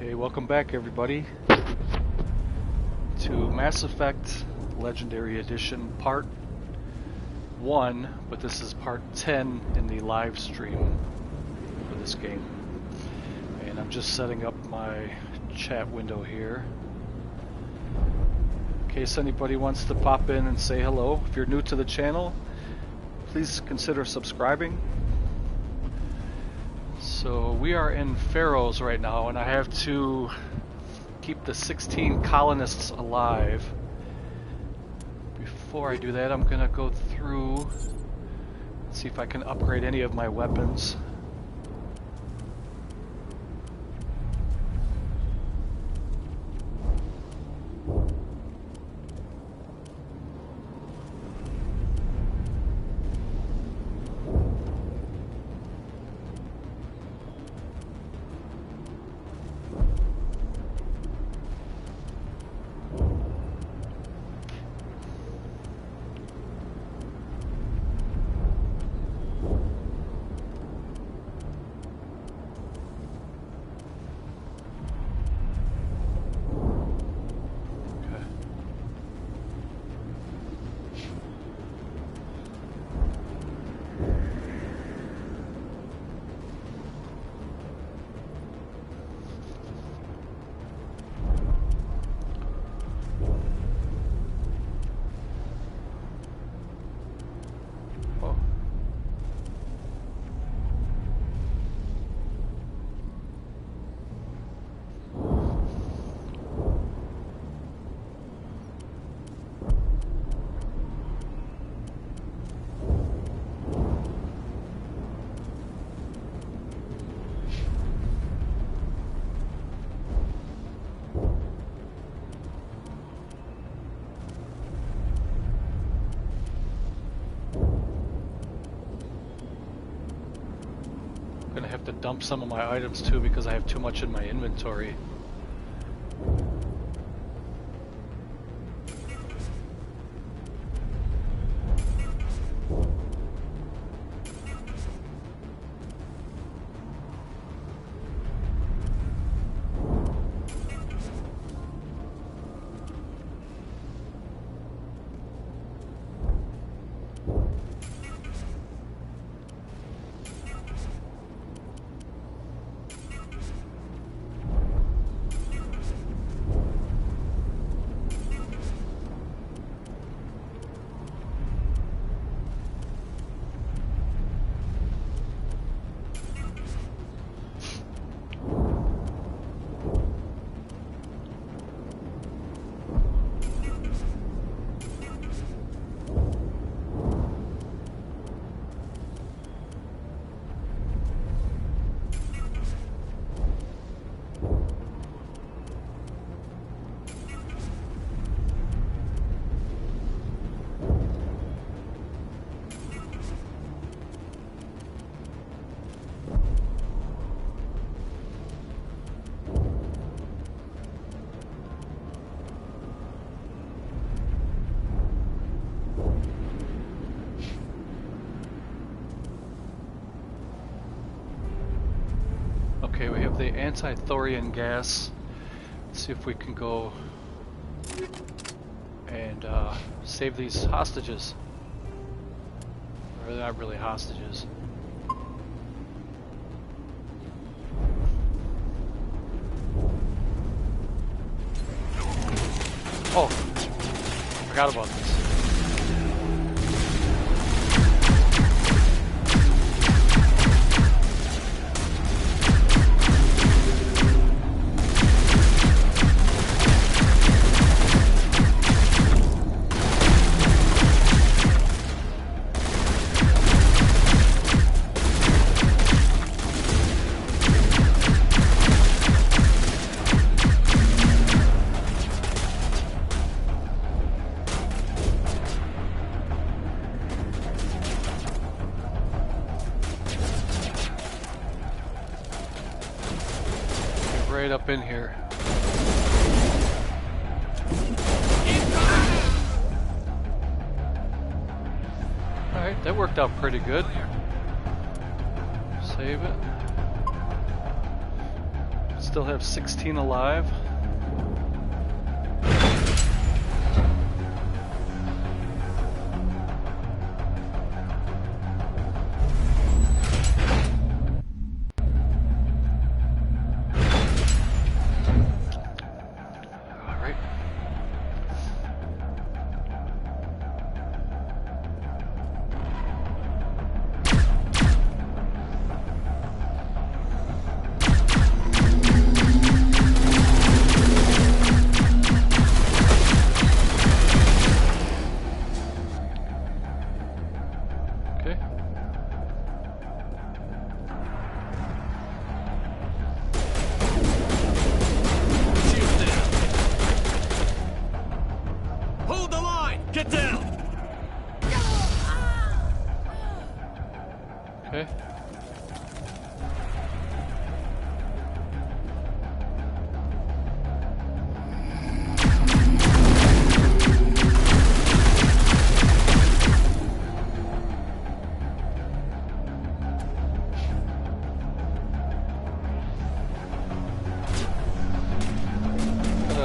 Hey, welcome back everybody to Mass Effect Legendary Edition Part 1, but this is Part 10 in the live stream for this game. And I'm just setting up my chat window here. In case anybody wants to pop in and say hello. If you're new to the channel, please consider subscribing. So we are in Pharaohs right now, and I have to keep the 16 colonists alive. Before I do that, I'm gonna go through and see if I can upgrade any of my weapons. To dump some of my items too because I have too much in my inventory. Okay, we have the anti-thorium gas. Let's see if we can go and save these hostages. Or they're not really hostages. Oh, forgot about this. Right up in here. Alright, that worked out pretty good. Save it. It's Still have 16 alive.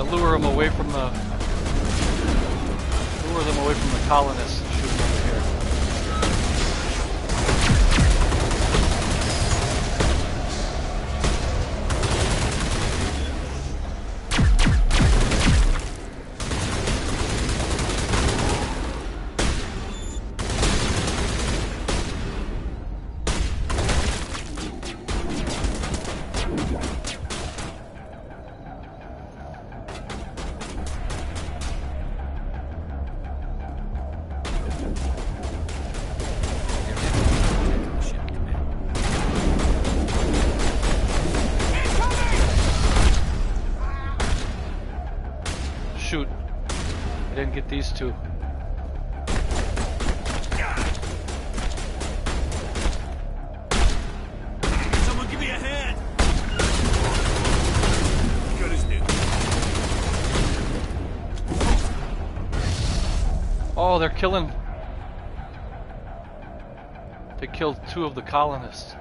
Lure them away from the colonists and shoot them over here. Shoot. I didn't get these two. Someone give me a hand! Good as new. Oh, they're killing. They killed 2 of the colonists.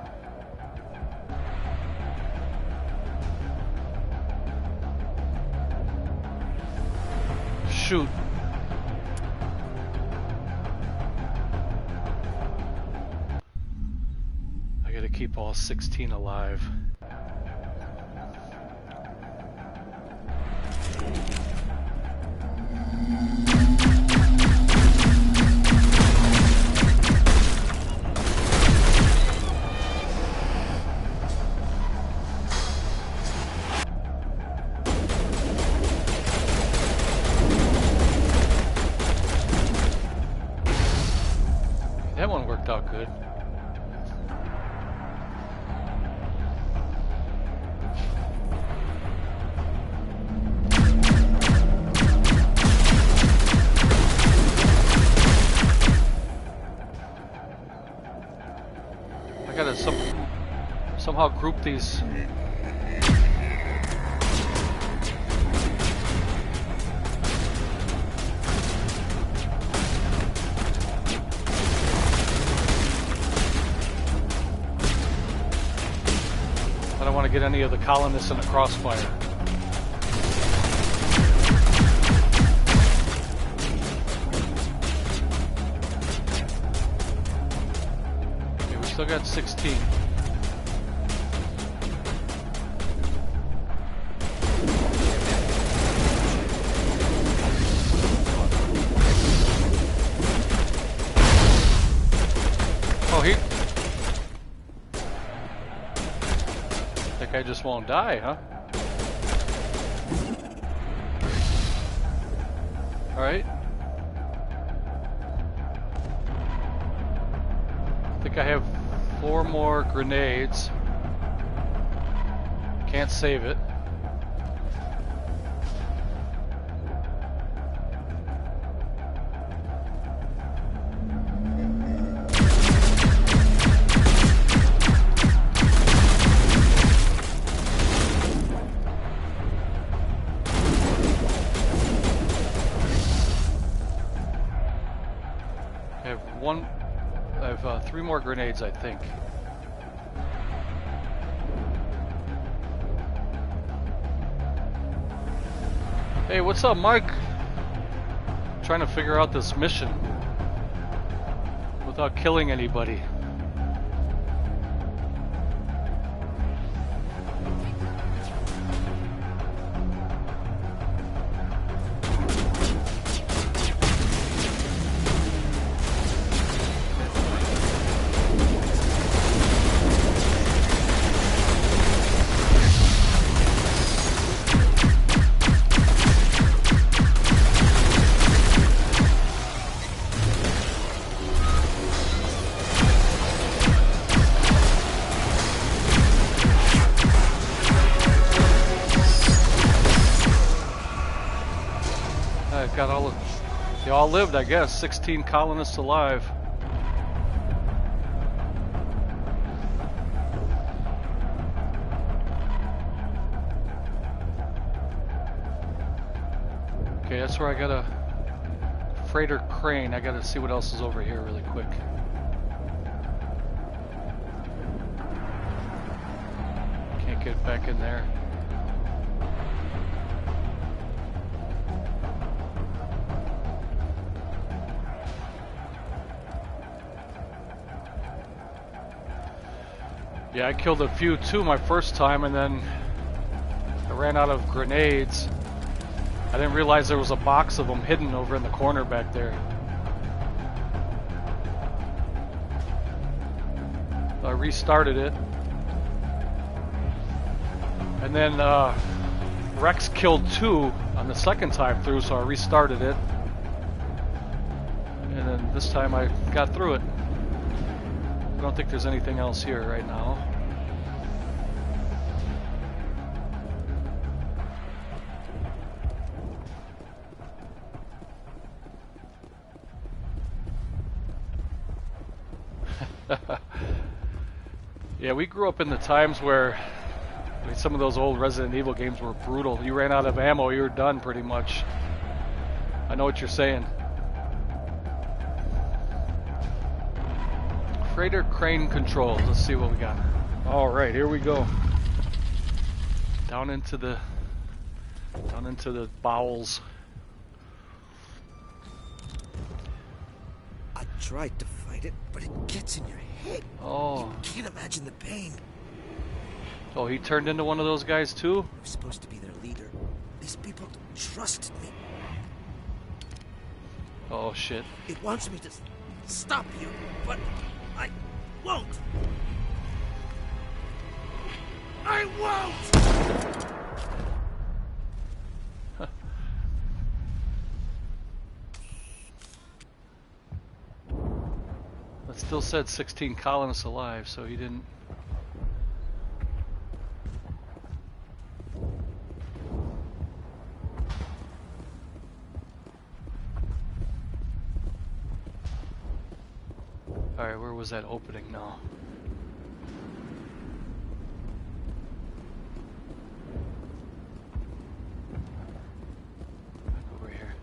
Shoot. I gotta keep all 16 alive. That one worked out good. I gotta somehow group these. I don't want to get any of the colonists in the crossfire. Okay, we still got 16. Oh, he... That guy just won't die, huh? Alright. I think I have 4 more grenades. Can't save it. I have 3 more grenades, I think. Hey, what's up, Mike? Trying to figure out this mission without killing anybody. Got all of, they all lived, I guess. 16 colonists alive. Okay, that's where I got a freighter crane. I gotta see what else is over here really quick. Can't get back in there. Yeah, I killed a few too my first time, and then I ran out of grenades. I didn't realize there was a box of them hidden over in the corner back there. So I restarted it. And then Rex killed 2 on the second time through, so I restarted it. And then this time I got through it. I don't think there's anything else here right now. Yeah, we grew up in the times where some of those old Resident Evil games were brutal. You ran out of ammo, you were done pretty much. I know what you're saying. Freighter crane controls. Let's see what we got. All right, here we go. Down into the bowels. I tried to fight it, but it gets in your head. Oh. You can't imagine the pain. Oh, he turned into one of those guys too? I'm supposed to be their leader. These people trusted me. Oh shit. It wants me to stop you, but I won't. I won't! It still said 16 colonists alive, so he didn't. Alright, where was that opening now? Over here.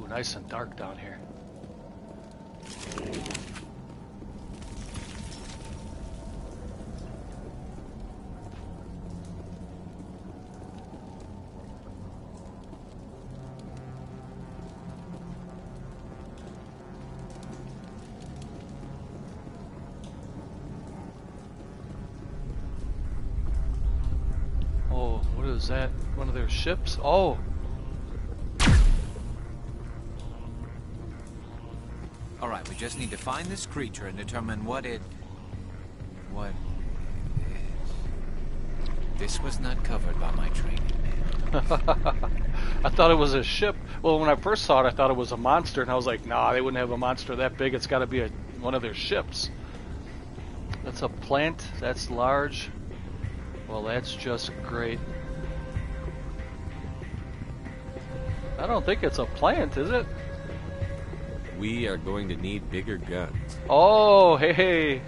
Nice and dark down here. Oh, what is that? One of their ships? Oh! Alright, we just need to find this creature and determine what it is. This was not covered by my training, man. I thought it was a ship. Well, when I first saw it, I thought it was a monster, and I was like, nah, they wouldn't have a monster that big. It's got to be one of their ships. That's a plant. That's large. Well, that's just great. I don't think it's a plant, is it? We are going to need bigger guns. Oh, hey.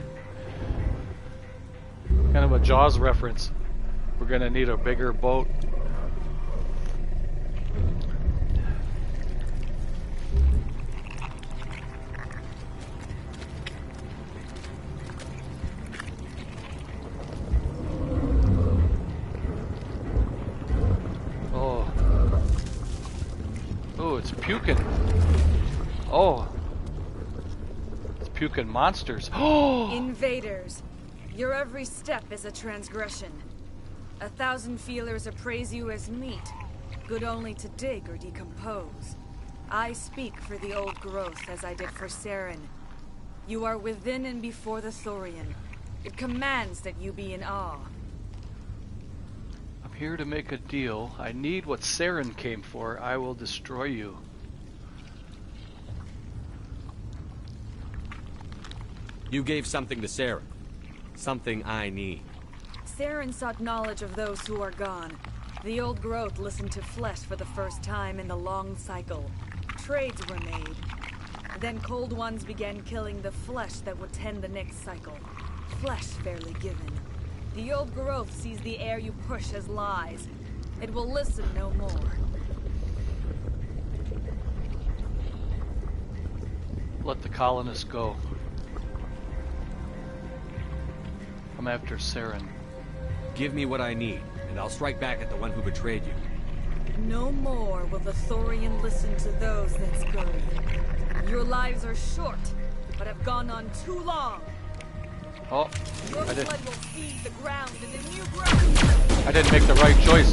Kind of a Jaws reference. We're going to need a bigger boat. Oh, it's puking. Oh. It's puking monsters. Oh! Invaders. Your every step is a transgression. 1,000 feelers appraise you as meat, good only to dig or decompose. I speak for the old growth as I did for Saren. You are within and before the Thorian. It commands that you be in awe. I'm here to make a deal. I need what Saren came for. I will destroy you. You gave something to Sarah. Something I need. Saren sought knowledge of those who are gone. The old growth listened to flesh for the first time in the long cycle. Trades were made. Then cold ones began killing the flesh that would tend the next cycle. Flesh fairly given. The old growth sees the air you push as lies. It will listen no more. Let the colonists go. I'm after Saren. Give me what I need, and I'll strike back at the one who betrayed you. No more will the Thorian listen to those that scurry. Your lives are short, but have gone on too long. Oh, Your I blood will feed the ground in a new growth. I didn't make the right choice.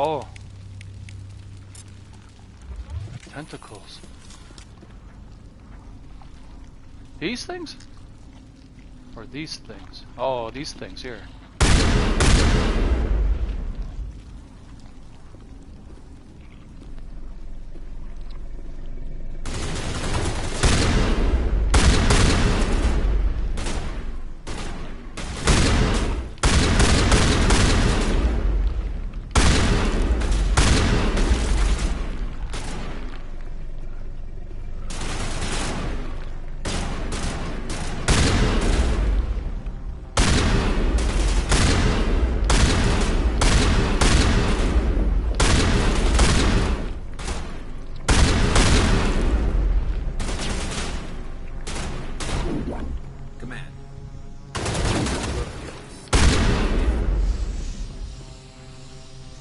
Oh. Tentacles. These things? Or these things? Oh, these things here.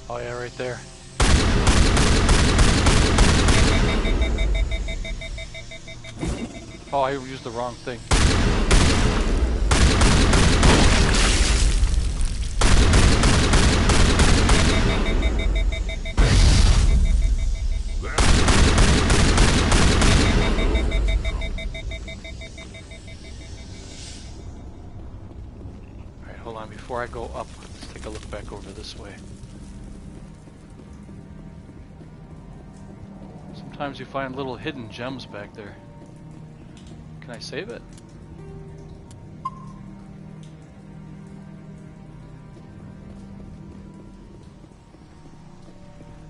Oh yeah, right there. Oh, I used the wrong thing. Alright, hold on, before I go up, let's take a look back over this way. Sometimes you find little hidden gems back there. Can I save it?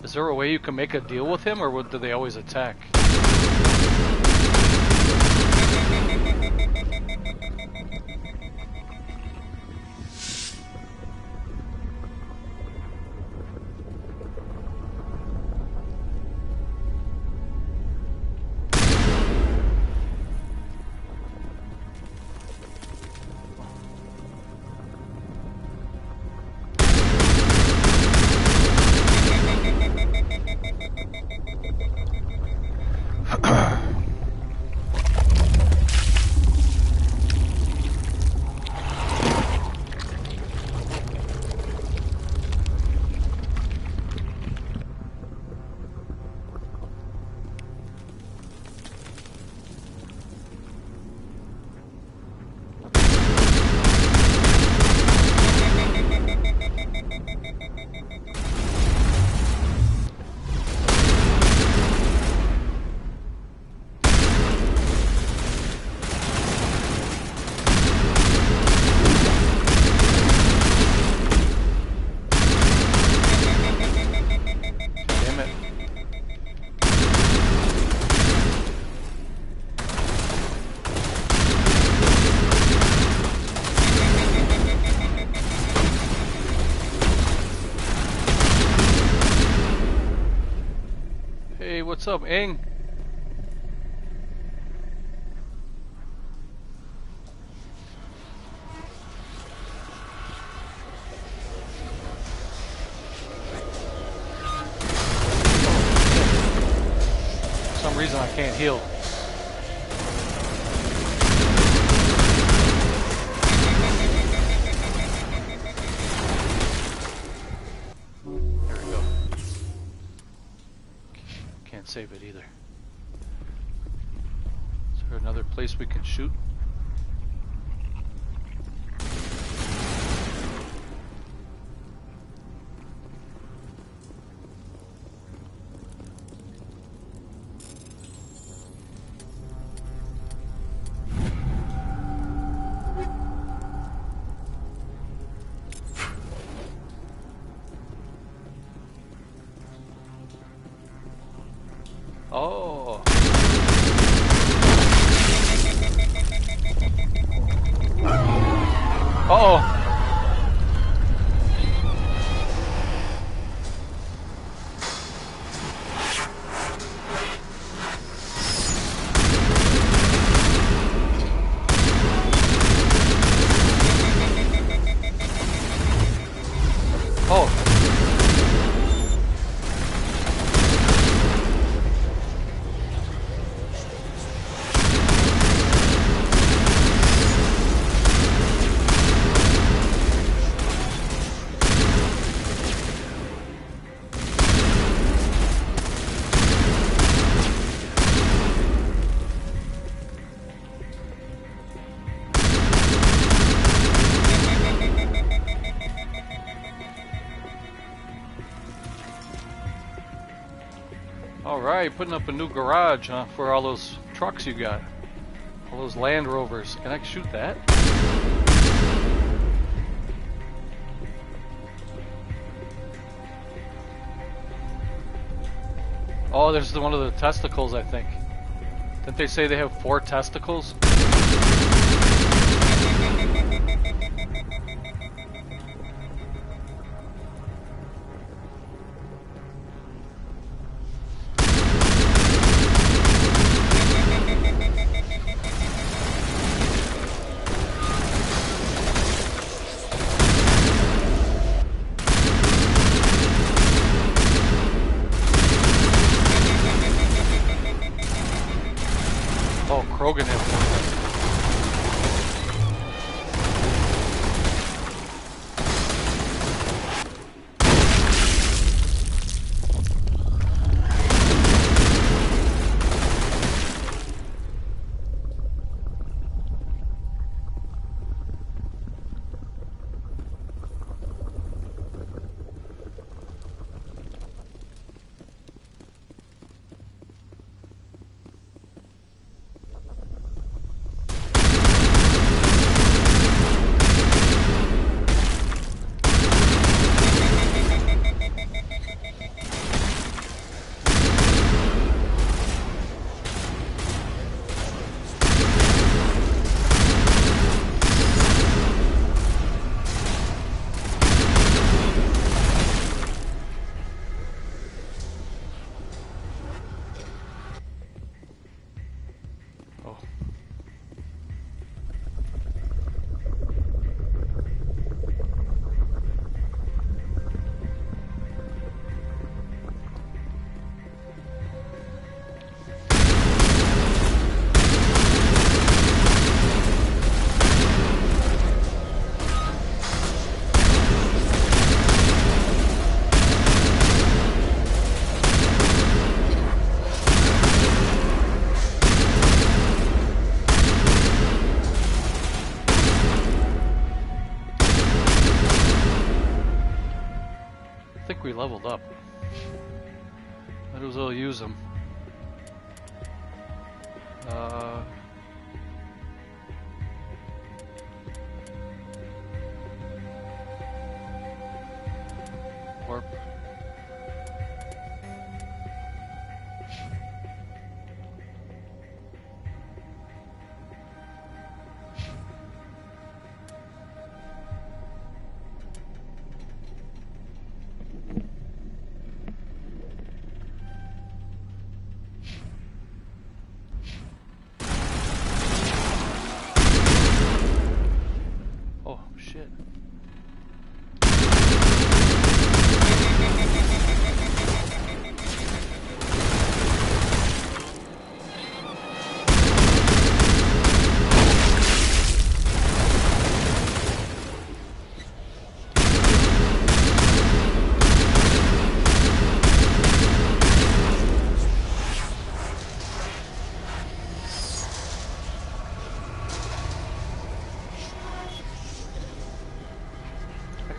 Is there a way you can make a deal with him, or do they always attack? Hey, what's up, Ing? For some reason I can't heal. There we go. Can't save it either. Is there another place we can shoot? Oh. Uh-oh. Oh. Alright, putting up a new garage, huh, for all those trucks you got. All those Land Rovers. Can I shoot that? Oh, there's one of the testicles, I think. Didn't they say they have 4 testicles? Oh, Krogan has one. I think we leveled up. Might as well use them. Warp.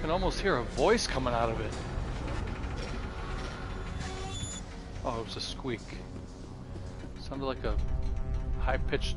can almost hear a voice coming out of it. Oh, it was a squeak. Sounded like a high-pitched...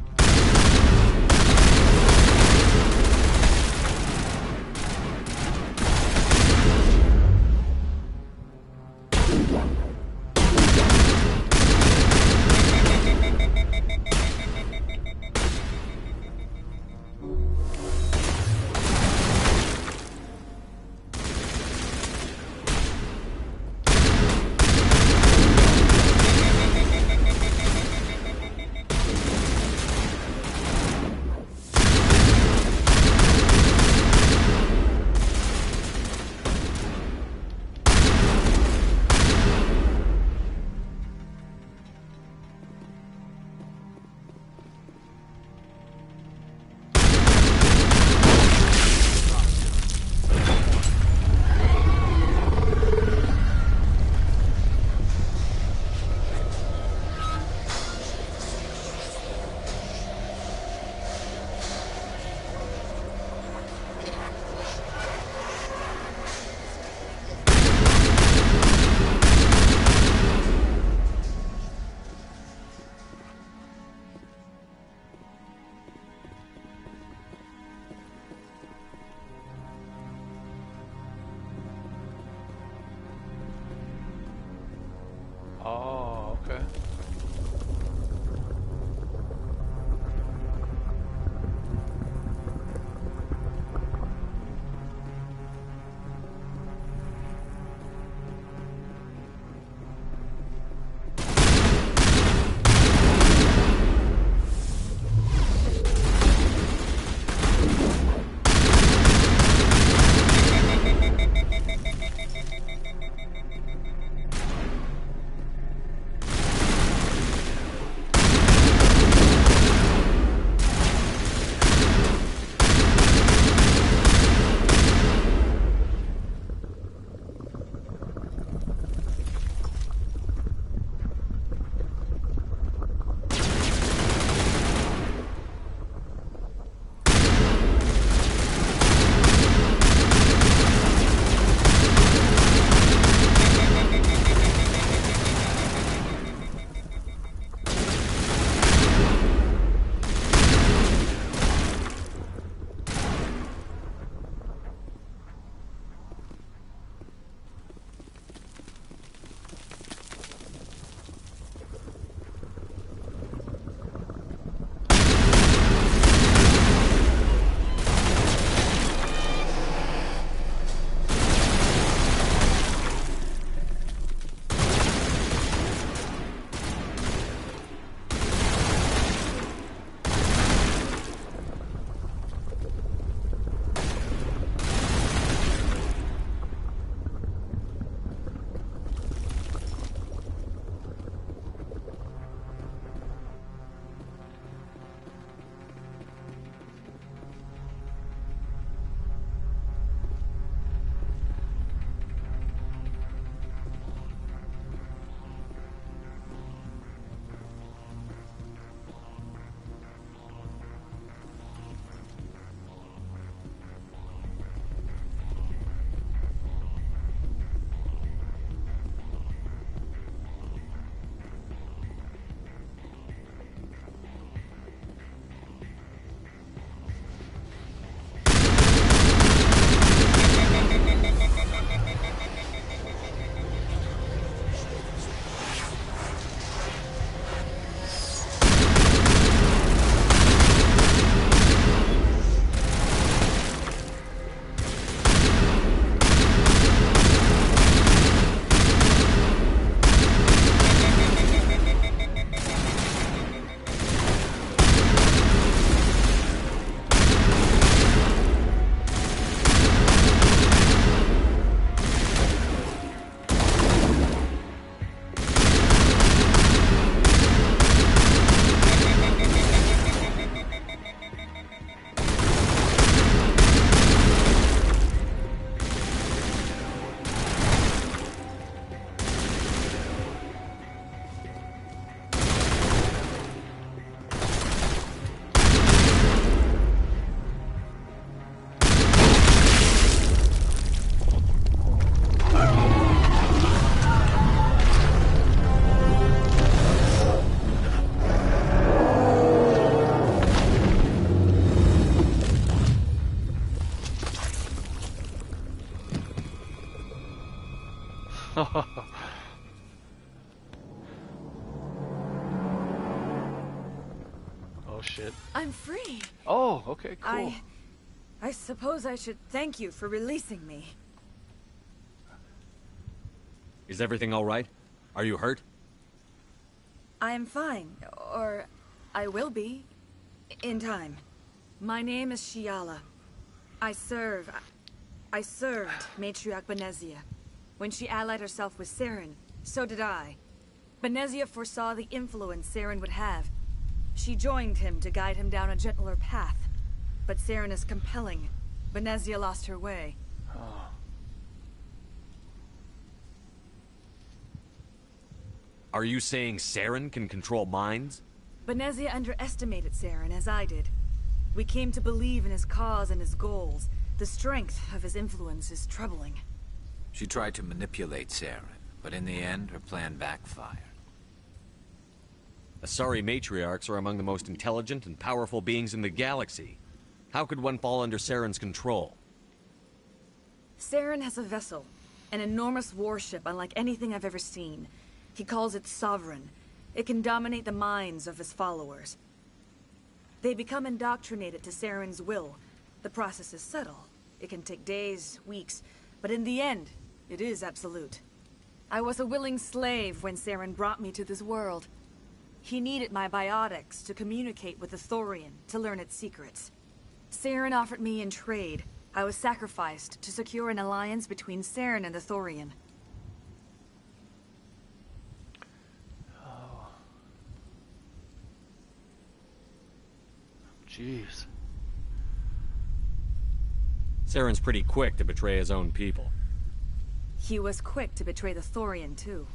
Oh shit. I'm free. Oh, okay, cool. I suppose I should thank you for releasing me. Is everything all right? Are you hurt? I am fine, or I will be, in time. My name is Shiala. I served Matriarch Benezia. When she allied herself with Saren, so did I. Benezia foresaw the influence Saren would have. She joined him to guide him down a gentler path. But Saren is compelling. Benezia lost her way. Oh. Are you saying Saren can control minds? Benezia underestimated Saren, as I did. We came to believe in his cause and his goals. The strength of his influence is troubling. She tried to manipulate Saren, but in the end, her plan backfired. Asari matriarchs are among the most intelligent and powerful beings in the galaxy. How could one fall under Saren's control? Saren has a vessel, an enormous warship unlike anything I've ever seen. He calls it Sovereign. It can dominate the minds of his followers. They become indoctrinated to Saren's will. The process is subtle. It can take days, weeks, but in the end, it is absolute. I was a willing slave when Saren brought me to this world. He needed my biotics to communicate with the Thorian, to learn its secrets. Saren offered me in trade. I was sacrificed to secure an alliance between Saren and the Thorian. Oh. Jeez. Saren's pretty quick to betray his own people. He was quick to betray the Thorian, too.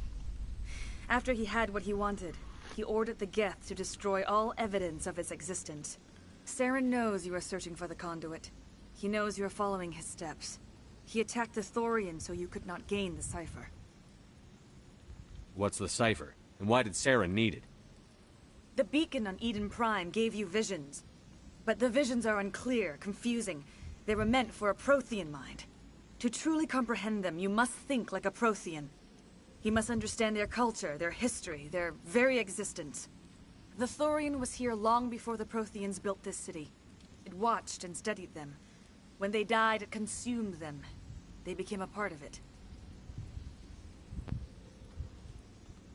After he had what he wanted, he ordered the Geth to destroy all evidence of its existence. Saren knows you are searching for the conduit. He knows you are following his steps. He attacked the Thorian so you could not gain the cipher. What's the cipher? And why did Saren need it? The beacon on Eden Prime gave you visions. But the visions are unclear, confusing. They were meant for a Prothean mind. To truly comprehend them, you must think like a Prothean. You must understand their culture, their history, their very existence. The Thorian was here long before the Protheans built this city. It watched and studied them. When they died, it consumed them. They became a part of it.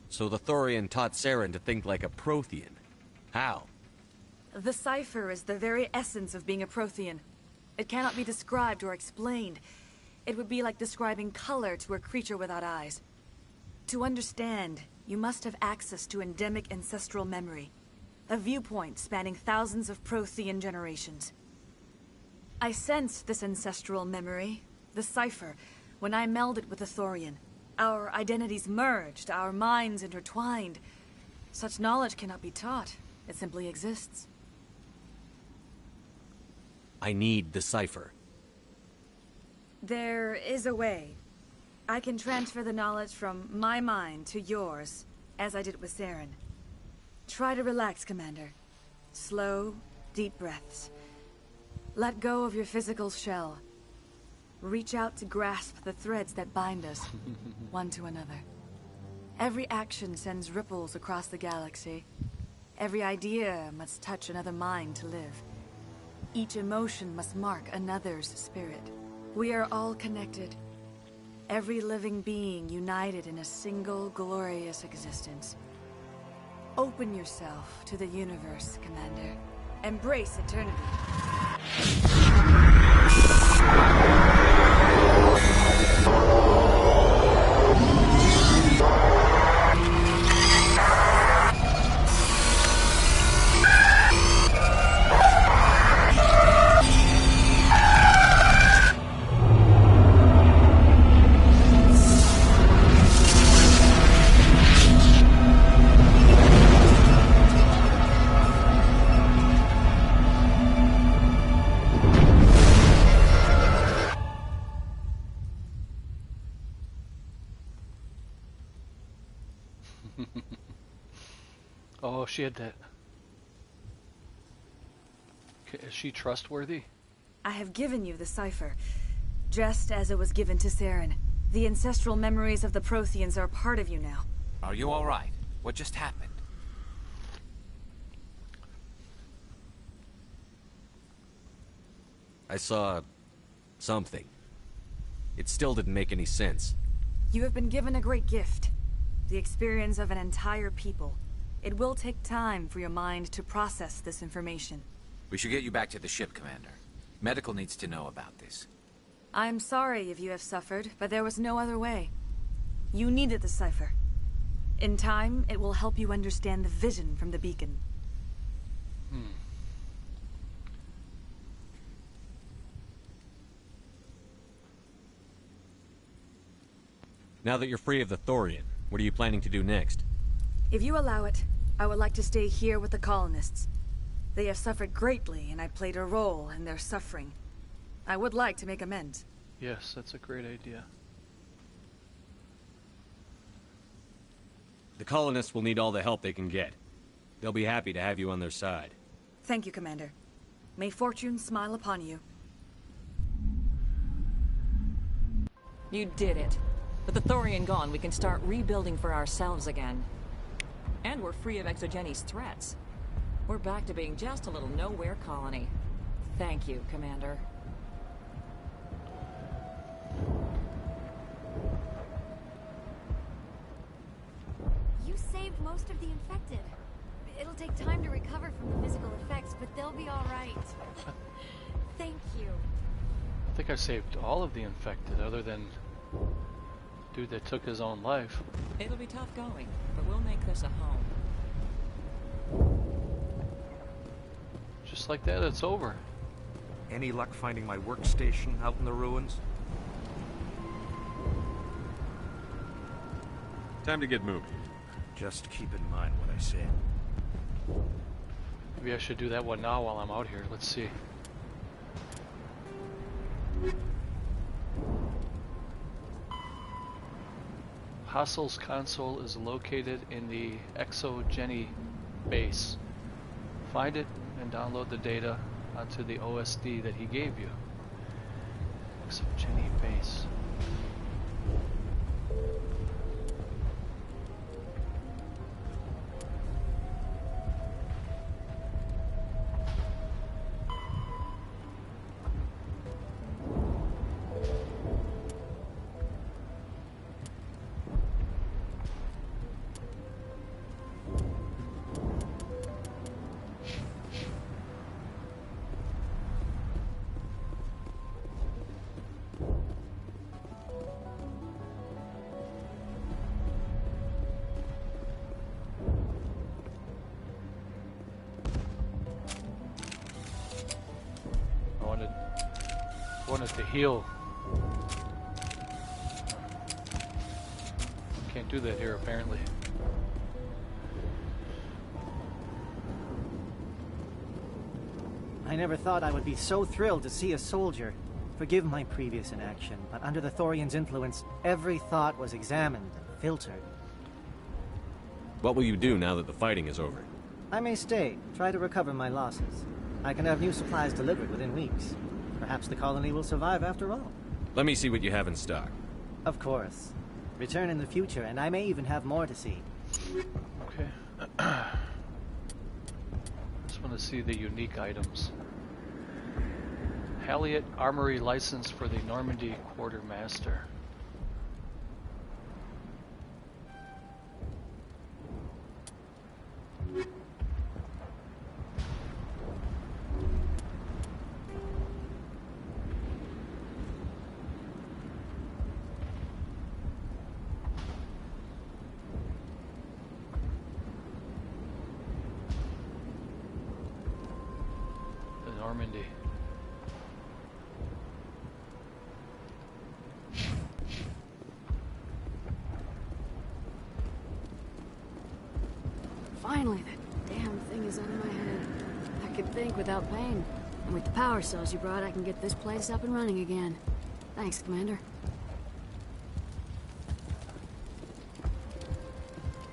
So the Thorian taught Saren to think like a Prothean. How? The cipher is the very essence of being a Prothean. It cannot be described or explained. It would be like describing color to a creature without eyes. To understand, you must have access to endemic ancestral memory. A viewpoint spanning thousands of Prothean generations. I sensed this ancestral memory, the cipher, when I melded with the Thorian. Our identities merged, our minds intertwined. Such knowledge cannot be taught. It simply exists. I need the cipher. There is a way. I can transfer the knowledge from my mind to yours, as I did with Saren. Try to relax, Commander. Slow, deep breaths. Let go of your physical shell. Reach out to grasp the threads that bind us, one to another. Every action sends ripples across the galaxy. Every idea must touch another mind to live. Each emotion must mark another's spirit. We are all connected. Every living being united in a single glorious existence. Open yourself to the universe, Commander. Embrace eternity. Oh, she had that. Is she trustworthy? I have given you the cipher, just as it was given to Saren. The ancestral memories of the Protheans are part of you now. Are you all right? What just happened? I saw... something. It still didn't make any sense. You have been given a great gift. The experience of an entire people. It will take time for your mind to process this information. We should get you back to the ship, Commander. Medical needs to know about this. I'm sorry if you have suffered, but there was no other way. You needed the cipher. In time, it will help you understand the vision from the beacon. Now that you're free of the Thorian, what are you planning to do next? If you allow it, I would like to stay here with the colonists. They have suffered greatly, and I played a role in their suffering. I would like to make amends. Yes, that's a great idea. The colonists will need all the help they can get. They'll be happy to have you on their side. Thank you, Commander. May fortune smile upon you. You did it. With the Thorian gone, we can start rebuilding for ourselves again. And we're free of Exogeni's threats. We're back to being just a little nowhere colony. Thank you, Commander. You saved most of the infected. It'll take time to recover from the physical effects, but they'll be all right. Thank you. I think I saved all of the infected, other than dude that took his own life. It'll be tough going, but we'll make this a home. Just like that, it's over. Any luck finding my workstation out in the ruins? Time to get moving. Just keep in mind what I said. Maybe I should do that one now while I'm out here. Let's see. Hassel's console is located in the Exogeny base. Find it and download the data onto the OSD that he gave you. Exogeny base. Wanted to heal. Can't do that here apparently. I never thought I would be so thrilled to see a soldier. Forgive my previous inaction, but under the Thorian's influence, every thought was examined and filtered. What will you do now that the fighting is over? I may stay, try to recover my losses. I can have new supplies delivered within weeks. Perhaps the colony will survive after all. Let me see what you have in stock. Of course. Return in the future, and I may even have more to see. Okay. Just want to see the unique items. Halliot Armory license for the Normandy Quartermaster. Normandy. Finally, that damn thing is out of my head. I can think without pain. And with the power cells you brought, I can get this place up and running again. Thanks, Commander.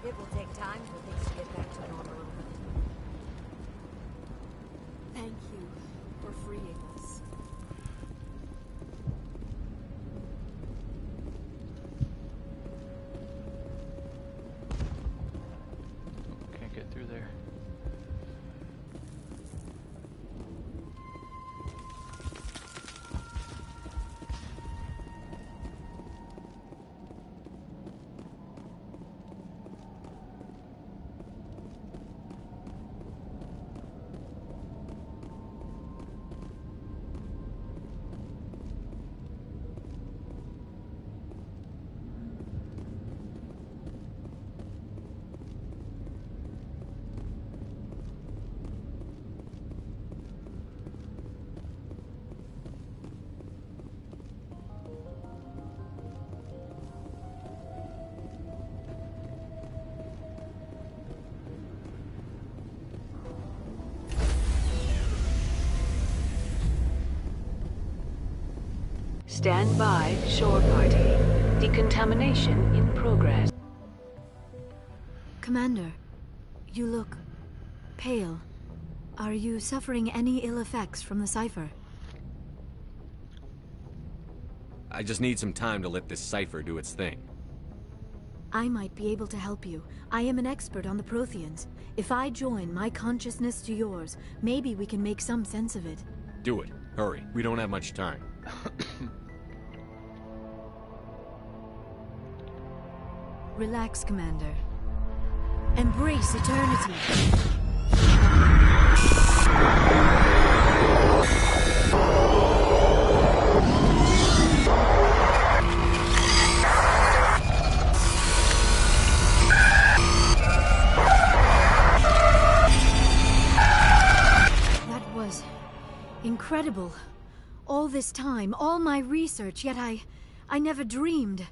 It will take time for things to get back to normal. Thank you for freeing us. Can't get through there. Stand by, shore party. Decontamination in progress. Commander, you look pale. Are you suffering any ill effects from the cipher? I just need some time to let this cipher do its thing. I might be able to help you. I am an expert on the Protheans. If I join my consciousness to yours, maybe we can make some sense of it. Do it. Hurry. We don't have much time. Relax, Commander. Embrace eternity. That was incredible. All this time, all my research, yet I never dreamed.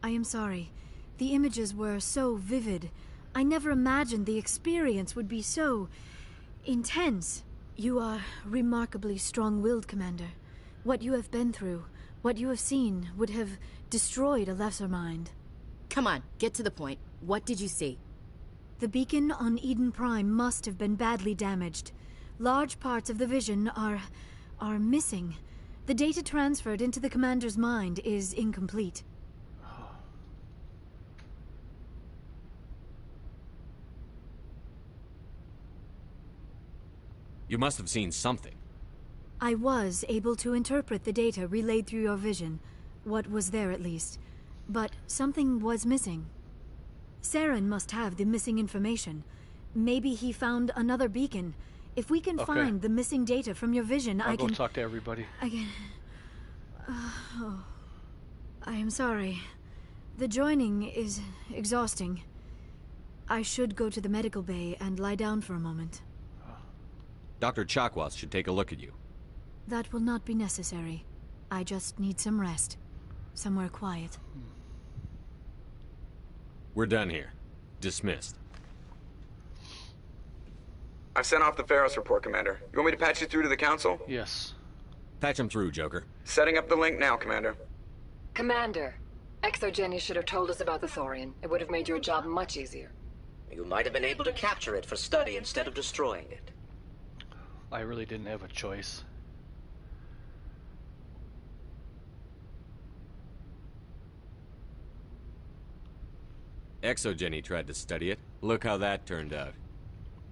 I am sorry. The images were so vivid. I never imagined the experience would be so intense. You are remarkably strong-willed, Commander. What you have been through, what you have seen, would have destroyed a lesser mind. Come on, get to the point. What did you see? The beacon on Eden Prime must have been badly damaged. Large parts of the vision are missing. The data transferred into the Commander's mind is incomplete. You must have seen something. I was able to interpret the data relayed through your vision. What was there, at least. But something was missing. Saren must have the missing information. Maybe he found another beacon. If we can find the missing data from your vision, I'll go talk to everybody. I can... oh. I am sorry. The joining is exhausting. I should go to the medical bay and lie down for a moment. Dr. Chakwas should take a look at you. That will not be necessary. I just need some rest. Somewhere quiet. We're done here. Dismissed. I've sent off the Pharos report, Commander. You want me to patch you through to the Council? Yes. Patch him through, Joker. Setting up the link now, Commander. Commander, Exogeny should have told us about the Thorian. It would have made your job much easier. You might have been able to capture it for study instead of destroying it. I really didn't have a choice. Exogeny tried to study it. Look how that turned out.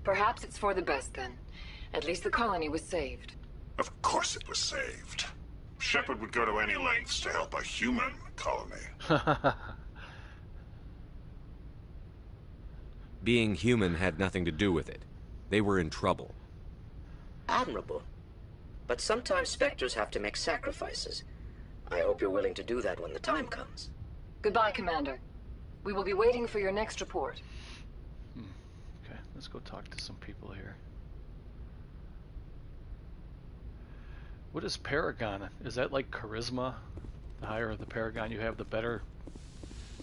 Perhaps it's for the best then. At least the colony was saved. Of course it was saved. Shepard would go to any lengths to help a human colony. Being human had nothing to do with it. They were in trouble. Admirable. But sometimes Spectres have to make sacrifices. I hope you're willing to do that when the time comes. Goodbye, Commander. We will be waiting for your next report. Okay, let's go talk to some people here. What is Paragon? Is that like charisma? The higher the Paragon you have, the better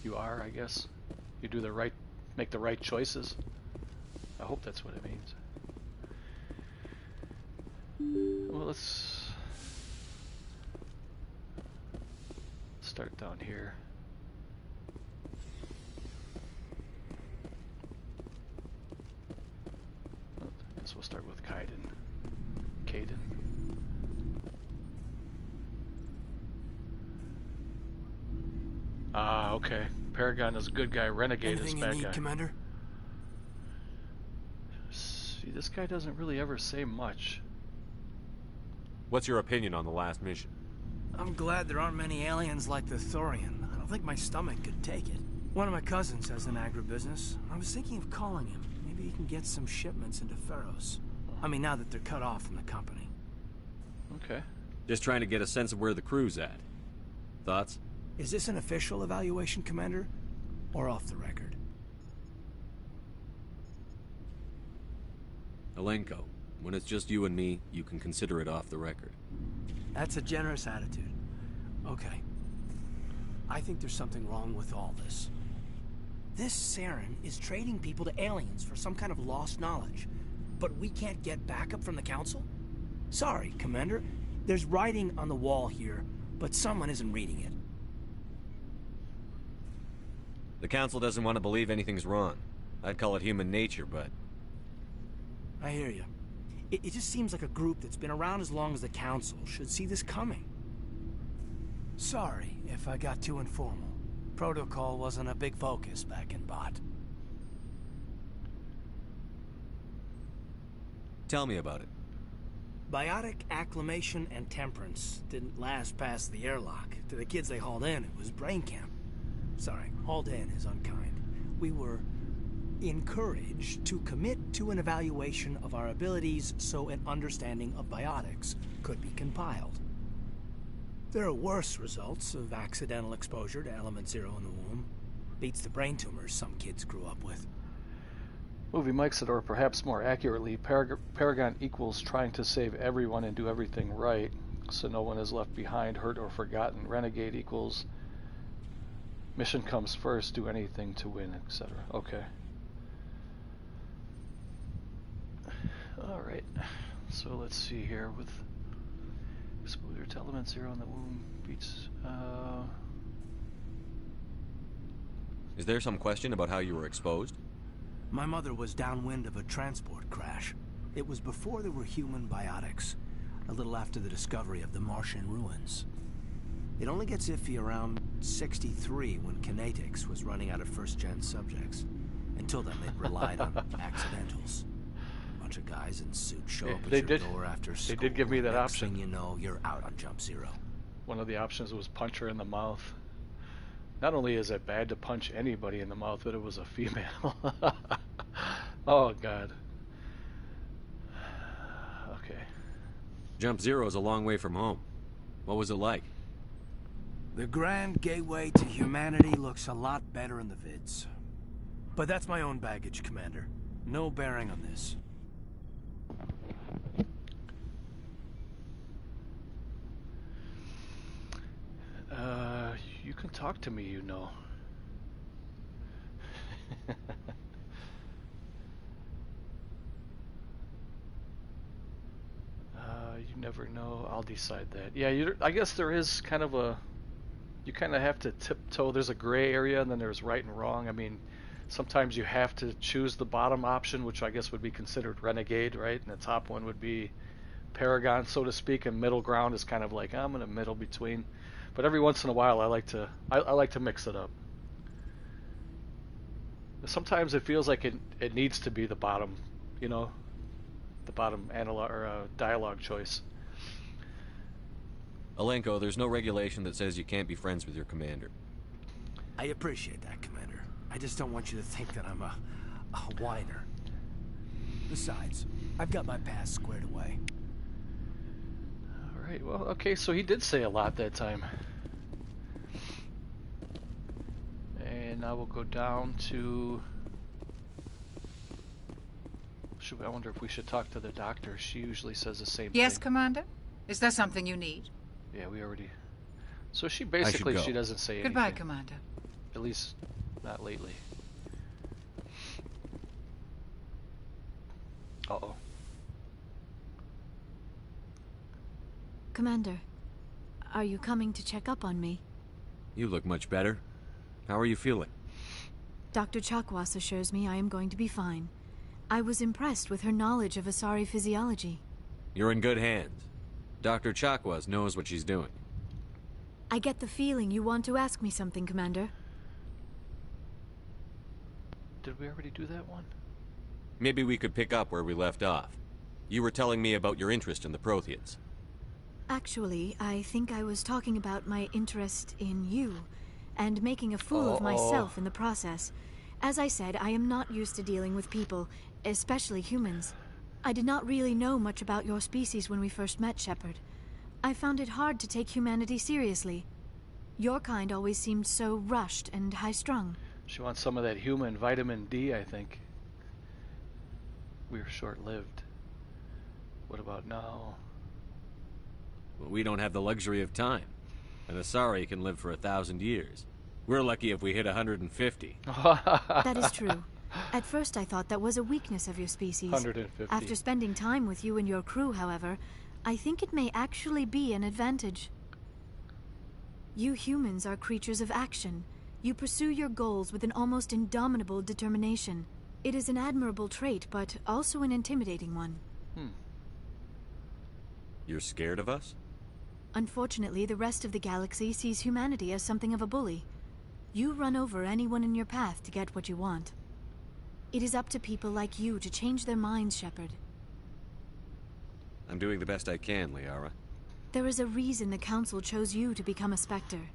you are, I guess. You do the right, make the right choices. I hope that's what it means. Well, let's start down here. I guess we'll start with Caden. Ah, okay. Paragon is a good guy. Renegade is a bad guy. Commander? See, this guy doesn't really ever say much. What's your opinion on the last mission? I'm glad there aren't many aliens like the Thorian. I don't think my stomach could take it. One of my cousins has an agribusiness. I was thinking of calling him. Maybe he can get some shipments into Pharos. I mean, now that they're cut off from the company. Okay. Just trying to get a sense of where the crew's at. Thoughts? Is this an official evaluation, Commander? Or off the record? Alenko, when it's just you and me, you can consider it off the record. That's a generous attitude. Okay. I think there's something wrong with all this. This Saren is trading people to aliens for some kind of lost knowledge. But we can't get backup from the Council? Sorry, Commander. There's writing on the wall here, but someone isn't reading it. The Council doesn't want to believe anything's wrong. I'd call it human nature, but... I hear you. It just seems like a group that's been around as long as the Council should see this coming. Sorry if I got too informal. Protocol wasn't a big focus back in Bot. Tell me about it. Biotic acclimation and temperance didn't last past the airlock. To the kids they hauled in, it was brain camp. Sorry, hauled in is unkind. We were encouraged to commit to an evaluation of our abilities so an understanding of biotics could be compiled. There are worse results of accidental exposure to Element Zero in the womb. Beats the brain tumors some kids grew up with. Movie Mike said, or perhaps more accurately, Paragon equals trying to save everyone and do everything right, so no one is left behind, hurt, or forgotten. Renegade equals mission comes first, do anything to win, etc. Okay. Alright, so let's see here with exposure to Element Zero in the womb beats... Is there some question about how you were exposed? My mother was downwind of a transport crash. It was before there were human biotics, a little after the discovery of the Martian ruins. It only gets iffy around 63 when Kinetics was running out of first-gen subjects. Until then, they'd relied on accidentals. A bunch of guys in suits show up at your door after school. They did give me that Next option. thing you know, you're out on Jump Zero. One of the options was punch her in the mouth. Not only is it bad to punch anybody in the mouth, but it was a female. Oh, God. Okay. Jump Zero is a long way from home. What was it like? The grand gateway to humanity looks a lot better in the vids. But that's my own baggage, Commander. No bearing on this. You can talk to me, you know. You never know. I'll decide that. Yeah, I guess there is kind of a... You kind of have to tiptoe. There's a gray area, and then there's right and wrong. I mean, sometimes you have to choose the bottom option, which I guess would be considered Renegade, right? And the top one would be Paragon, so to speak, and middle ground is kind of like, I'm in a middle between. But every once in a while, I like to mix it up. Sometimes it feels like it needs to be the bottom, you know, the bottom analog or dialogue choice. Alenko, there's no regulation that says you can't be friends with your commander. I appreciate that, Commander. I just don't want you to think that I'm a whiner. Besides, I've got my past squared away. Alright, well, okay, so he did say a lot that time. And now we'll go down to... I wonder if we should talk to the doctor. She usually says the same thing. Yes, Commander? Is there something you need? Yeah, we already... So she basically, she doesn't say anything. Goodbye, Commander. At least, not lately. Uh-oh. Commander, are you coming to check up on me? You look much better. How are you feeling? Dr. Chakwas assures me I am going to be fine. I was impressed with her knowledge of Asari physiology. You're in good hands. Dr. Chakwas knows what she's doing. I get the feeling you want to ask me something, Commander. Did we already do that one? Maybe we could pick up where we left off. You were telling me about your interest in the Protheans. Actually, I think I was talking about my interest in you, and making a fool of myself in the process. As I said, I am not used to dealing with people, especially humans. I did not really know much about your species when we first met, Shepard. I found it hard to take humanity seriously. Your kind always seemed so rushed and high-strung. She wants some of that human vitamin D, I think. We're short-lived. What about now? Well, we don't have the luxury of time. An Asari can live for 1,000 years. We're lucky if we hit 150. That is true. At first I thought that was a weakness of your species. 150. After spending time with you and your crew, however, I think it may actually be an advantage. You humans are creatures of action. You pursue your goals with an almost indomitable determination. It is an admirable trait, but also an intimidating one. You're scared of us? Unfortunately, the rest of the galaxy sees humanity as something of a bully. You run over anyone in your path to get what you want. It is up to people like you to change their minds, Shepard. I'm doing the best I can, Liara. There is a reason the Council chose you to become a Spectre.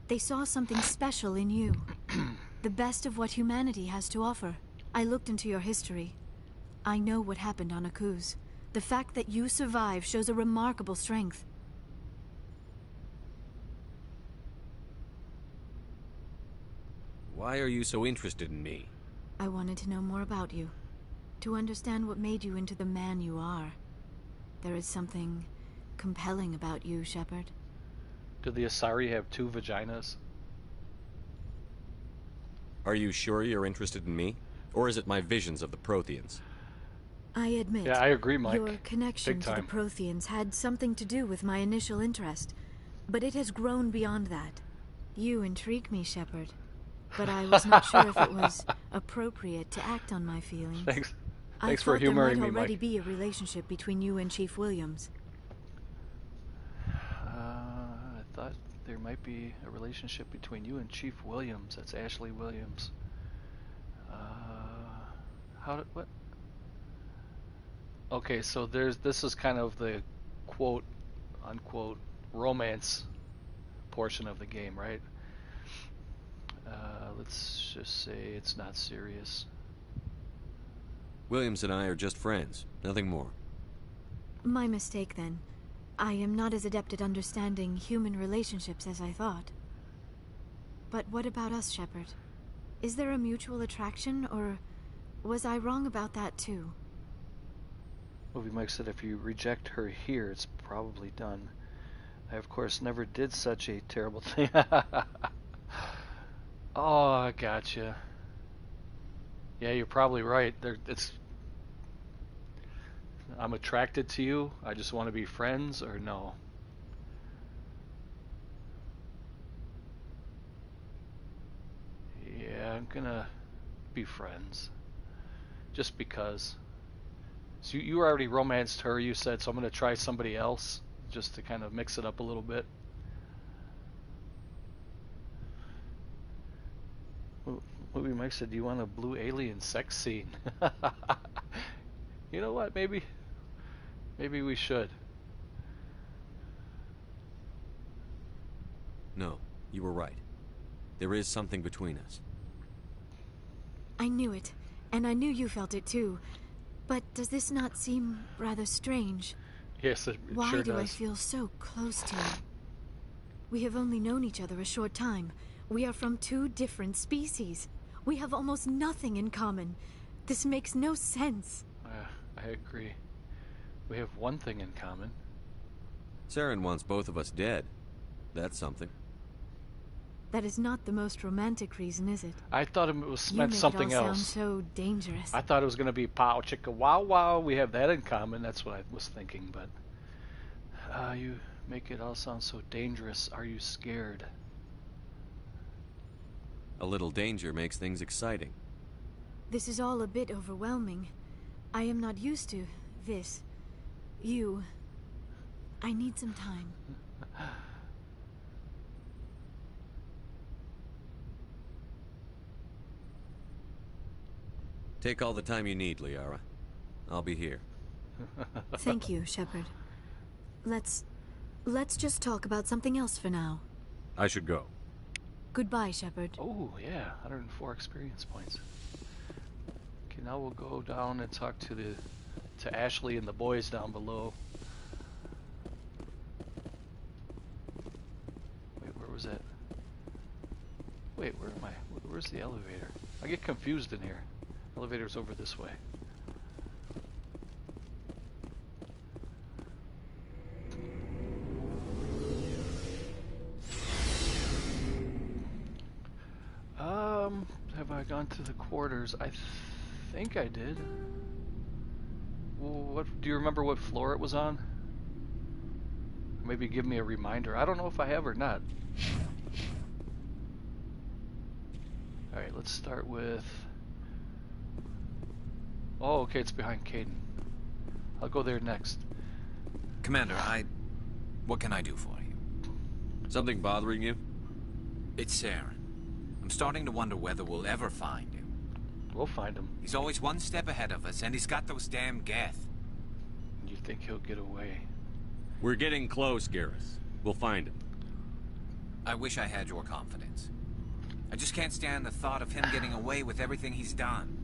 They saw something special in you. The best of what humanity has to offer. I looked into your history. I know what happened on Akuz. The fact that you survived shows a remarkable strength. Why are you so interested in me? I wanted to know more about you. To understand what made you into the man you are. There is something compelling about you, Shepard. Do the Asari have 2 vaginas? Are you sure you're interested in me? Or is it my visions of the Protheans? I admit, yeah, I agree, Mike. Your connection to the Protheans had something to do with my initial interest, but it has grown beyond that. You intrigue me, Shepard, but I was not sure if it was appropriate to act on my feelings. Thanks for humoring me, Mike. There might already be a relationship between you and Chief Williams. I thought there might be a relationship between you and Chief Williams. That's Ashley Williams. What? Okay, so this is kind of the quote unquote romance portion of the game, right? Let's just say it's not serious. Williams and I are just friends, nothing more. My mistake then. I am not as adept at understanding human relationships as I thought. But what about us, Shepard? Is there a mutual attraction, or was I wrong about that too? Movie Mike said if you reject her here, it's probably done. I, of course, never did such a terrible thing. Oh, I gotcha. Yeah, you're probably right. I'm attracted to you. I just want to be friends, or no? Yeah, I'm gonna be friends. Just because. So you already romanced her, you said, so I'm gonna try somebody else, just to kind of mix it up a little bit. Movie Mike said, do you want a blue alien sex scene? You know what, maybe we should. No, you were right. There is something between us. I knew it, and I knew you felt it too. But does this not seem rather strange? Yes, it Why sure do does. I feel so close to you? We have only known each other a short time. We are from 2 different species. We have almost nothing in common. This makes no sense. I agree. We have one thing in common. Saren wants both of us dead. That's something. That is not the most romantic reason, is it? I thought it was meant something You make it all else. sound so dangerous. I thought it was going to be pow chicka wow wow. We have that in common. That's what I was thinking. But you make it all sound so dangerous. Are you scared? A little danger makes things exciting. This is all a bit overwhelming. I am not used to this. I need some time. Take all the time you need, Liara. I'll be here. Thank you, Shepard. Let's just talk about something else for now. I should go. Goodbye, Shepard. Oh, yeah, 104 experience points. Okay, now we'll go down and talk to Ashley and the boys down below. Wait, where was that? Wait, where am I? Where's the elevator? I get confused in here. Elevator's over this way. Have I gone to the quarters? I think I did. What do you remember what floor it was on? Maybe give me a reminder. I don't know if I have or not. Alright, let's start with... Oh, okay, it's behind Caden. I'll go there next. Commander, what can I do for you? Something bothering you? It's Saren. I'm starting to wonder whether we'll ever find him. We'll find him. He's always one step ahead of us, and he's got those damn Geth. You think he'll get away? We're getting close, Garrus. We'll find him. I wish I had your confidence. I just can't stand the thought of him getting away with everything he's done.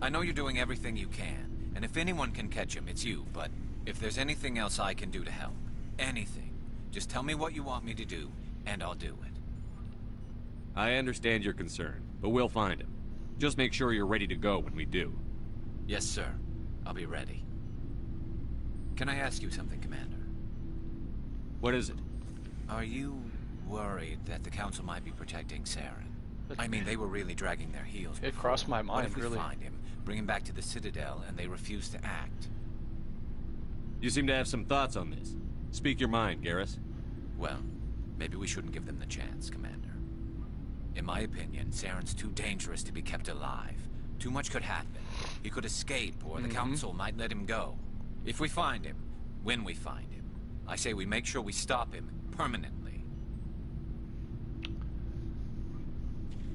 I know you're doing everything you can, and if anyone can catch him, it's you, but if there's anything else I can do to help, anything, just tell me what you want me to do, and I'll do it. I understand your concern, but we'll find him. Just make sure you're ready to go when we do. Yes, sir. I'll be ready. Can I ask you something, Commander? What is it? Are you worried that the Council might be protecting Saren? I mean, they were really dragging their heels before. It crossed my mind, what if we really. find him, bring him back to the Citadel, and they refuse to act? You seem to have some thoughts on this. Speak your mind, Garrus. Well, maybe we shouldn't give them the chance, Commander. In my opinion, Saren's too dangerous to be kept alive. Too much could happen. He could escape, or the Council might let him go. If we find him, when we find him, I say we make sure we stop him permanently.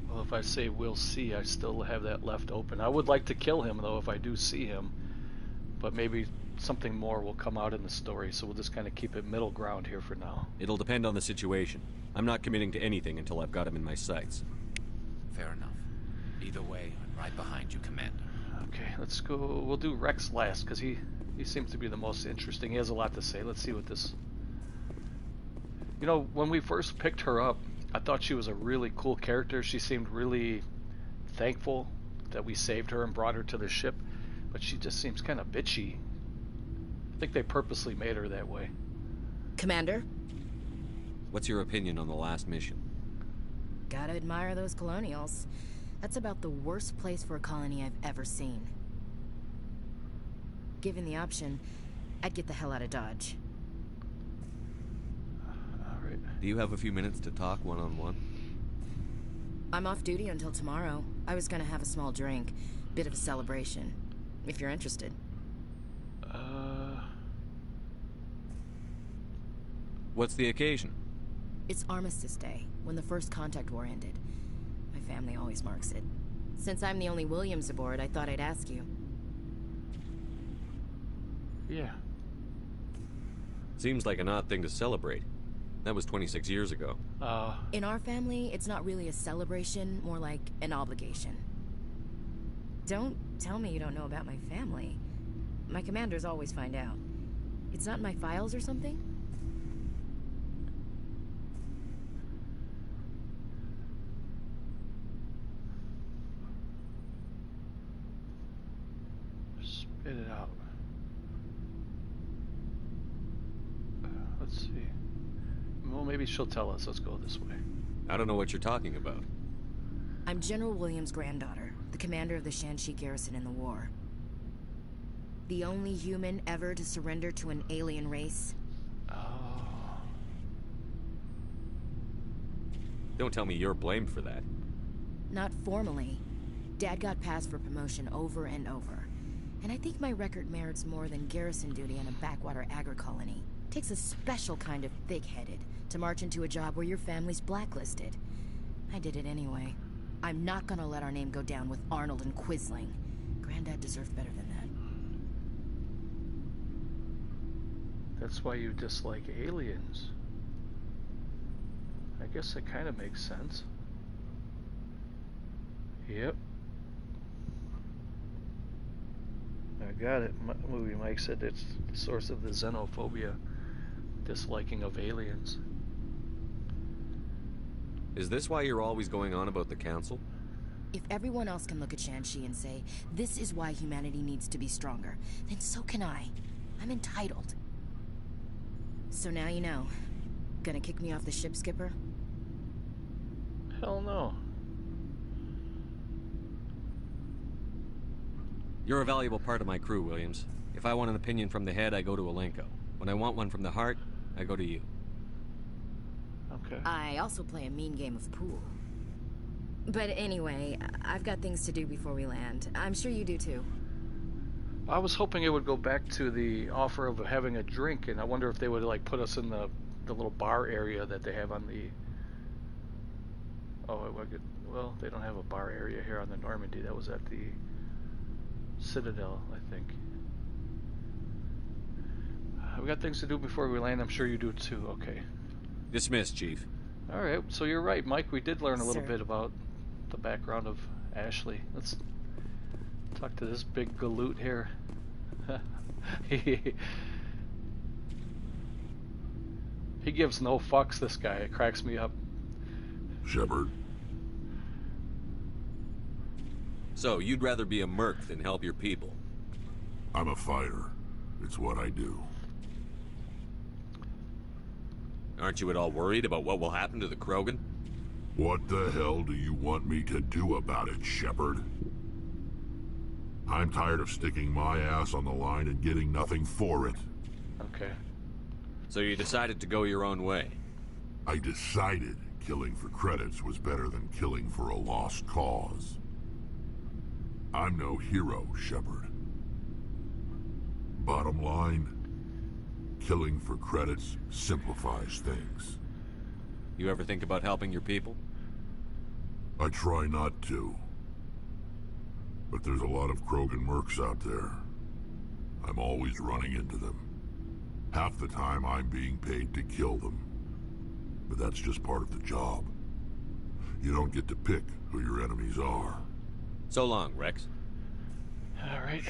Well, if I say we'll see, I still have that left open. I would like to kill him, though, if I do see him. But maybe something more will come out in the story, so we'll just kind of keep it middle ground here for now. It'll depend on the situation. I'm not committing to anything until I've got him in my sights. Fair enough. Either way, I'm right behind you, Commander. Okay, let's go. We'll do Rex last, because he seems to be the most interesting. He has a lot to say. Let's see what this... You know, when we first picked her up, I thought she was a really cool character. She seemed really thankful that we saved her and brought her to the ship, but she just seems kind of bitchy. I think they purposely made her that way. Commander? What's your opinion on the last mission? Gotta admire those colonials. That's about the worst place for a colony I've ever seen. Given the option, I'd get the hell out of Dodge. Alright. Do you have a few minutes to talk one-on-one? I'm off duty until tomorrow. I was gonna have a small drink. Bit of a celebration. If you're interested. What's the occasion? It's Armistice Day, when the First Contact War ended. My family always marks it. Since I'm the only Williams aboard, I thought I'd ask you. Yeah. Seems like an odd thing to celebrate. That was 26 years ago. In our family, it's not really a celebration, more like an obligation. Don't tell me you don't know about my family. My commanders always find out. It's not in my files or something? Spit it out. Let's see. Well, maybe she'll tell us. Let's go this way. I don't know what you're talking about. I'm General Williams' granddaughter, the commander of the Shanxi garrison in the war. The only human ever to surrender to an alien race. Oh. Don't tell me you're blamed for that. Not formally. Dad got passed for promotion over and over. And I think my record merits more than garrison duty in a backwater agri-colony. Takes a special kind of thick-headed to march into a job where your family's blacklisted. I did it anyway. I'm not gonna let our name go down with Arnold and Quisling. Granddad deserved better than that. That's why you dislike aliens. I guess it kind of makes sense. Yep. I got it. Movie Mike said it's the source of the xenophobia, disliking of aliens. Is this why you're always going on about the Council? If everyone else can look at Shanxi and say, this is why humanity needs to be stronger, then so can I. I'm entitled. So now you know. Gonna kick me off the ship, Skipper? Hell no. You're a valuable part of my crew, Williams. If I want an opinion from the head, I go to Alenko. When I want one from the heart, I go to you. Okay. I also play a mean game of pool. But anyway, I've got things to do before we land. I'm sure you do too. I was hoping it would go back to the offer of having a drink, and I wonder if they would like put us in the little bar area that they have on the... Oh, well, they don't have a bar area here on the Normandy. That was at the Citadel, I think. We got things to do before we land. I'm sure you do too. Okay. Dismissed, Chief. All right. So you're right, Mike. We did learn a little Sir. bit about the background of Ashley. Let's talk to this big galoot here. He gives no fucks, this guy. It cracks me up. Shepard. So, you'd rather be a merc than help your people? I'm a fighter. It's what I do. Aren't you at all worried about what will happen to the Krogan? What the hell do you want me to do about it, Shepard? I'm tired of sticking my ass on the line and getting nothing for it. Okay. So you decided to go your own way? I decided killing for credits was better than killing for a lost cause. I'm no hero, Shepard. Bottom line, killing for credits simplifies things. You ever think about helping your people? I try not to. But there's a lot of Krogan mercs out there. I'm always running into them. Half the time I'm being paid to kill them. But that's just part of the job. You don't get to pick who your enemies are. So long, Rex. All right.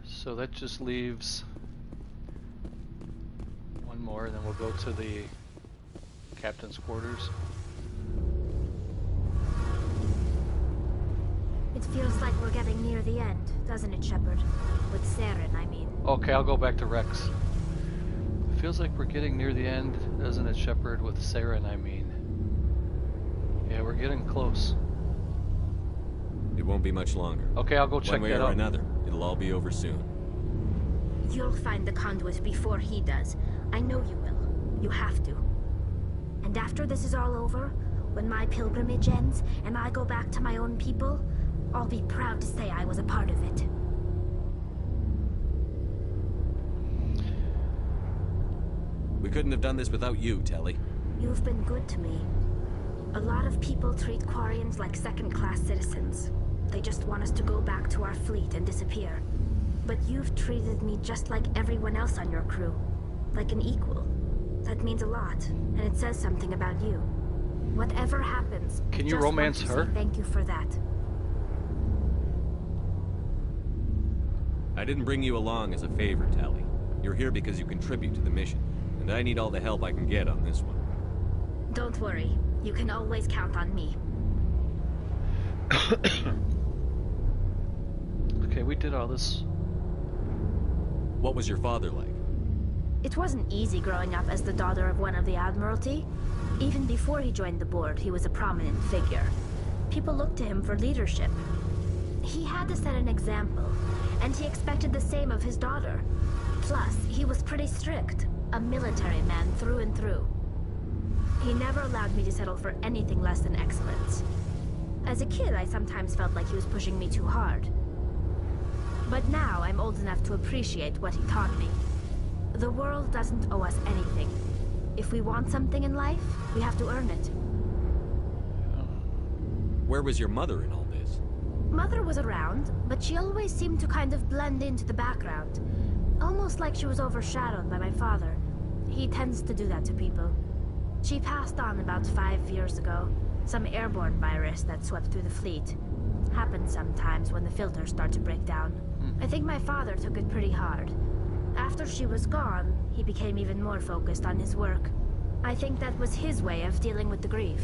So that just leaves one more, and then we'll go to the captain's quarters. It feels like we're getting near the end, doesn't it, Shepard? With Saren, I mean. Okay, I'll go back to Rex. It feels like we're getting near the end, doesn't it, Shepard? With Saren, I mean. Yeah, we're getting close. It won't be much longer. Okay, I'll go check that out. One way or another, it'll all be over soon. You'll find the conduit before he does. I know you will. You have to. And after this is all over, when my pilgrimage ends and I go back to my own people, I'll be proud to say I was a part of it. We couldn't have done this without you, Telly. You've been good to me. A lot of people treat Quarians like second-class citizens. They just want us to go back to our fleet and disappear. But you've treated me just like everyone else on your crew. Like an equal. That means a lot, and it says something about you. Whatever happens, can you romance her? Thank you for that. I didn't bring you along as a favor, Telly. You're here because you contribute to the mission, and I need all the help I can get on this one. Don't worry. You can always count on me. Okay, we did all this. What was your father like? It wasn't easy growing up as the daughter of one of the Admiralty. Even before he joined the board, he was a prominent figure. People looked to him for leadership. He had to set an example, and he expected the same of his daughter. Plus, he was pretty strict, a military man through and through. He never allowed me to settle for anything less than excellence. As a kid, I sometimes felt like he was pushing me too hard. But now I'm old enough to appreciate what he taught me. The world doesn't owe us anything. If we want something in life, we have to earn it. Where was your mother in all this? Mother was around, but she always seemed to kind of blend into the background. Almost like she was overshadowed by my father. He tends to do that to people. She passed on about 5 years ago. Some airborne virus that swept through the fleet. Happens sometimes when the filters start to break down. I think my father took it pretty hard. After she was gone, he became even more focused on his work. I think that was his way of dealing with the grief.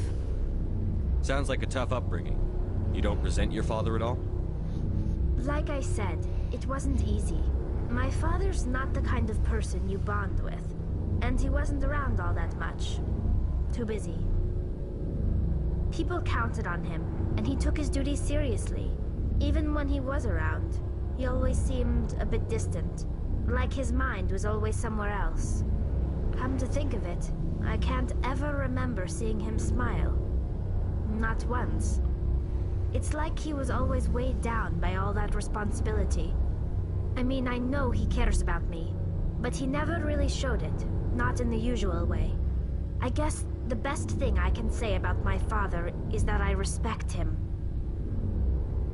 Sounds like a tough upbringing. You don't resent your father at all? Like I said, it wasn't easy. My father's not the kind of person you bond with. And he wasn't around all that much. Too busy. People counted on him, and he took his duties seriously. Even when he was around, he always seemed a bit distant, Like his mind was always somewhere else. Come to think of it, I can't ever remember seeing him smile. Not once. It's like he was always weighed down by all that responsibility. I mean, I know he cares about me, but he never really showed it, not in the usual way. I guess the best thing I can say about my father is that I respect him.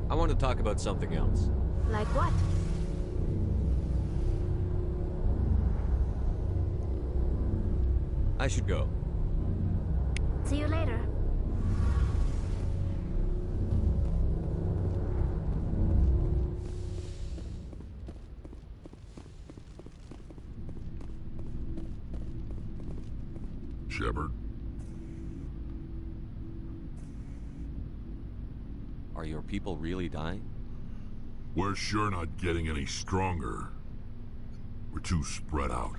I want to talk about something else. Like what? I should go. See you later. Shepard? Are your people really dying? We're sure not getting any stronger. We're too spread out.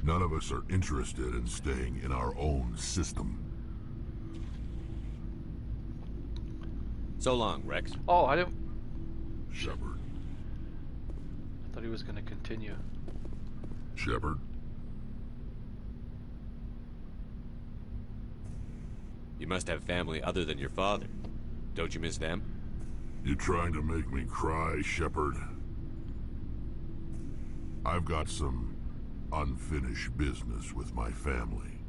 None of us are interested in staying in our own system. So long, Rex. Oh, I didn't... Shepard. I thought he was going to continue. Shepard? You must have family other than your father. Don't you miss them? You trying to make me cry, Shepard? I've got some unfinished business with my family,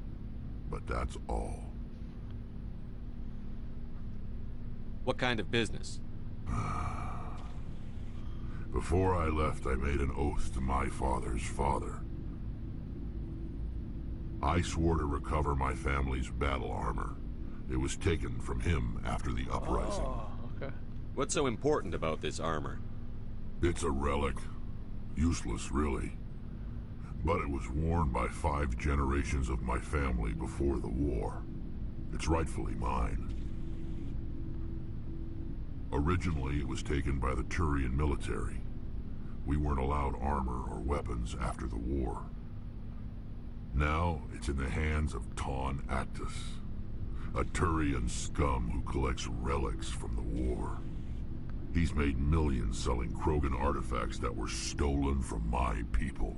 but that's all. What kind of business? Before I left, I made an oath to my father's father. I swore to recover my family's battle armor. It was taken from him after the uprising. Oh, okay. What's so important about this armor? It's a relic. Useless, really. But it was worn by 5 generations of my family before the war. It's rightfully mine. Originally, it was taken by the Turian military. We weren't allowed armor or weapons after the war. Now, it's in the hands of Ton Actus, a Turian scum who collects relics from the war. He's made millions selling Krogan artifacts that were stolen from my people.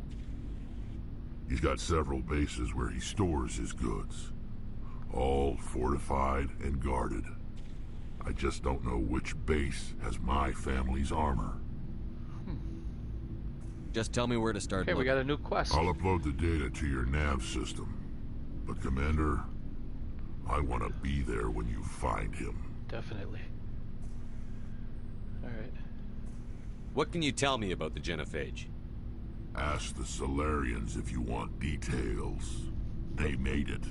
He's got several bases where he stores his goods, all fortified and guarded. I just don't know which base has my family's armor. Just tell me where to start. Okay, we got a new quest. I'll upload the data to your nav system. But Commander, I want to be there when you find him. Definitely. Alright. What can you tell me about the genophage? Ask the Solarians if you want details. They made it.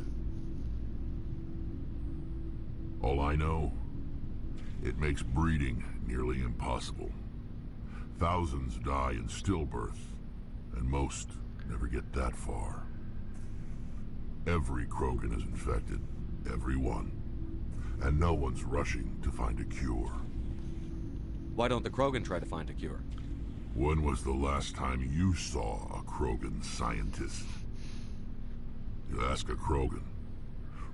All I know, it makes breeding nearly impossible. Thousands die in stillbirth, and most never get that far. Every Krogan is infected, every one. And no one's rushing to find a cure. Why don't the Krogan try to find a cure? When was the last time you saw a Krogan scientist? You ask a Krogan,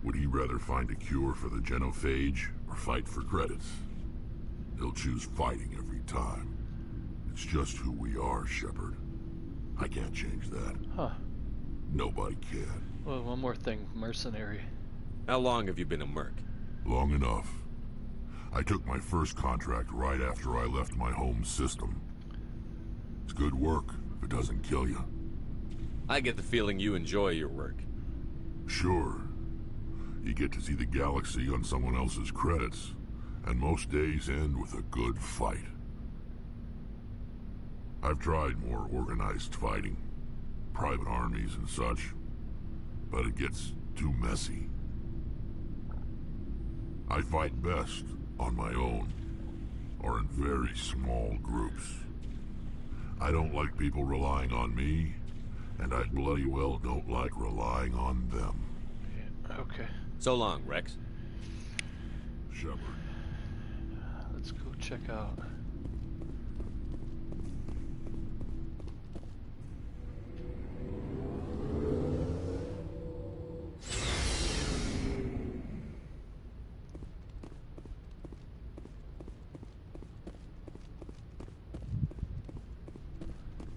would he rather find a cure for the genophage or fight for credits? He'll choose fighting every time. It's just who we are, Shepard. I can't change that. Huh. Nobody can. Well, one more thing. Mercenary. How long have you been a merc? Long enough. I took my first contract right after I left my home system. It's good work if it doesn't kill you. I get the feeling you enjoy your work. Sure. You get to see the galaxy on someone else's credits, and most days end with a good fight. I've tried more organized fighting, private armies and such, but it gets too messy. I fight best on my own, or in very small groups. I don't like people relying on me, and I bloody well don't like relying on them. Yeah, okay. So long, Rex. Shepard. Let's go check out.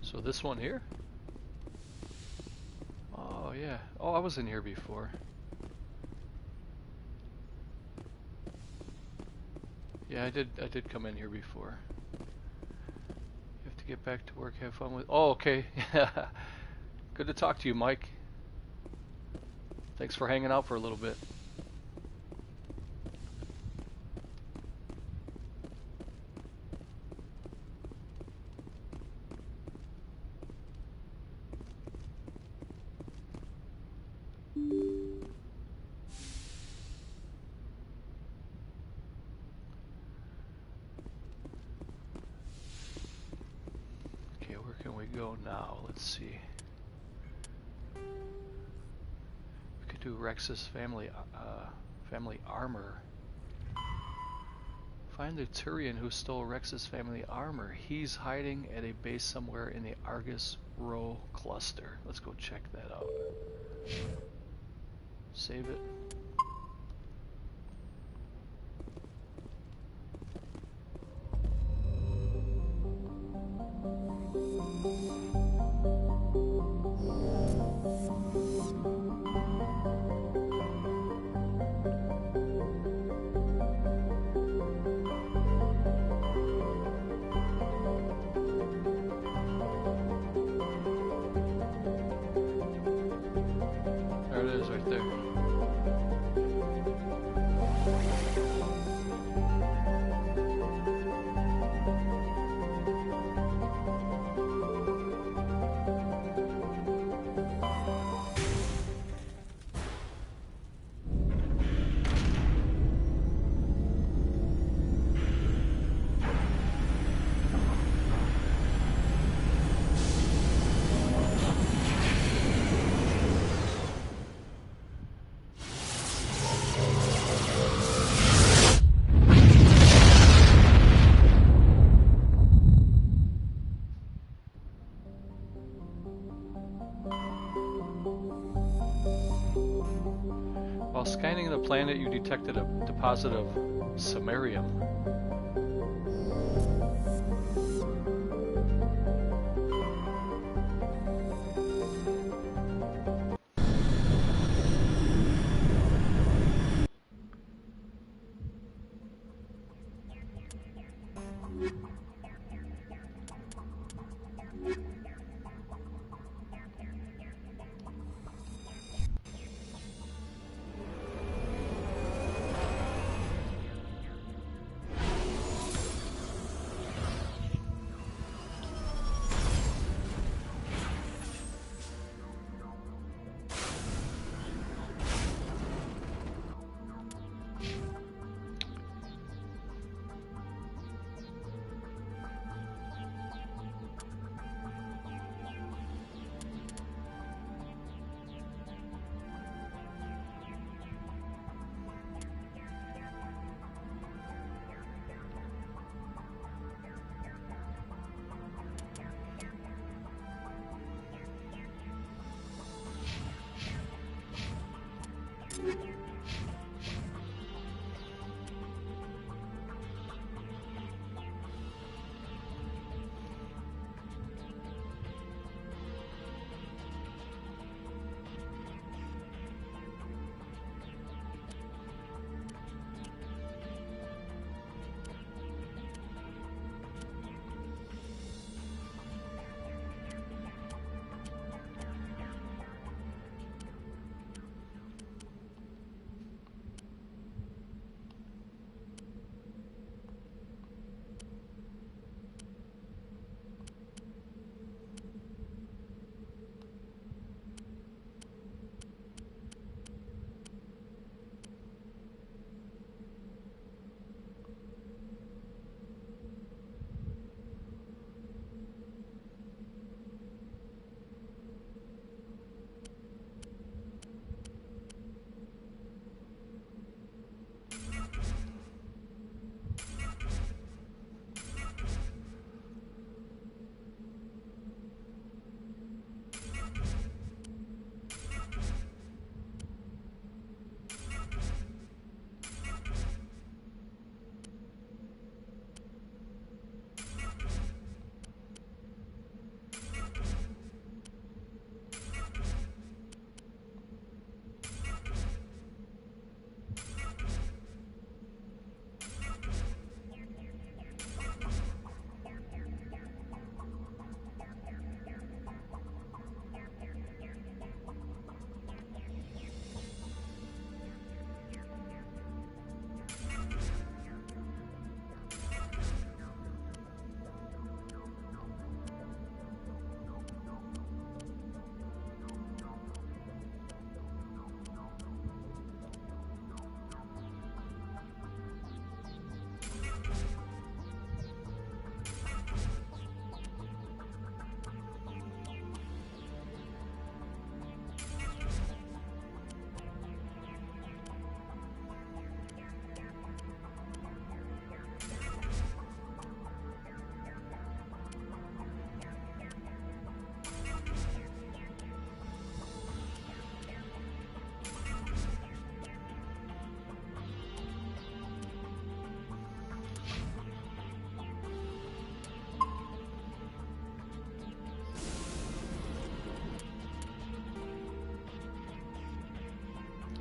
So this one here? Oh yeah. Oh, I was in here before. Yeah, I did come in here before. You have to get back to work, have fun with... Oh, okay. Good to talk to you, Mike. Thanks for hanging out for a little bit. Now, let's see. We could do Rex's family armor. Find the Turian who stole Rex's family armor. He's hiding at a base somewhere in the Argus Row cluster. Let's go check that out. Save it. While scanning the planet, you detected a deposit of samarium.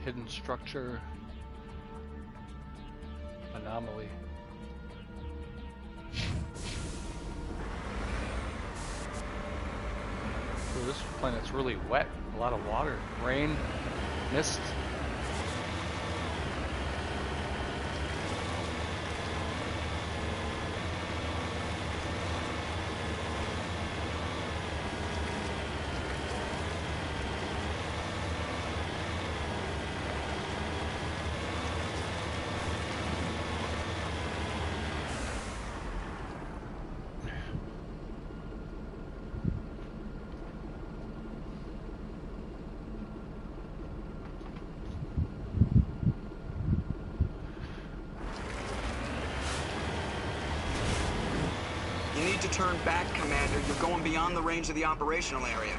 hidden structure. Anomaly. So this planet's really wet. A lot of water. Rain. Mist. To turn back, Commander. You're going beyond the range of the operational area.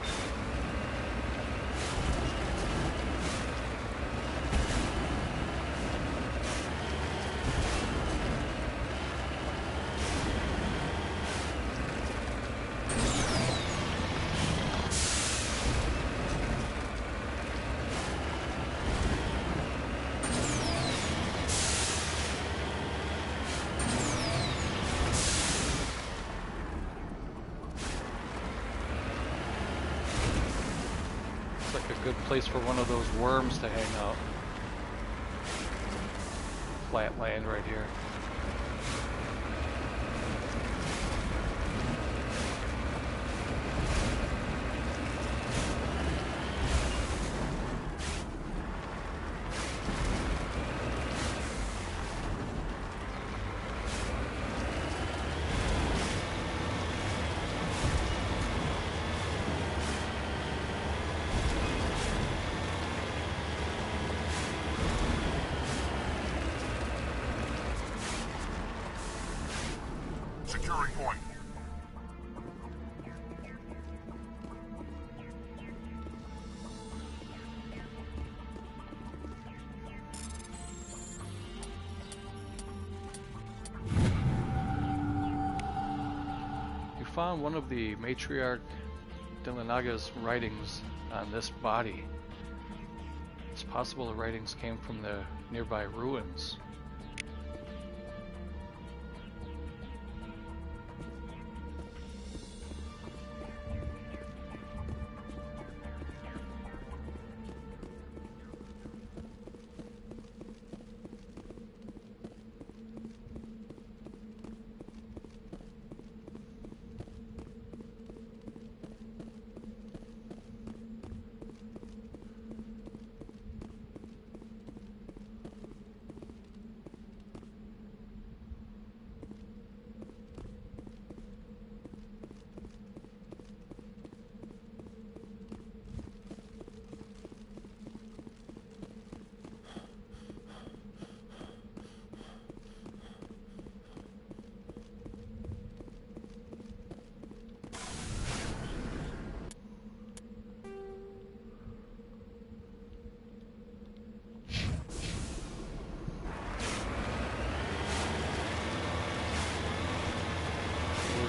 Good place for one of those worms to hang out. Flat land right here. Securing point. You found one of the matriarch Dilanaga's writings on this body. It's possible the writings came from the nearby ruins.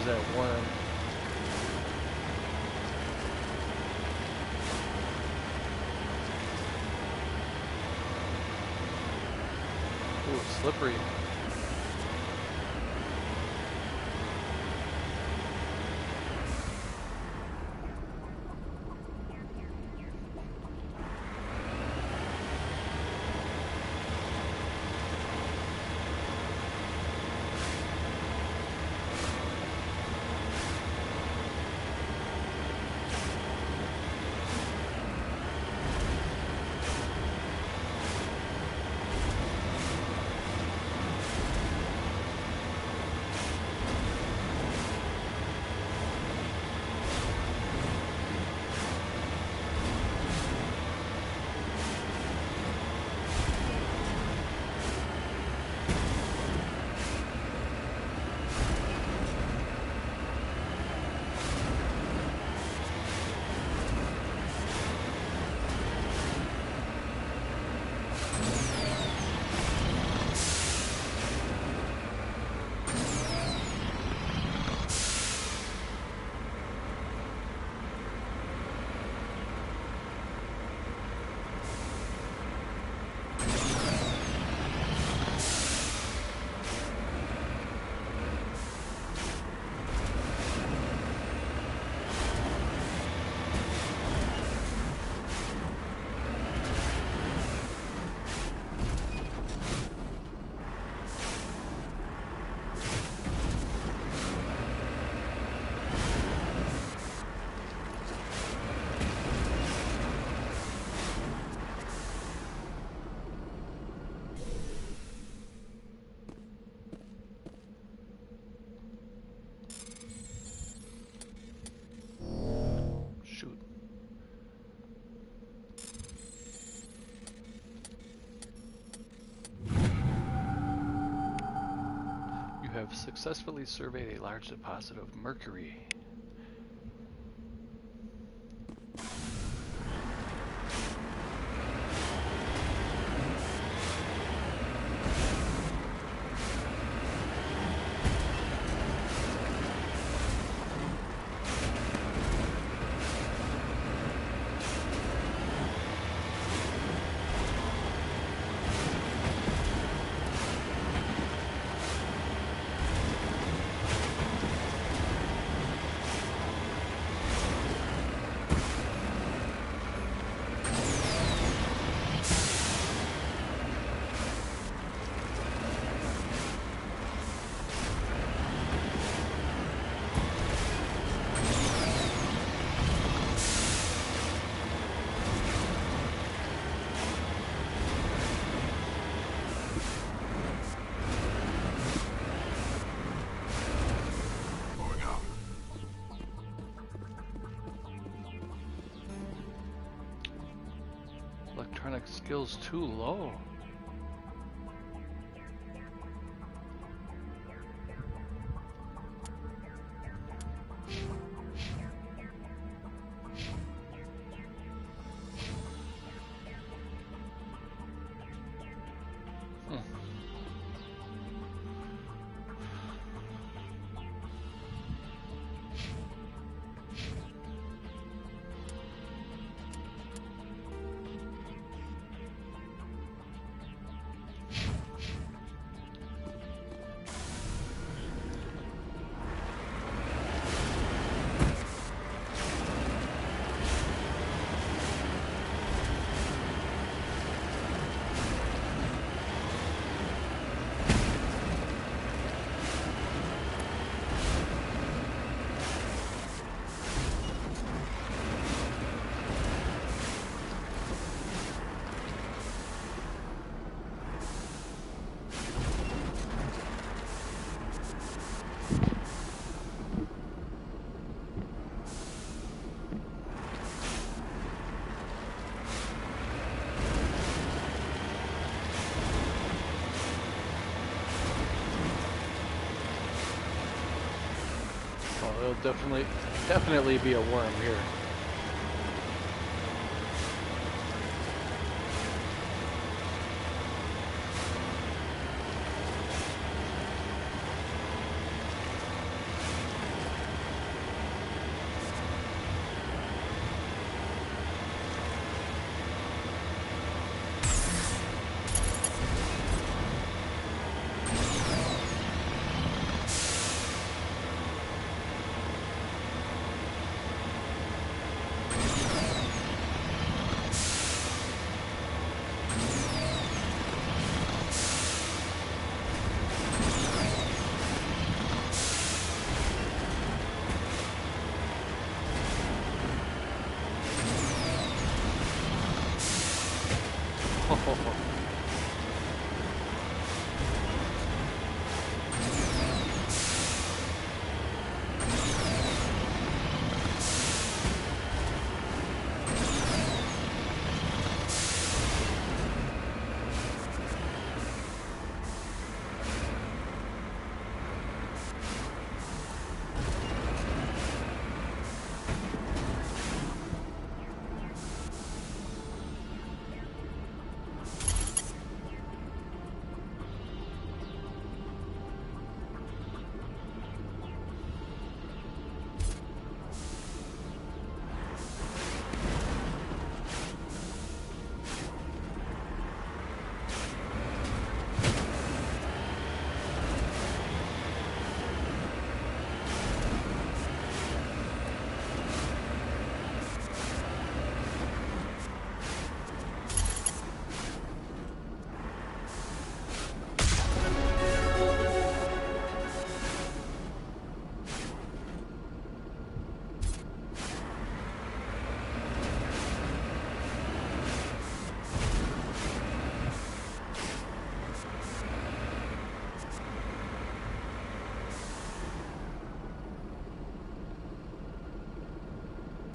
That worm. Ooh, it's slippery. Successfully surveyed a large deposit of mercury. Electronic skills too low. There'll definitely be a worm here.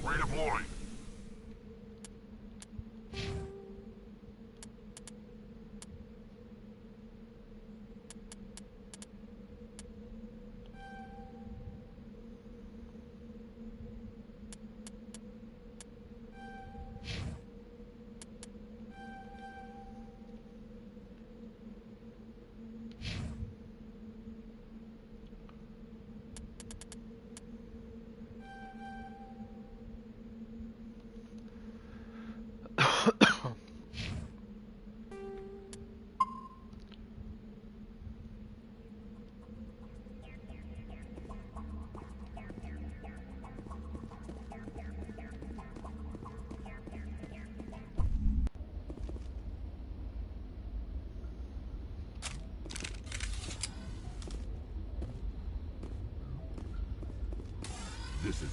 Redeploying.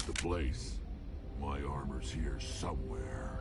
the place. My armor's here somewhere.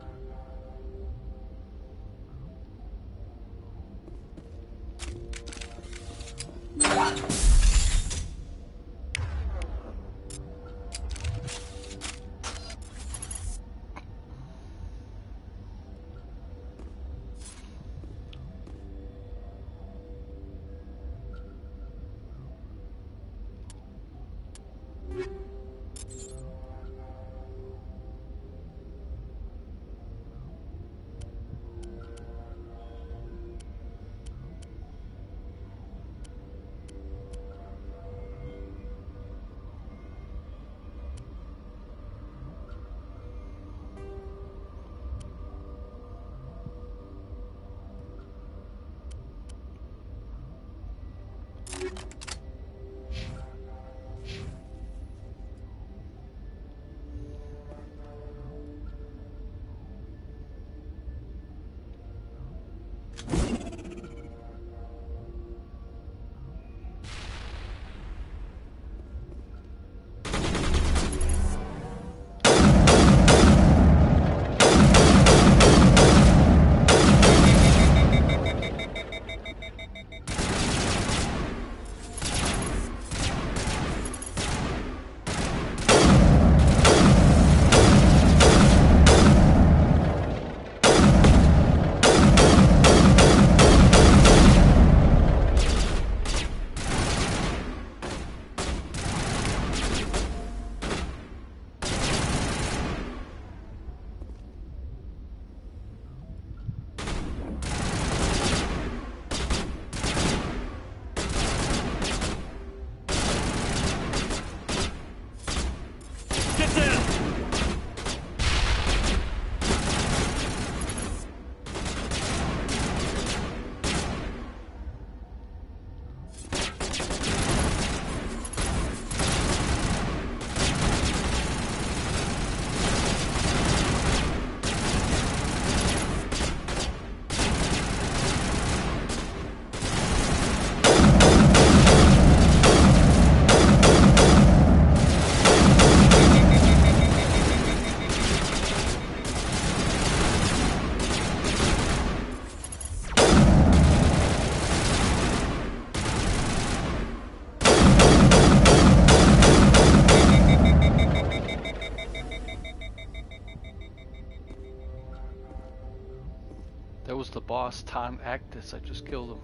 That was the boss, Ton Actus. I just killed him.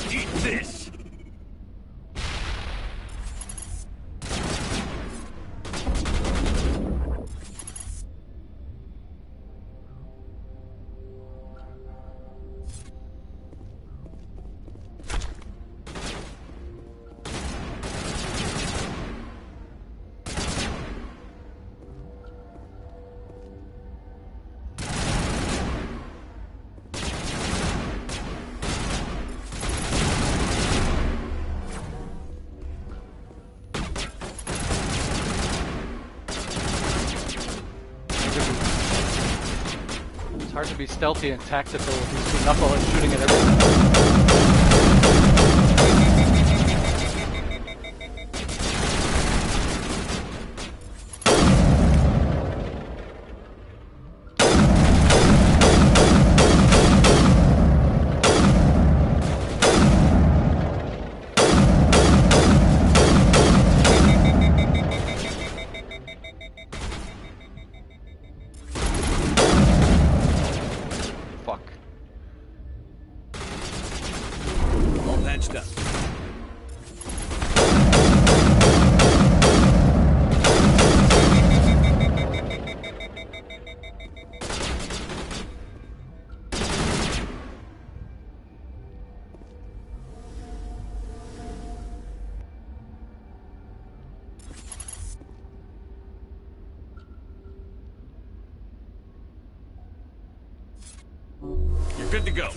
Eat this! It's hard to be stealthy and tactical with these two knuckleheads shooting at everything. You're good to go.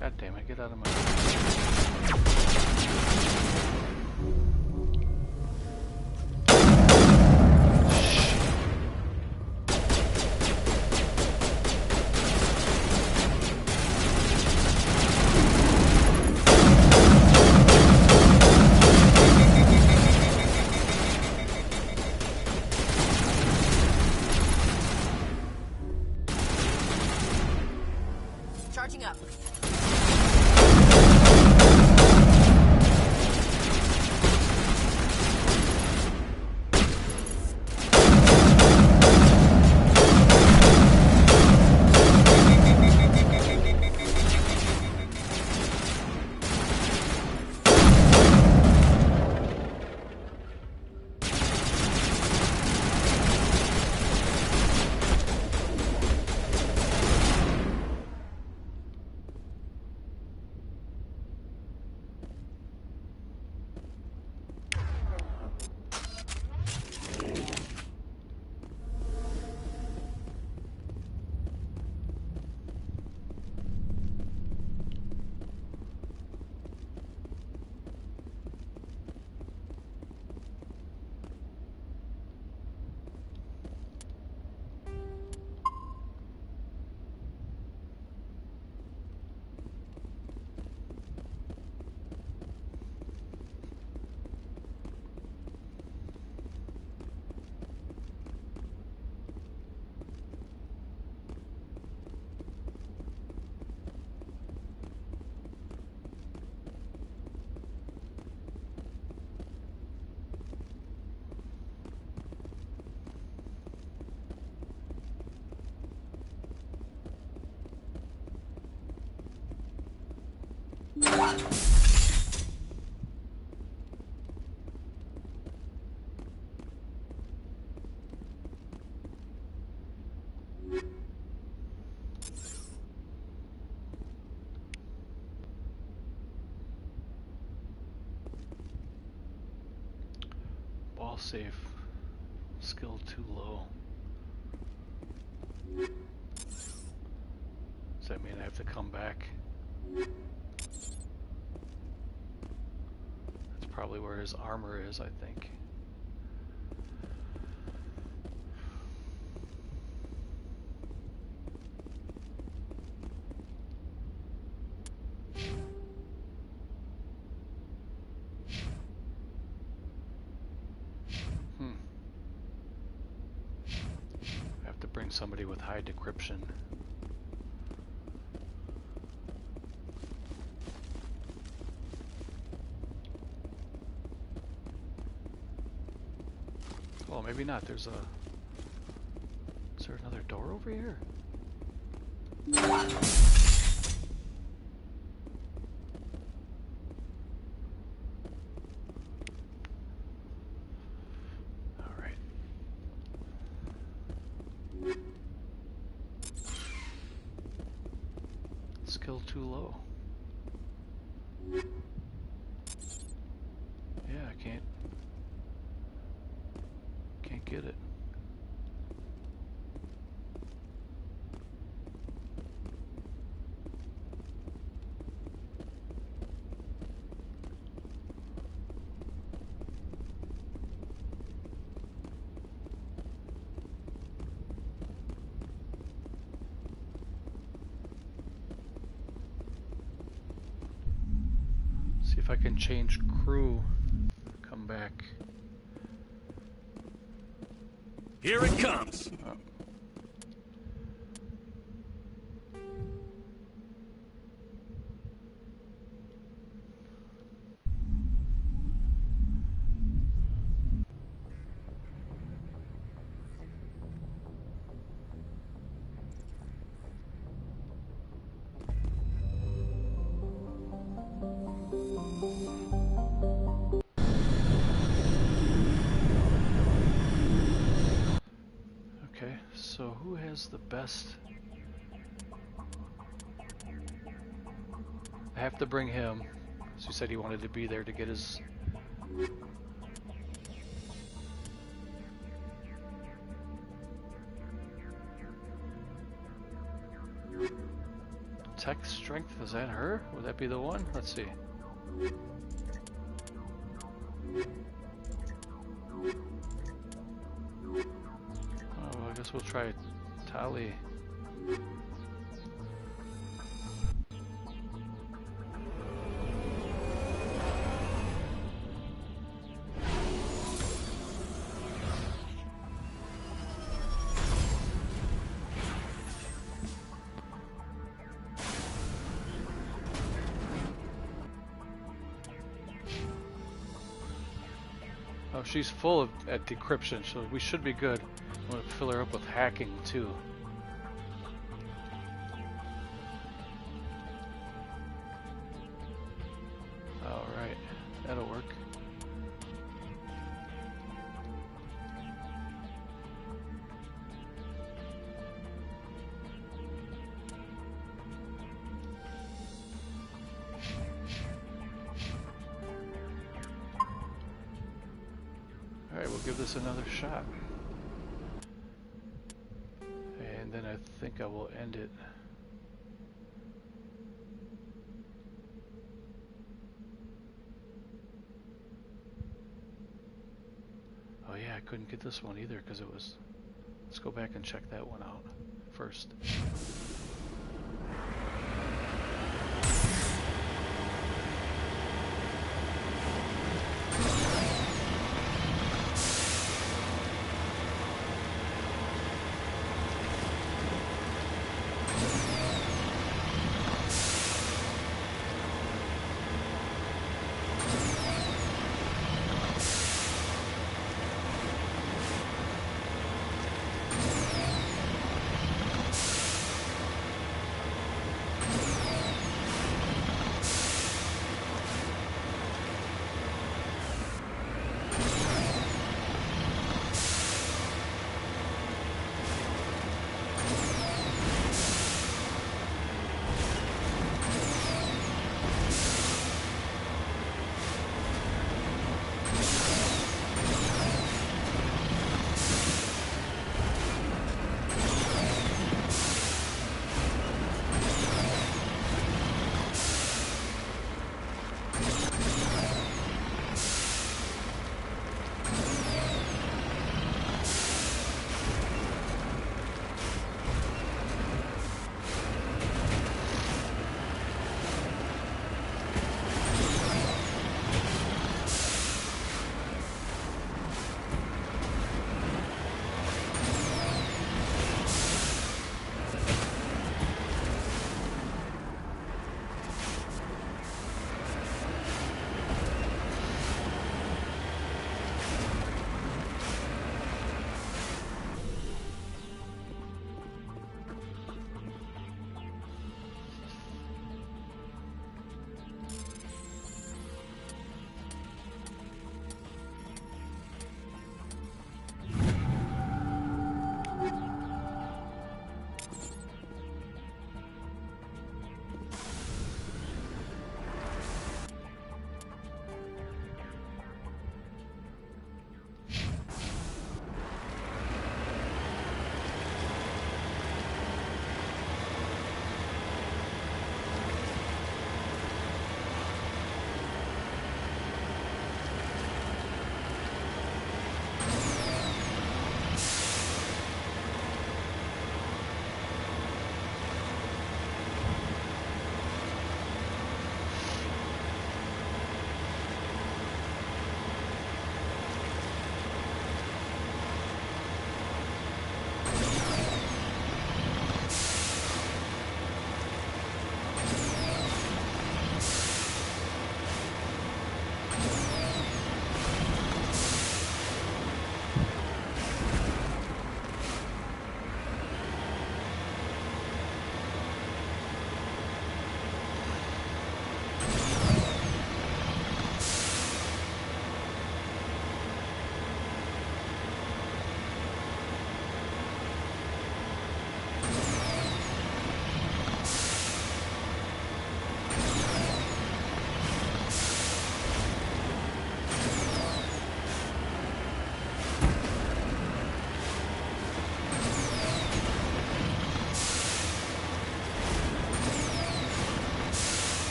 God damn it, get out of my... Charging up. Ball safe. Skill too low. Does that mean I have to come back? That's probably where his armor is, I think. Somebody with high decryption. Oh, maybe not. There's a... Is there another door over here? Alright. Skill too low. Yeah, I can't get it. See if I can change crew. Come back. Here it comes. Oh. So who has the best? I have to bring him. So he said he wanted to be there to get his... Tech strength, is that her? Would that be the one? Let's see. I guess we'll try Tali. Oh, she's full of at decryption, so we should be good. I'm gonna fill her up with hacking too. Alright, that'll work. Alright, we'll give this another shot. And then I think I will end it. Oh yeah, I couldn't get this one either because it was... Let's go back and check that one out first.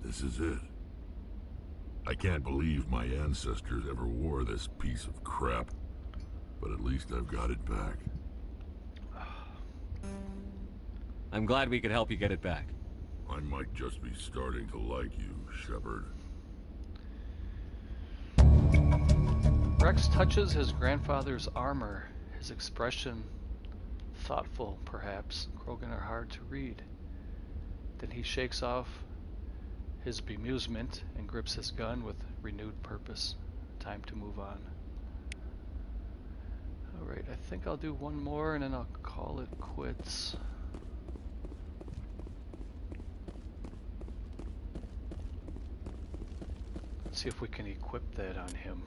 This is it. I can't believe my ancestors ever wore this piece of crap, but at least I've got it back. I'm glad we could help you get it back. I might just be starting to like you, Shepard. Rex touches his grandfather's armor, his expression thoughtful, perhaps. Krogan are hard to read. Then he shakes off his bemusement and grips his gun with renewed purpose. Time to move on. Alright, I think I'll do one more and then I'll call it quits. Let's see if we can equip that on him.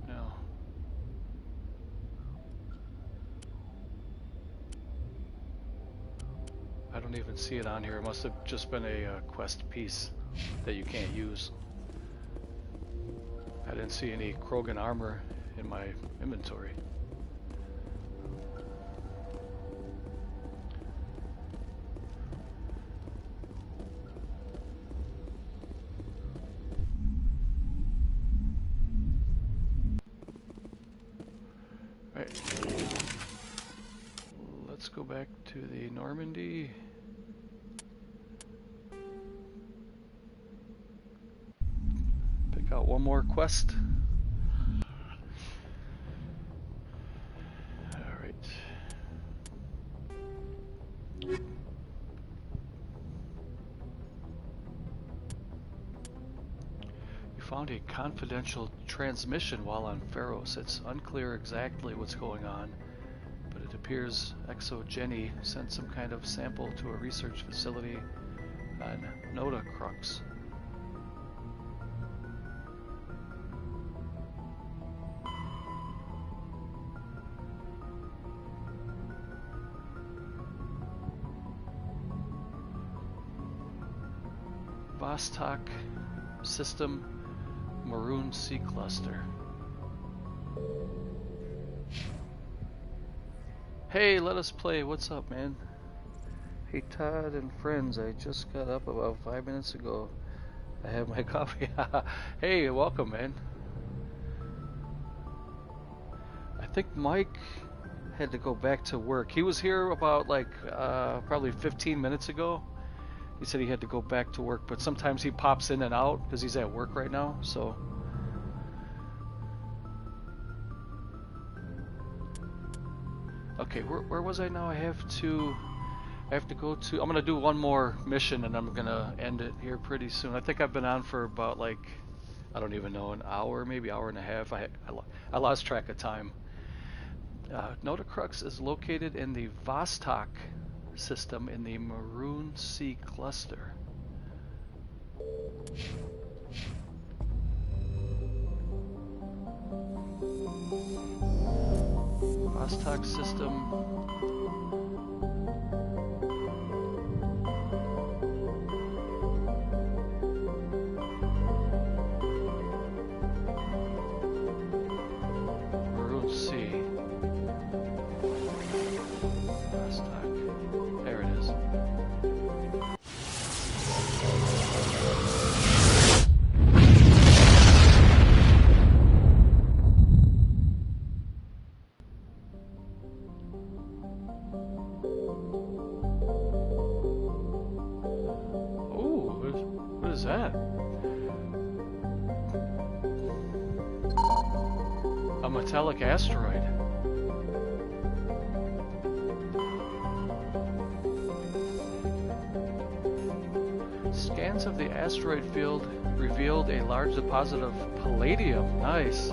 No. I don't even see it on here. It must have just been a quest piece that you can't use. I didn't see any Krogan armor in my inventory. Right. Let's go back to the Normandy. Pick out one more quest. Alright. You found a confidential transmission while on Pharos. It's unclear exactly what's going on, but it appears ExoGeni sent some kind of sample to a research facility on Noda Crux. Vostok System Maroon Sea Cluster. Hey, let us play. What's up, man? Hey, Todd and friends. I just got up about 5 minutes ago. I have my coffee. Hey, welcome, man. I think Mike had to go back to work. He was here about like probably 15 minutes ago. He said he had to go back to work, but sometimes he pops in and out because he's at work right now, so. Okay, where was I now? I have to go to, I'm gonna do one more mission and I'm gonna end it here pretty soon. I think I've been on for about like, I don't even know, an hour, maybe hour and a half. I lost track of time. Noda Crux is located in the Vostok system in the Maroon Sea Cluster. Vostok system. Maroon Sea. Vostok. There it is. What is that? A metallic asteroid. Scans of the asteroid field revealed a large deposit of palladium. Nice.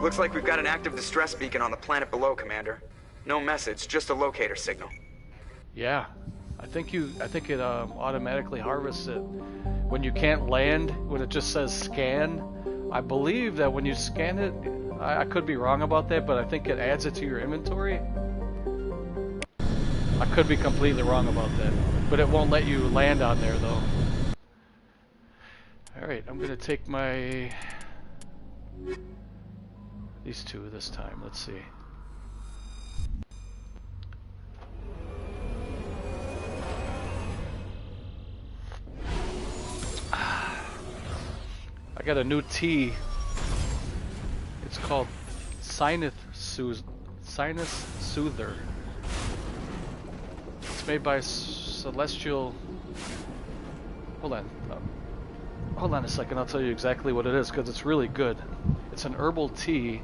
Looks like we've got an active distress beacon on the planet below, Commander. No message, just a locator signal. Yeah, I think it automatically harvests it when you can't land. When it just says scan, I believe that when you scan it, I could be wrong about that, but I think it adds it to your inventory. I could be completely wrong about that, but it won't let you land on there though. All right, I'm gonna take these two this time. Let's see. I got a new tea. It's called Sinus Soother. It's made by Celestial. Hold on a second. I'll tell you exactly what it is because it's really good. It's an herbal tea,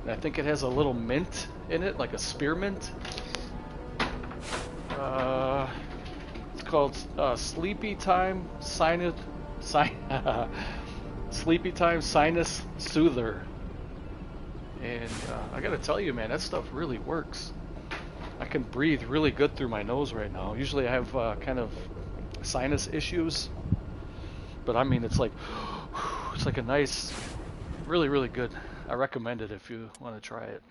and I think it has a little mint in it, like a spearmint. It's called Sleepy Time Sleepy Time Sinus Soother. And I gotta tell you, man, that stuff really works. I can breathe really good through my nose right now. Usually I have kind of sinus issues, but I mean it's like a nice, really, really good. I recommend it if you want to try it.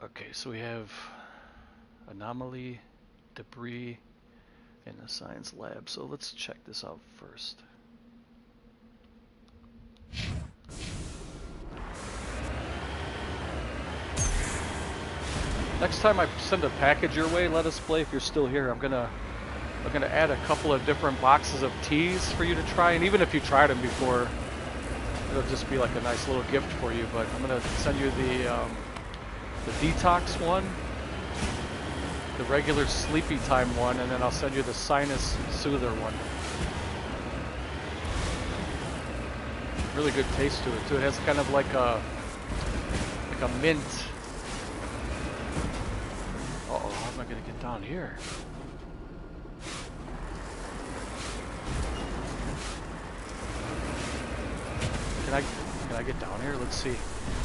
Okay, so we have anomaly, debris, in the science lab. So let's check this out first. Next time I send a package your way, let us play if you're still here. I'm gonna add a couple of different boxes of teas for you to try, and even if you tried them before, it'll just be like a nice little gift for you. But I'm gonna send you the detox one, the regular sleepy time one, and then I'll send you the sinus soother one. Really good taste to it too. It has kind of like a mint. Uh-oh, how am I gonna get down here? Can I get down here? Let's see.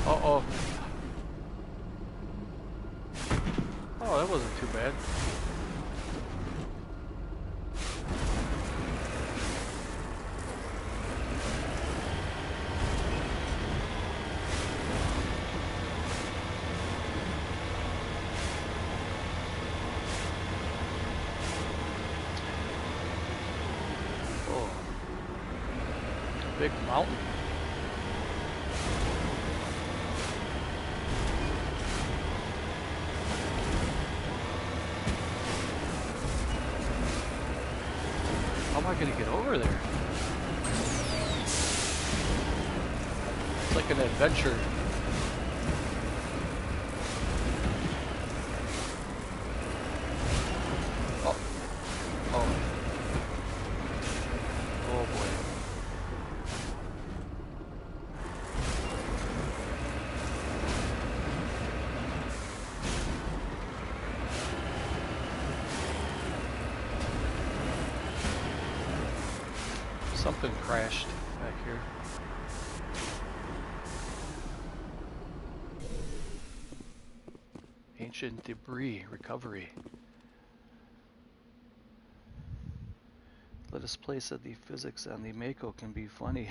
Uh-oh. Oh, that wasn't too bad. Oh. Big mountain. How am I going to get over there? It's like an adventure. Oh. Oh. Oh boy. Something crashed back here. Ancient debris recovery. Let us place that the physics on the Mako can be funny.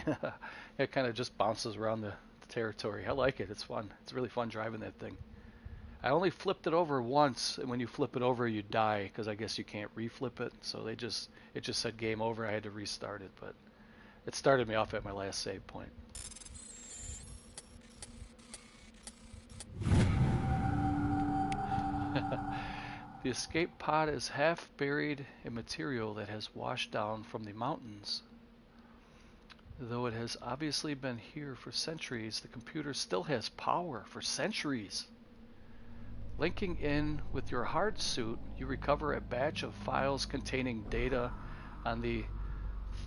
It kind of just bounces around the territory. I like it. It's fun. It's really fun driving that thing. I only flipped it over once, and when you flip it over, you die, because I guess you can't reflip it. So it just said game over. I had to restart it, but it started me off at my last save point. The escape pod is half buried in material that has washed down from the mountains. Though it has obviously been here for centuries, the computer still has power for centuries. Linking in with your hard suit, you recover a batch of files containing data on the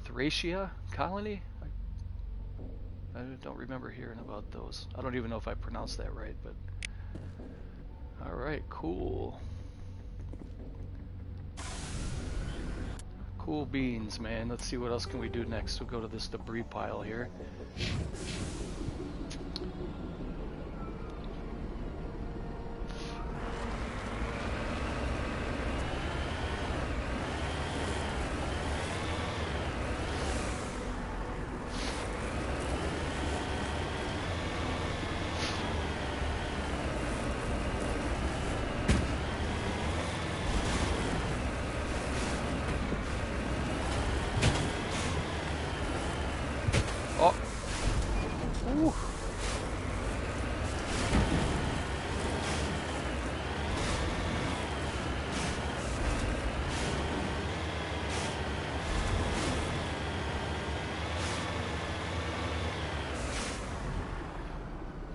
Thracia colony? I don't remember hearing about those. I don't even know if I pronounced that right, but... Alright, cool. Cool beans, man. Let's see what else can we do next. We'll go to this debris pile here.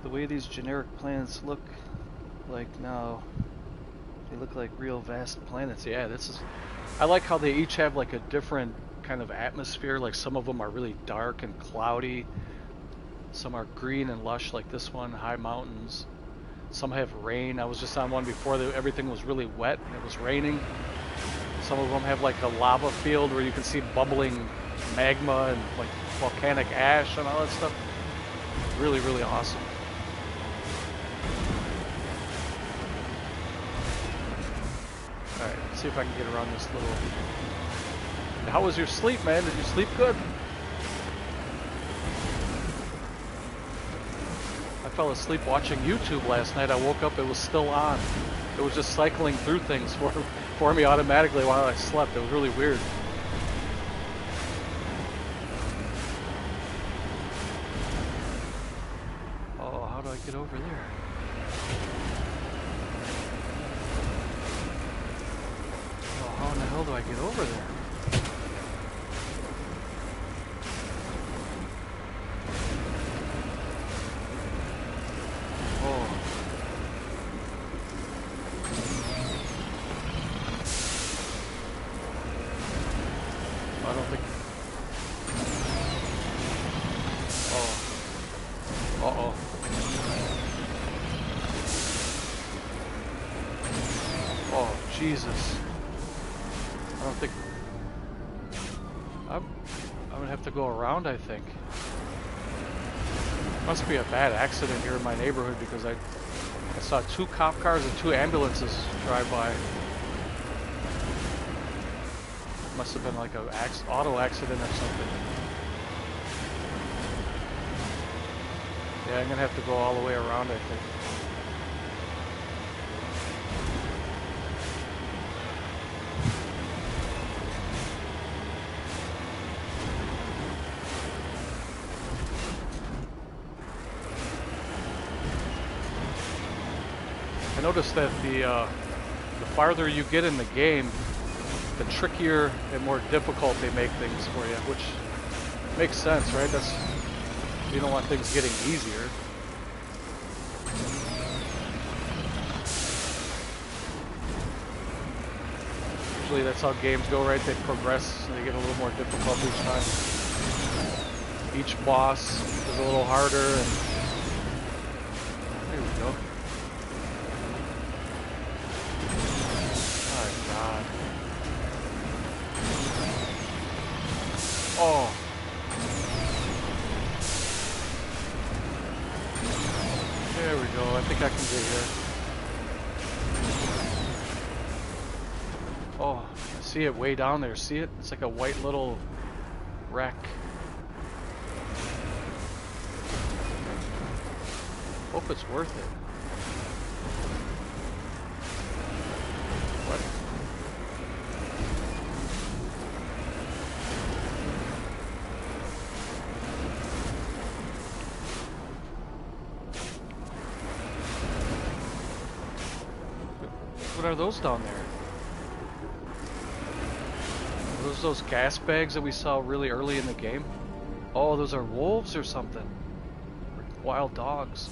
The way these generic planets look like now, they look like real vast planets. Yeah, this is... I like how they each have like a different kind of atmosphere. Like some of them are really dark and cloudy. Some are green and lush like this one, high mountains. Some have rain. I was just on one before that everything was really wet and it was raining. Some of them have like a lava field where you can see bubbling magma and like volcanic ash and all that stuff. Really, really awesome. Alright, let's see if I can get around this little... How was your sleep, man? Did you sleep good? I fell asleep watching YouTube last night. I woke up, it was still on. It was just cycling through things for me automatically while I slept. It was really weird. Oh, how do I get over there? Oh, how in the hell do I get over there? Jesus. I don't think... I'm gonna have to go around, I think. Must be a bad accident here in my neighborhood because I saw 2 cop cars and 2 ambulances drive by. Must have been like a auto accident or something. Yeah, I'm gonna have to go all the way around, I think. I noticed that the farther you get in the game, the trickier and more difficult they make things for you, which makes sense, right? That's, you don't want things getting easier. Usually that's how games go, right? They progress, they get a little more difficult each time. Each boss is a little harder, and there we go. God. Oh. There we go. I think I can get here. Oh, I see it way down there. See it? It's like a white little wreck. Hope it's worth it. What? What are those down there? Are those gas bags that we saw really early in the game? Oh, those are wolves or something. Or wild dogs.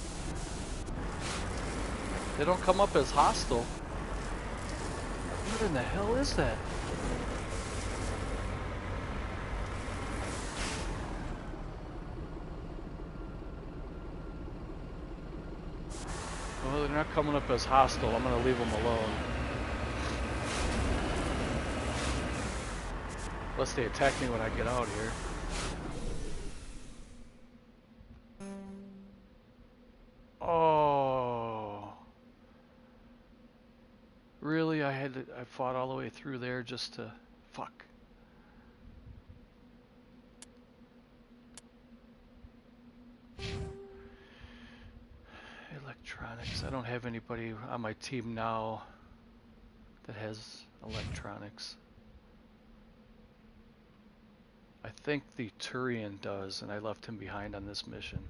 They don't come up as hostile. What in the hell is that? Well, they're not coming up as hostile. I'm gonna leave them alone. Unless they attack me when I get out here. Oh. Really? I fought all the way through there just to... Fuck. Electronics. I don't have anybody on my team now that has electronics. I think the Turian does, and I left him behind on this mission.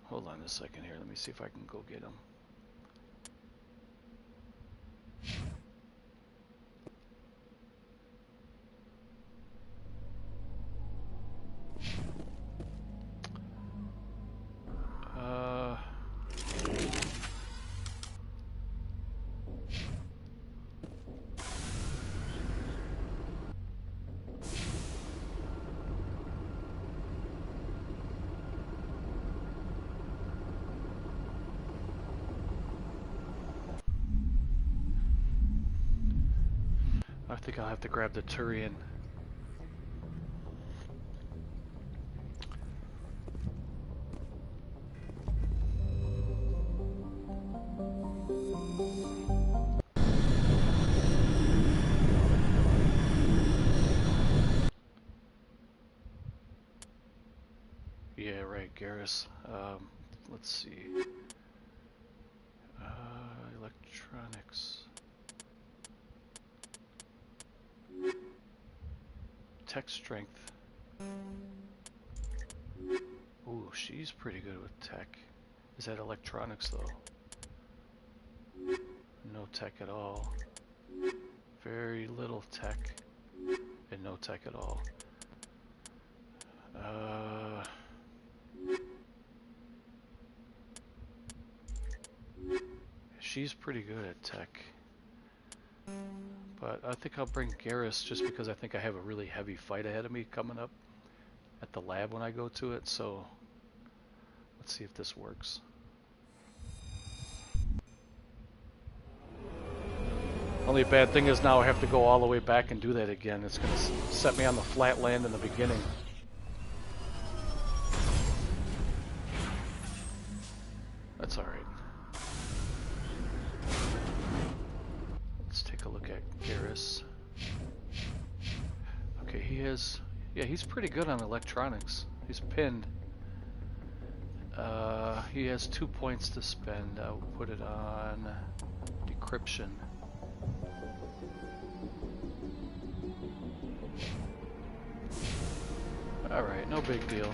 Hold on a second here. Let me see if I can go get him. I think I'll have to grab the Turian. Yeah, right, Garrus. Let's see. Electronics. Tech strength. Ooh, she's pretty good with tech. Is that electronics though? No tech at all. Very little tech. And no tech at all. She's pretty good at tech. But I think I'll bring Garrus just because I think I have a really heavy fight ahead of me coming up at the lab when I go to it, so let's see if this works. Only bad thing is now I have to go all the way back and do that again. It's going to set me on the flat land in the beginning. That's alright. Let's take a look at Garrus. Okay, he has... Yeah, he's pretty good on electronics. He's pinned. He has 2 points to spend. I'll put it on decryption. Alright, no big deal.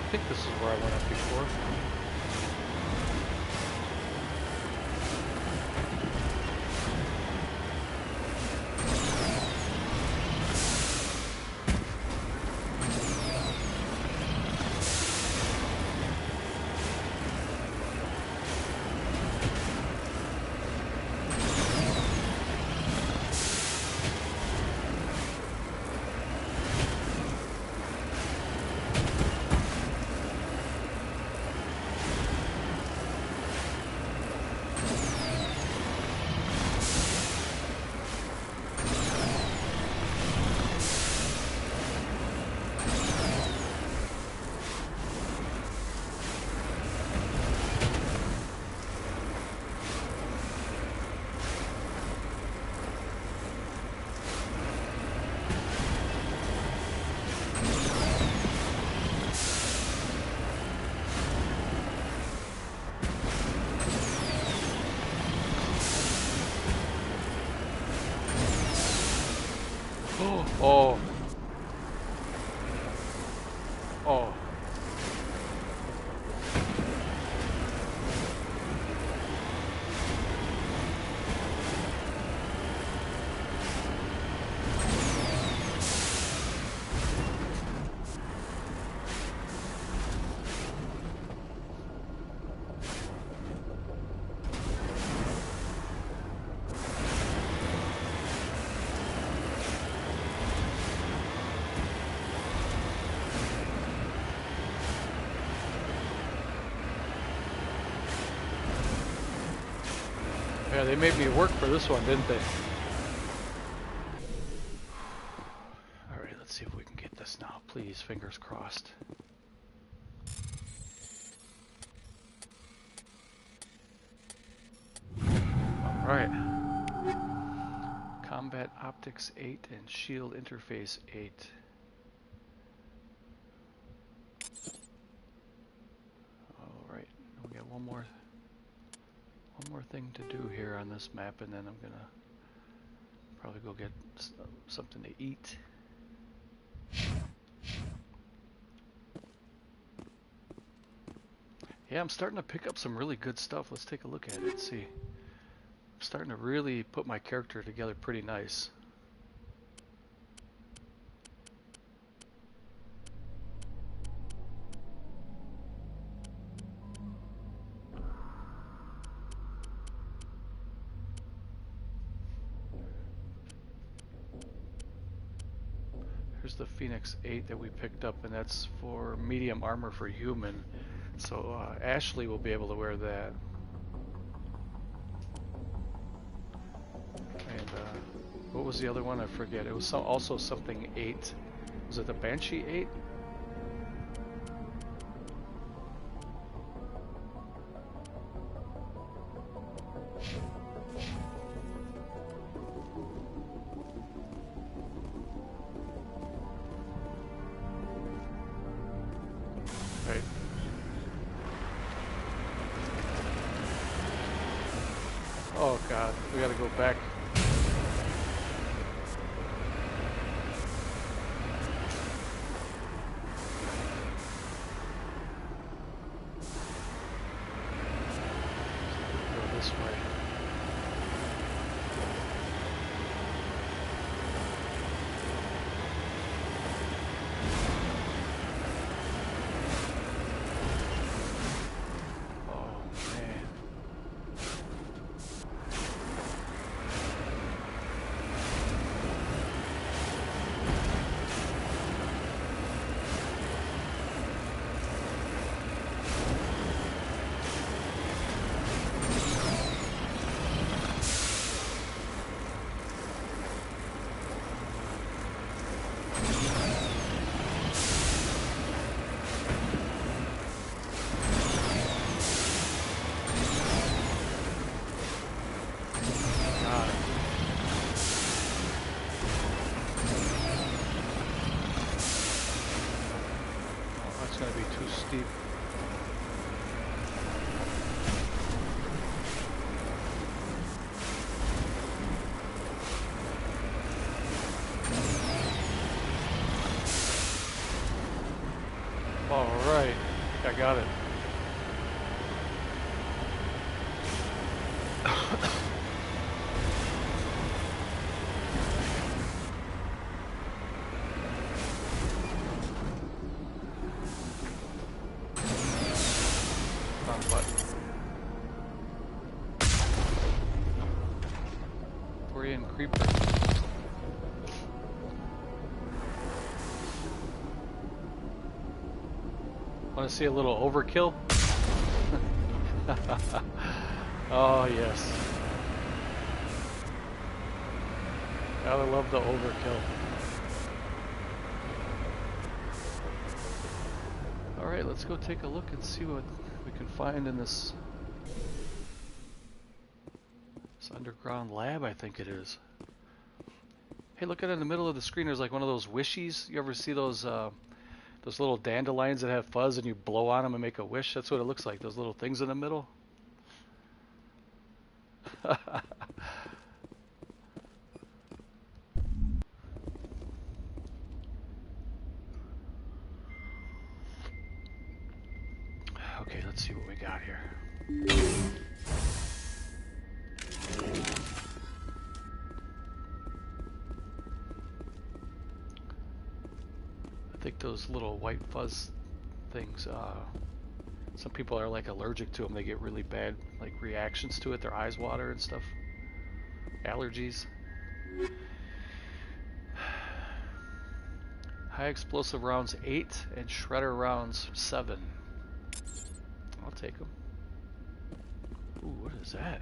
I think this is where I went up before. Oh. Oh. Yeah, they made me work for this one, didn't they? Alright, let's see if we can get this now. Please, fingers crossed. Alright. Combat Optics 8 and Shield Interface 8. Alright, we got one more thing to do here on this map, and then I'm gonna probably go get something to eat. Yeah, I'm starting to pick up some really good stuff. Let's take a look at it, see. starting to really put my character together pretty nice. Here's the Phoenix 8 that we picked up, and that's for medium armor for human. So Ashley will be able to wear that. And what was the other one? I forget. It was also something 8. Was it the Banshee 8? Right. Oh god, we gotta go back. Go this way. It's going to be too steep. All right, I think I got it. Creeper. Want to see a little overkill? Oh yes. Gotta love the overkill. Alright, let's go take a look and see what we can find in this underground lab, I think it is. Hey, look at it in the middle of the screen. There's like one of those wishies. You ever see those little dandelions that have fuzz and you blow on them and make a wish? That's what it looks like, those little things in the middle. Okay, let's see what we got here. I think those little white fuzz things, some people are like allergic to them. They get really bad like reactions to it. Their eyes water and stuff. Allergies. High explosive rounds 8 and shredder rounds 7. I'll take them. Ooh, what is that?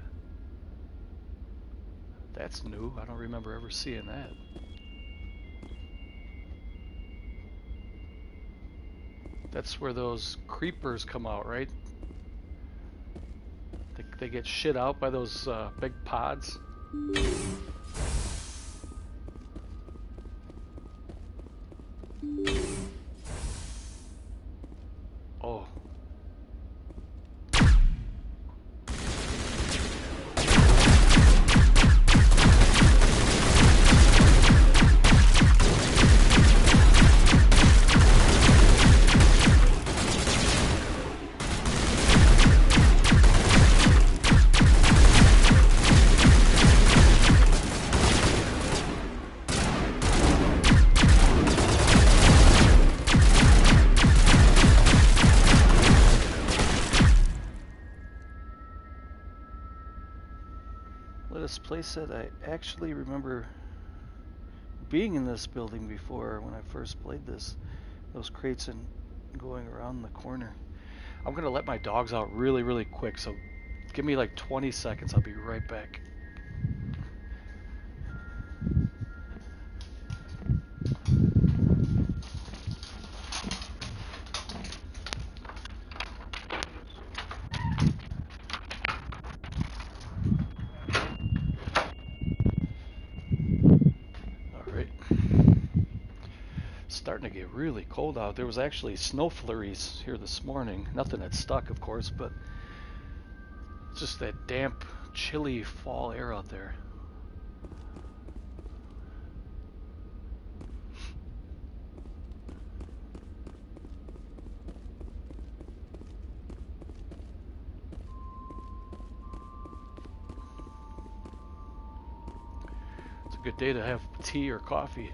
That's new. I don't remember ever seeing that. That's where those creepers come out, right? They get shit out by those big pods. Oh. Let us place it. I actually remember being in this building before when I first played this. Those crates and going around the corner. I'm gonna let my dogs out really quick, so give me like 20 seconds. I'll be right back. Starting to get really cold out. There was actually snow flurries here this morning. Nothing that stuck, of course, but it's just that damp, chilly fall air out there. It's a good day to have tea or coffee.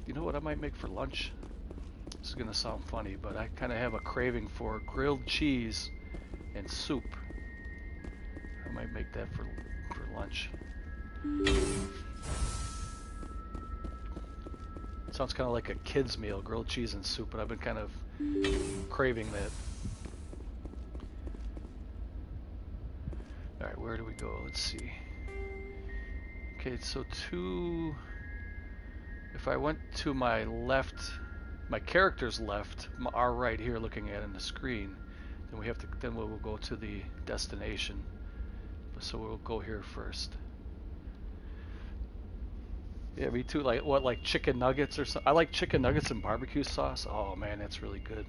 You know what I might make for lunch? This is gonna sound funny, but I kind of have a craving for grilled cheese and soup. I might make that for lunch. Sounds kind of like a kid's meal, grilled cheese and soup, but I've been kind of craving that. All right, where do we go? Let's see. Okay, so if I went to my left, my character's left, our right here looking at in the screen, then we'll go to the destination. So we'll go here first. Yeah, me too. Like what, like chicken nuggets or something? I like chicken nuggets and barbecue sauce. Oh man, that's really good.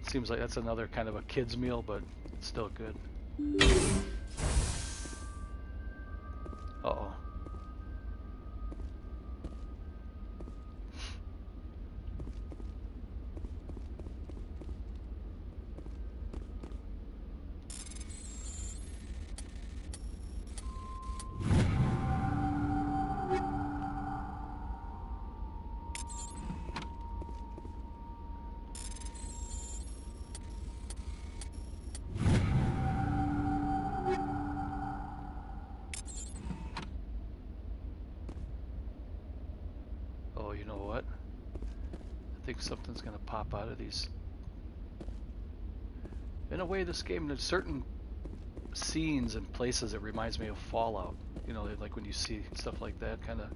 Seems like that's another kind of a kid's meal, but it's still good. Uh-oh. Oh, you know what? I think something's gonna pop out of these. In a way, this game, there's certain scenes and places that reminds me of Fallout. You know, like when you see stuff like that, kind of.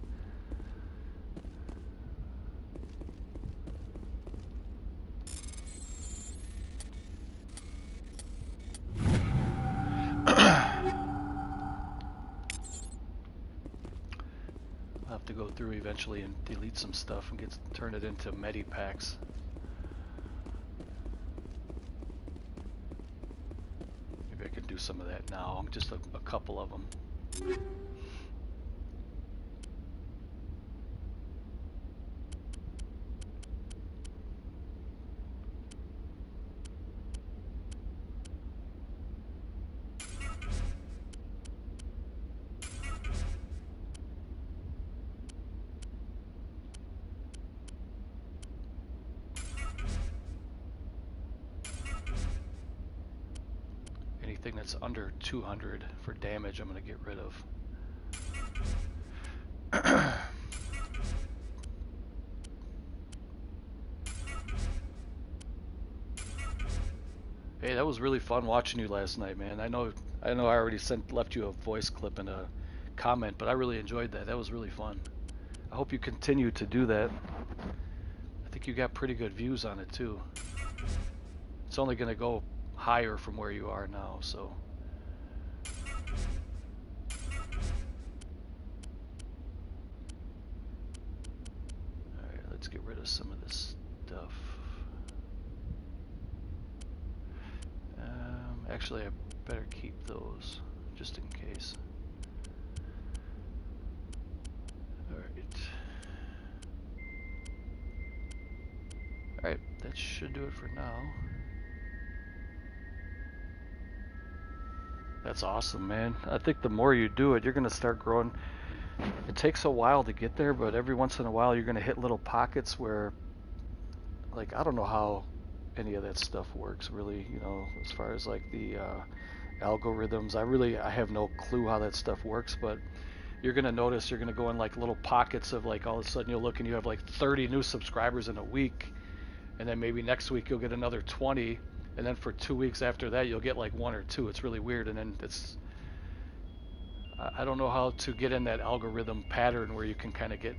I'll have to go through eventually and delete some stuff and turn it into medipacks. Maybe I could do some of that now. Just a couple of them. Anything that's under 200 for damage, I'm going to get rid of. Hey, that was really fun watching you last night, man. I know I already left you a voice clip and a comment, but I really enjoyed that. That was really fun. I hope you continue to do that. I think you got pretty good views on it too. It's only going to go higher from where you are now, so. Alright, let's get rid of some of this stuff. Actually, I better keep those, just in case. Alright. Alright, that should do it for now. That's awesome, man. I think the more you do it, you're going to start growing. It takes a while to get there, but every once in a while you're going to hit little pockets where, like, I don't know how any of that stuff works really, you know, as far as like the algorithms. I have no clue how that stuff works, but you're going to notice you're going to go in like little pockets of, like, all of a sudden you'll look and you have like 30 new subscribers in a week, and then maybe next week you'll get another 20, and then for 2 weeks after that you'll get like 1 or 2. It's really weird, and then I don't know how to get in that algorithm pattern where you can kind of get,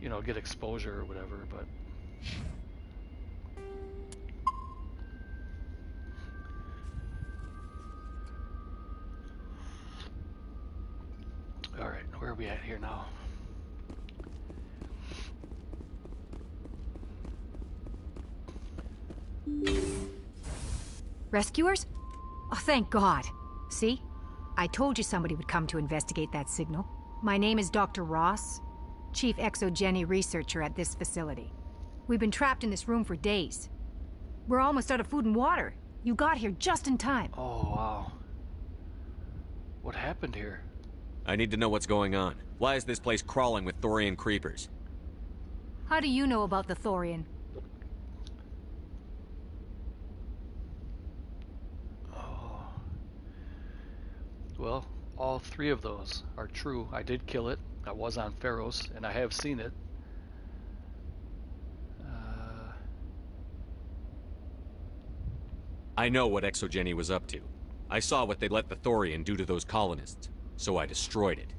you know, get exposure or whatever, but. All right, where are we at here now? Rescuers? Oh, thank God. See? I told you somebody would come to investigate that signal. My name is Dr. Ross, Chief Exogeny Researcher at this facility. We've been trapped in this room for days. We're almost out of food and water. You got here just in time. Oh, wow. What happened here? I need to know what's going on. Why is this place crawling with Thorian creepers? How do you know about the Thorian? Well, all 3 of those are true. I did kill it. I was on Pharos, and I have seen it. I know what Exogeny was up to. I saw what they let the Thorian do to those colonists, so I destroyed it.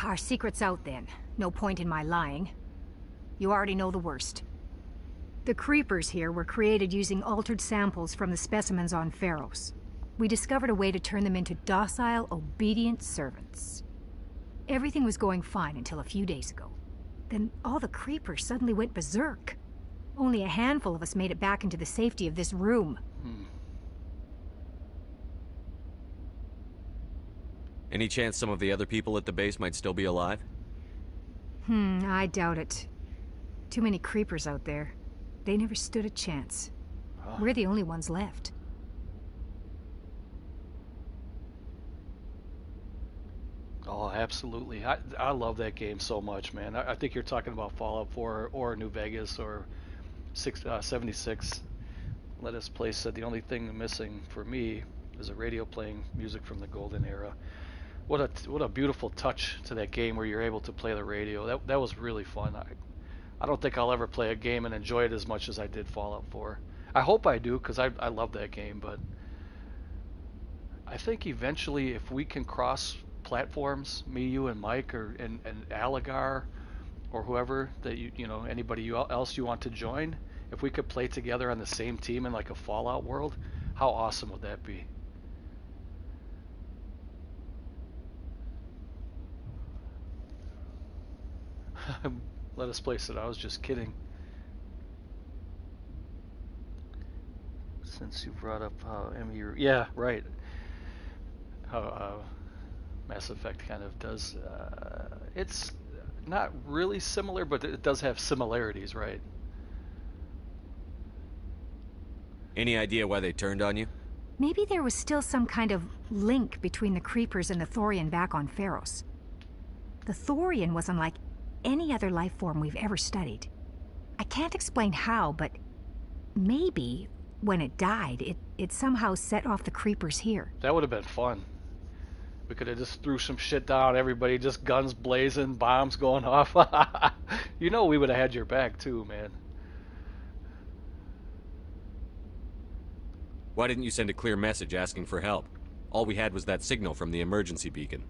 Our secret's out then. No point in my lying. You already know the worst. The creepers here were created using altered samples from the specimens on Pharos. We discovered a way to turn them into docile, obedient servants. Everything was going fine until a few days ago. Then all the creepers suddenly went berserk. Only a handful of us made it back into the safety of this room. Any chance some of the other people at the base might still be alive? I doubt it. Too many creepers out there. They never stood a chance. We're the only ones left. Oh, absolutely. I love that game so much, man. I think you're talking about Fallout 4 or New Vegas or 76. Let Us Play said the only thing missing for me is a radio playing music from the golden era. What a beautiful touch to that game where you're able to play the radio. That was really fun. I don't think I'll ever play a game and enjoy it as much as I did Fallout 4. I hope I do, because I love that game, but I think eventually if we can cross platforms, me, you, and Mike, and Aligar, or whoever that you know, anybody else you want to join, if we could play together on the same team in like a Fallout world, how awesome would that be? Let Us Play said I was just kidding. Since you brought up how yeah, right, how Mass Effect kind of does. It's not really similar, but it does have similarities, right? Any idea why they turned on you? Maybe there was still some kind of link between the creepers and the Thorian back on Pharos. The Thorian was unlike any other life form we've ever studied. I can't explain how, but maybe when it died, it somehow set off the creepers here. That would have been fun. We could have just threw some shit down, everybody just guns blazing, bombs going off. You know we would have had your back too, man. Why didn't you send a clear message asking for help? All we had was that signal from the emergency beacon.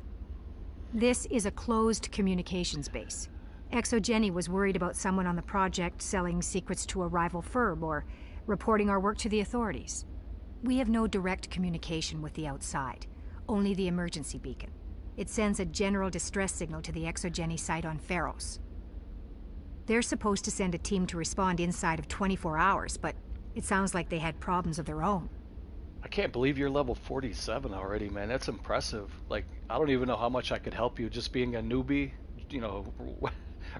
This is a closed communications base. Exogeny was worried about someone on the project selling secrets to a rival firm or reporting our work to the authorities. We have no direct communication with the outside, only the emergency beacon. It sends a general distress signal to the Exogeny site on Pharos. They're supposed to send a team to respond inside of 24 hours, but it sounds like they had problems of their own. I can't believe you're level 47 already, man. That's impressive. Like, I don't even know how much I could help you just being a newbie, you know,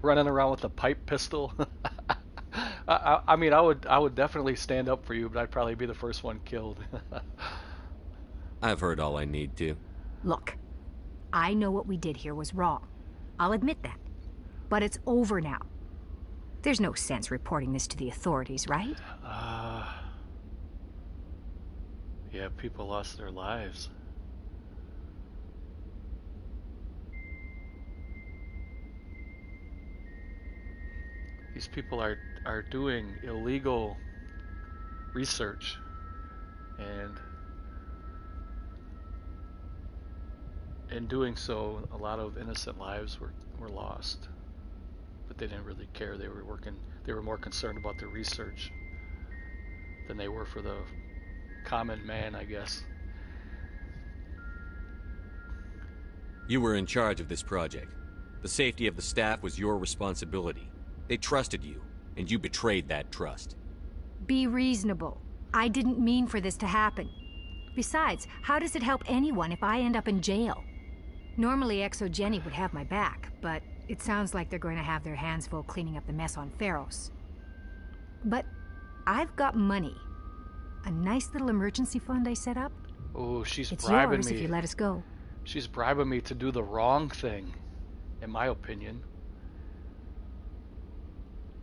running around with a pipe pistol. I mean, I would definitely stand up for you, but I'd probably be the first one killed. I've heard all I need to. Look, I know what we did here was wrong. I'll admit that. But it's over now. There's no sense reporting this to the authorities, right? Yeah, people lost their lives. These people are doing illegal research, and in doing so, a lot of innocent lives were lost. But they didn't really care. They were more concerned about their research than they were for the common man, I guess. You were in charge of this project. The safety of the staff was your responsibility. They trusted you, and you betrayed that trust. Be reasonable. I didn't mean for this to happen. Besides, how does it help anyone if I end up in jail? Normally, ExoGeni would have my back, but it sounds like they're going to have their hands full cleaning up the mess on Pharos. But I've got money. A nice little emergency fund I set up. Oh, she's it's bribing yours me. If you let us go. She's bribing me to do the wrong thing, in my opinion.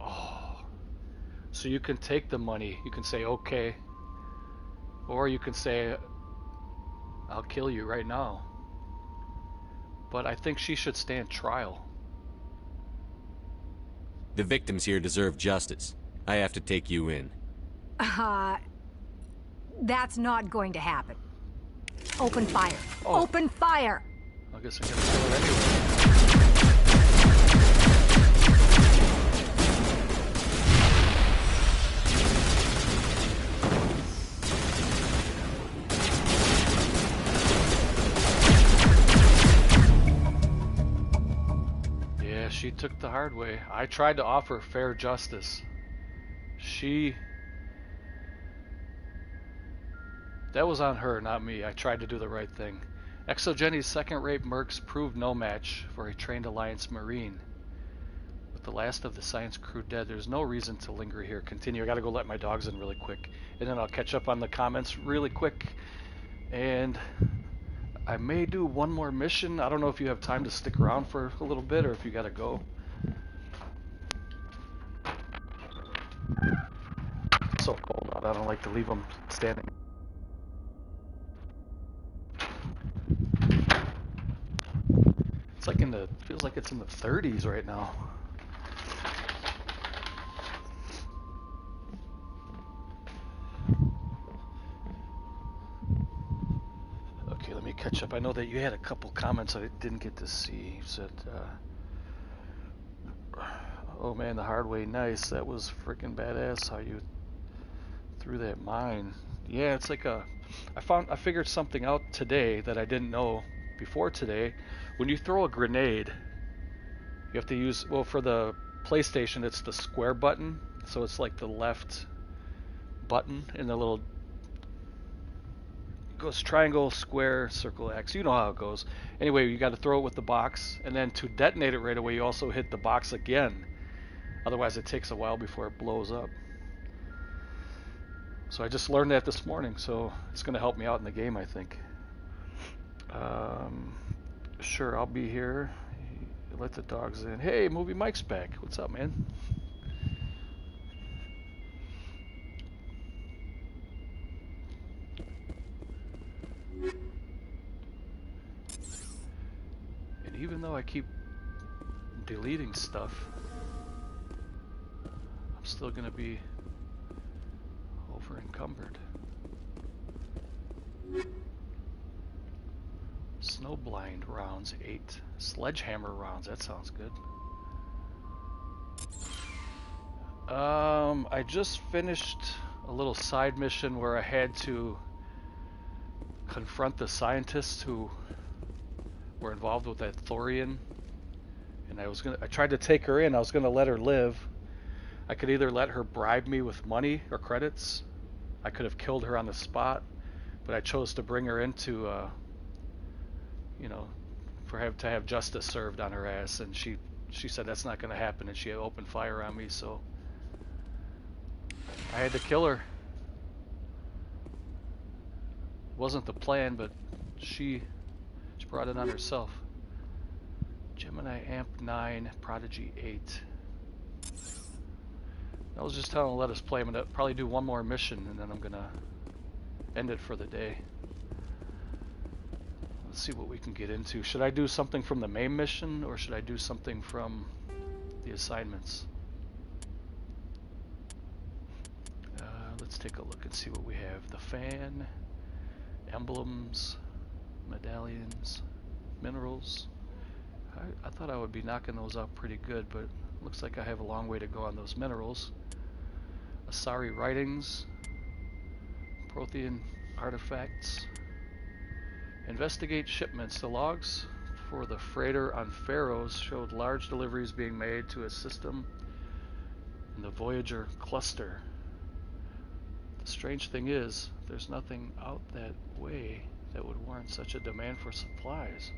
Oh. So you can take the money. You can say, okay. Or you can say, I'll kill you right now. But I think she should stand trial. The victims here deserve justice. I have to take you in. That's not going to happen. Open fire. Oh. Open fire! I guess I gotta kill her anyway. Yeah, she took the hard way. I tried to offer fair justice. That was on her, not me. I tried to do the right thing. ExoGeni's second-rate mercs proved no match for a trained Alliance Marine. With the last of the science crew dead, there's no reason to linger here. Continue. I gotta go let my dogs in really quick. And then I'll catch up on the comments really quick. And I may do one more mission. I don't know if you have time to stick around for a little bit or if you gotta go. It's so cold out. I don't like to leave them standing. It's like feels like it's in the 30s right now. Okay, let me catch up. I know that you had a couple comments I didn't get to see. You said, oh man, the hard way, nice. That was freaking badass how you threw that mine. Yeah, it's like I figured something out today that I didn't know before today. When you throw a grenade, you have to use, well, for the PlayStation, it's the square button. So it's like the left button in the little, it goes triangle, square, circle, X. You know how it goes. Anyway, you got to throw it with the box. And then to detonate it right away, you also hit the box again. Otherwise, it takes a while before it blows up. So I just learned that this morning. So it's going to help me out in the game, I think. Sure, I'll be here. Let the dogs in. Hey, Movie Mike's back. What's up, man? And even though I keep deleting stuff, I'm still gonna be over encumbered. Snowblind rounds 8. Sledgehammer rounds, that sounds good. I just finished a little side mission where I had to confront the scientists who were involved with that thorian. And I tried to take her in. I was gonna let her live. I could either let her bribe me with money or credits. I could have killed her on the spot, but I chose to bring her into you know, to have justice served on her ass, and she said that's not going to happen, and she opened fire on me, so I had to kill her. Wasn't the plan, but she brought it on herself. Gemini Amp 9, Prodigy 8. I was just telling him to let us play. I'm gonna probably do one more mission and then I'm gonna end it for the day. Let's see what we can get into. Should I do something from the main mission or should I do something from the assignments? Let's take a look and see what we have. The fan, emblems, medallions, minerals. I thought I would be knocking those out pretty good, but looks like I have a long way to go on those minerals. Asari writings, Prothean artifacts. Investigate shipments. The logs for the freighter on Pharos showed large deliveries being made to a system in the Voyager cluster. The strange thing is, there's nothing out that way that would warrant such a demand for supplies.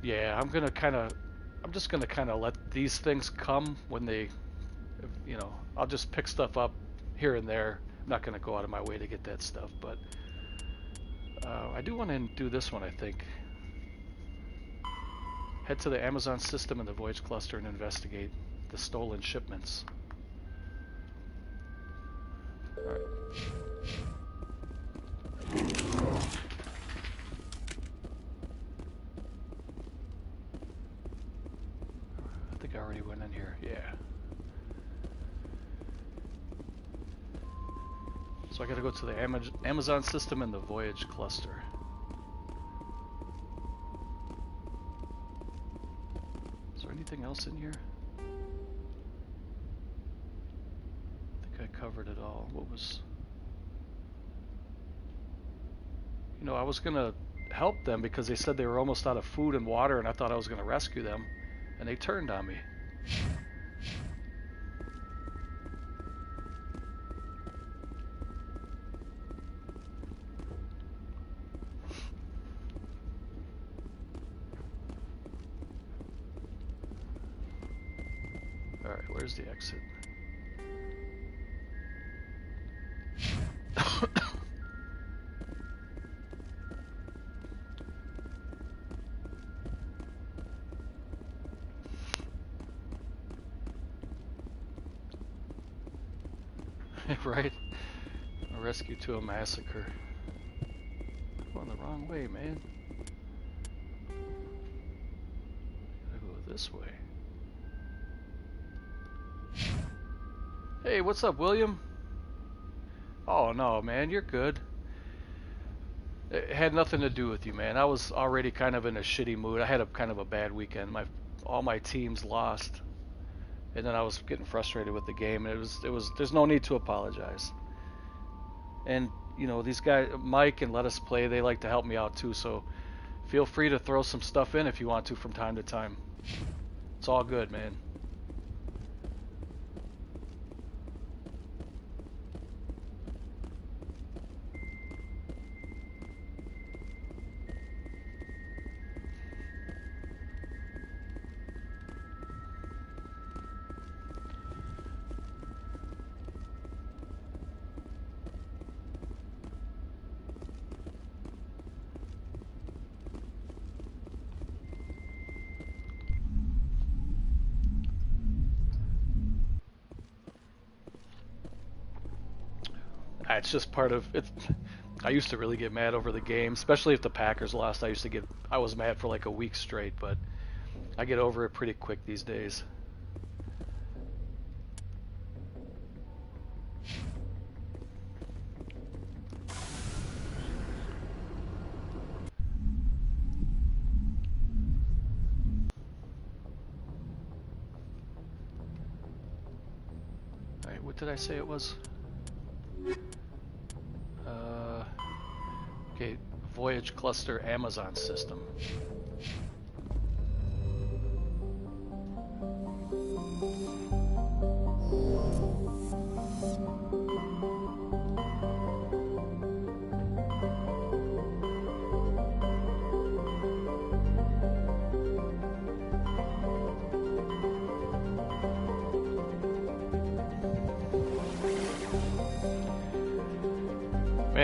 Yeah, I'm just gonna kind of let these things come when they, you know, I'll just pick stuff up here and there. I'm not gonna go out of my way to get that stuff, but I do want to do this one, I think. Head to the Amazon system in the Voyage cluster and investigate the stolen shipments. Alright. I think I already went in here, yeah. So I gotta go to the Amazon system in the Voyage cluster. Is there anything else in here? I think I covered it all. What was... You know, I was gonna help them because they said they were almost out of food and water and I thought I was gonna rescue them. And they turned on me. Alright, where's the exit? Right? A rescue to a massacre. Going the wrong way, man. Gotta go this way. Hey, what's up, William? Oh no, man, you're good. It had nothing to do with you, man. I was already kind of in a shitty mood. I had a kind of a bad weekend. All my teams lost. And then I was getting frustrated with the game, and it was there's no need to apologize. And you know, these guys, Mike and Let Us Play, they like to help me out too, so feel free to throw some stuff in if you want to from time to time. It's all good, man. It's just part of it. I used to really get mad over the game, especially if the Packers lost. I was mad for like a week straight, but I get over it pretty quick these days. Alright, what did I say it was? Okay, Voyage Cluster Amazon system.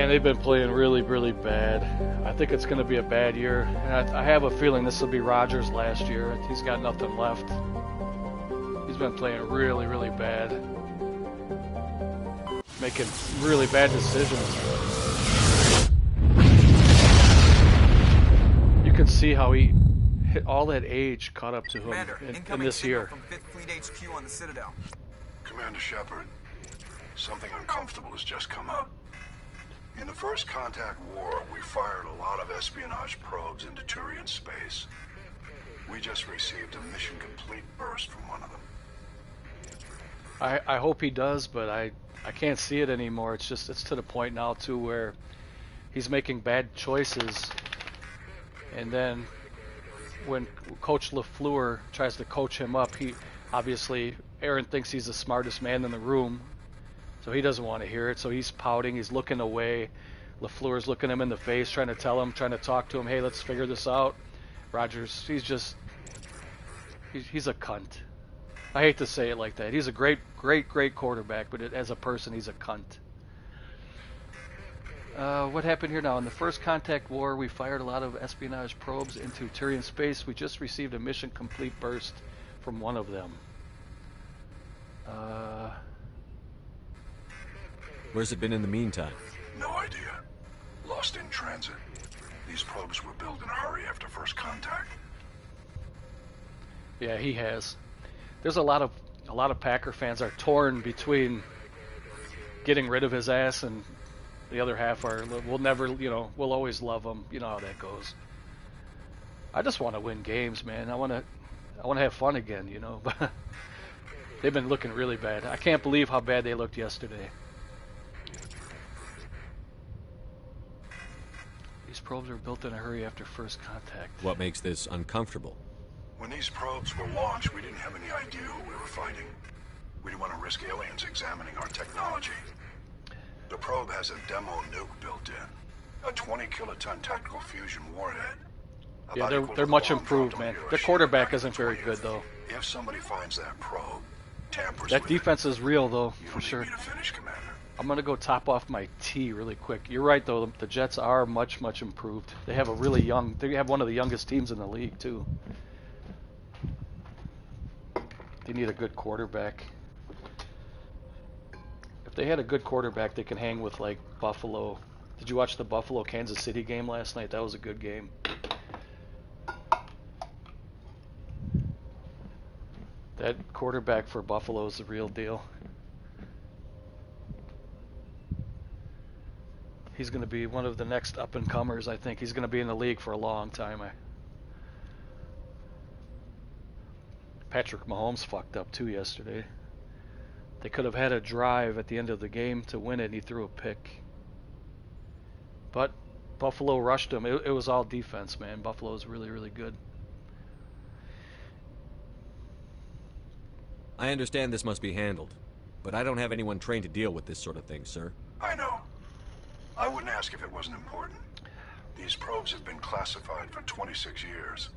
Man, they've been playing really, really bad. I think it's going to be a bad year. And I have a feeling this will be Rogers' last year. He's got nothing left. He's been playing really, really bad. Making really bad decisions. You can see how he hit all that age caught up to him in this year. From 5th Fleet HQ on the Citadel. Commander Shepard, something uncomfortable has just come up. In the First Contact War, we fired a lot of espionage probes into Turian space. We just received a mission complete burst from one of them. I hope he does, but I can't see it anymore. It's to the point now too where he's making bad choices, and then when Coach LaFleur tries to coach him up, Aaron thinks he's the smartest man in the room, so he doesn't want to hear it. So he's pouting, he's looking away. LaFleur's looking him in the face, trying to talk to him, hey, let's figure this out. Rogers, he's a cunt. I hate to say it like that. He's a great quarterback, but as a person, he's a cunt. What happened here now? In the First Contact War, we fired a lot of espionage probes into Turian space. We just received a mission complete burst from one of them. Where's it been in the meantime? No idea. Lost in transit. These probes were built in a hurry after First Contact. Yeah, he has. There's a lot of Packer fans are torn between getting rid of his ass, and the other half we'll always love him. You know how that goes. I just want to win games, man. I want to have fun again, you know. But they've been looking really bad. I can't believe how bad they looked yesterday. These probes are built in a hurry after First Contact. What makes this uncomfortable? When these probes were launched, we didn't have any idea who we were fighting. We didn't want to risk aliens examining our technology. The probe has a demo nuke built in. A 20-kiloton tactical fusion warhead. Yeah, they're much improved, man. Their quarterback isn't very good, though. If somebody finds that probe, tampers that with defense is real, though, for you sure. need me to finish, Commander. I'm gonna go top off my tea really quick. You're right, though. The Jets are much improved. They have they have one of the youngest teams in the league, too. They need a good quarterback. If they had a good quarterback, they can hang with, like, Buffalo. Did you watch the Buffalo-Kansas City game last night? That was a good game. That quarterback for Buffalo is the real deal. He's going to be one of the next up-and-comers, I think. He's going to be in the league for a long time. Patrick Mahomes fucked up too yesterday. They could have had a drive at the end of the game to win it, and he threw a pick. But Buffalo rushed him. It was all defense, man. Buffalo's really, really good. I understand this must be handled, but I don't have anyone trained to deal with this sort of thing, sir. I know. I wouldn't ask if it wasn't important. These probes have been classified for 26 years.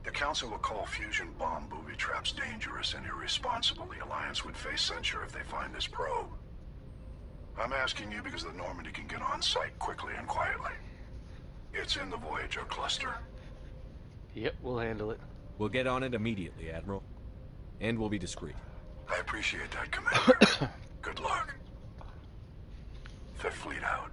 The Council will call fusion bomb booby traps dangerous and irresponsible. The Alliance would face censure if they find this probe. I'm asking you because the Normandy can get on site quickly and quietly. It's in the Voyager cluster. Yep, we'll handle it. We'll get on it immediately, Admiral. And we'll be discreet. I appreciate that, Commander. Good luck. Fifth Fleet out.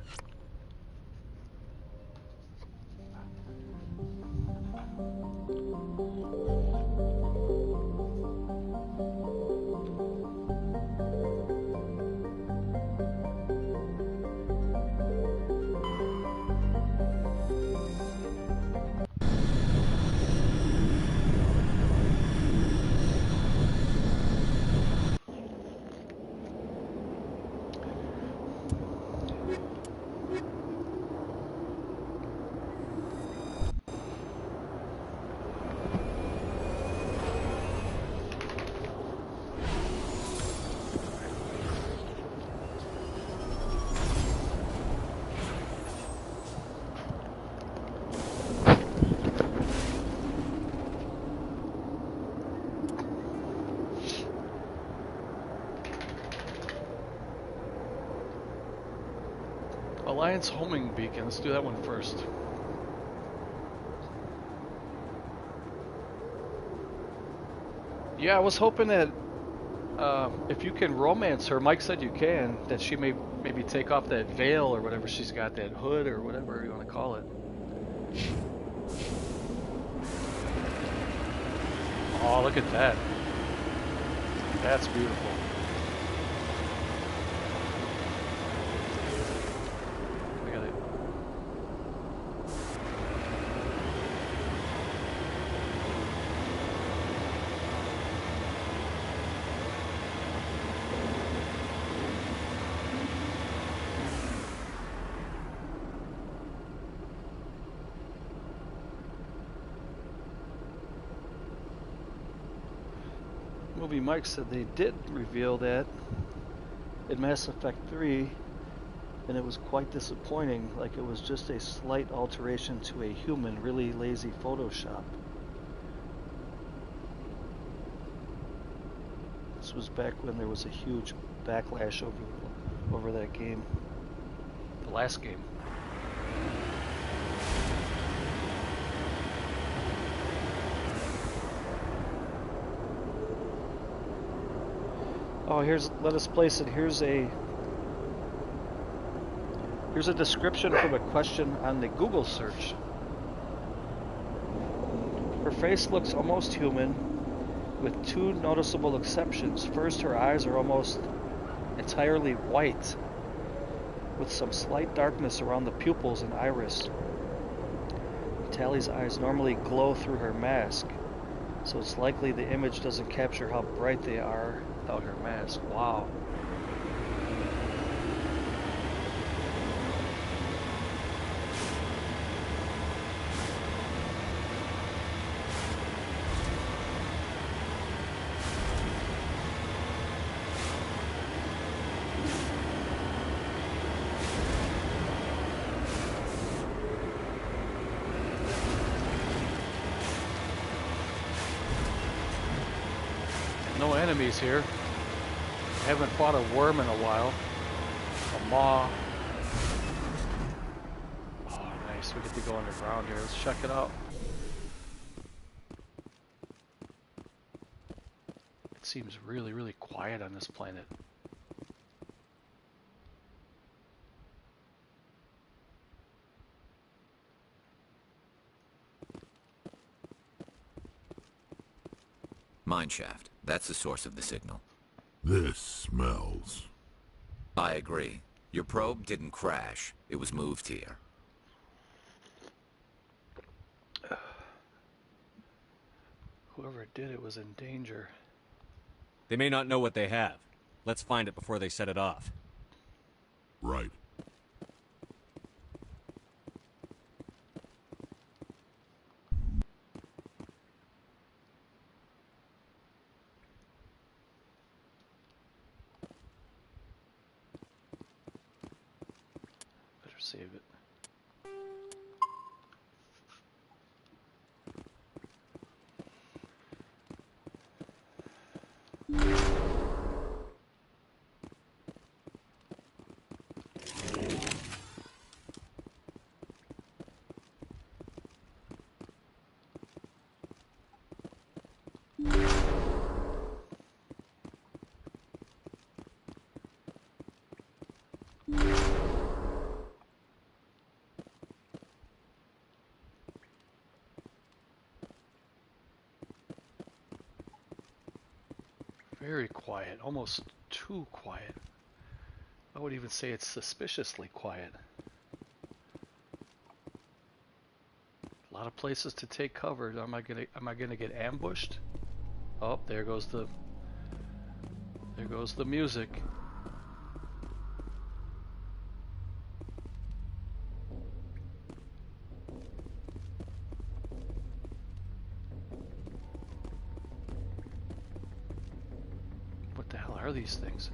Alliance homing beacon. Let's do that one first. Yeah, I was hoping that if you can romance her, Mike said you can, that she may maybe take off that veil or whatever she's got, that hood or whatever you want to call it. Oh, look at that. That's beautiful. Look at it. Movie Mike said they did reveal that in Mass Effect 3, and it was quite disappointing, like it was just a slight alteration to a human, really lazy Photoshop. This was back when there was a huge backlash over that game, the last game. Oh, let us place it. Here's a description from a question on the Google search. Her face looks almost human, with two noticeable exceptions. First, her eyes are almost entirely white, with some slight darkness around the pupils and iris. Tally's eyes normally glow through her mask, so it's likely the image doesn't capture how bright they are without her mask. Wow. No enemies here. Haven't fought a worm in a while. A maw. Oh, nice. We get to go underground here. Let's check it out. It seems really, really quiet on this planet. Mineshaft. That's the source of the signal. This smells. I agree. Your probe didn't crash. It was moved here. Whoever did it was in danger. They may not know what they have. Let's find it before they set it off. Right. Better save it. Very quiet, almost too quiet. I would even say it's suspiciously quiet. A lot of places to take cover. Am I gonna get ambushed? Oh, there goes the music. What the hell are these things?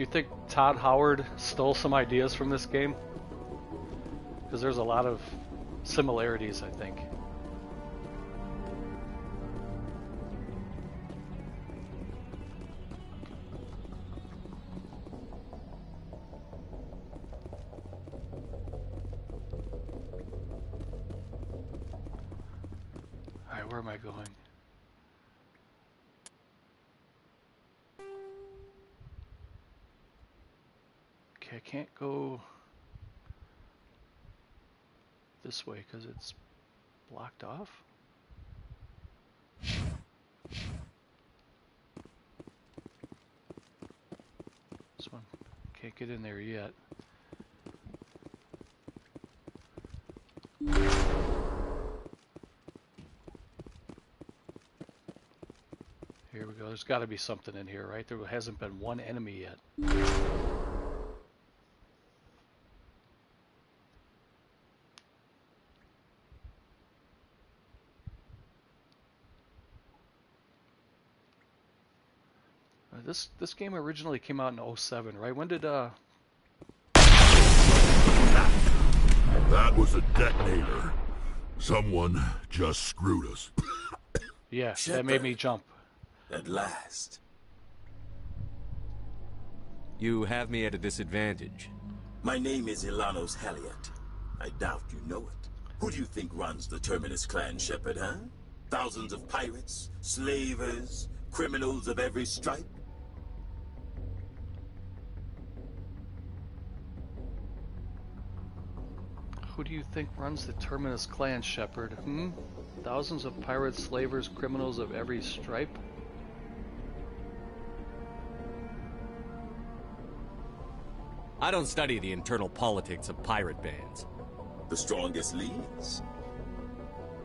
you think Todd Howard stole some ideas from this game? Because there's a lot of similarities, I think. Alright, where am I going? Okay, I can't go this way because it's blocked off. This one, can't get in there yet. Here we go. There's got to be something in here, right? There hasn't been one enemy yet. This game originally came out in 07, right? When did That was a detonator. Someone just screwed us. Yeah, that made me jump. At last. You have me at a disadvantage. My name is Ilanos Heliot. I doubt you know it. Who do you think runs the Terminus clan, Shepard, huh? Thousands of pirates, slavers, criminals of every stripe? Who do you think runs the Terminus clan, Shepard? Thousands of pirates, slavers, criminals of every stripe? I don't study the internal politics of pirate bands. The strongest leads.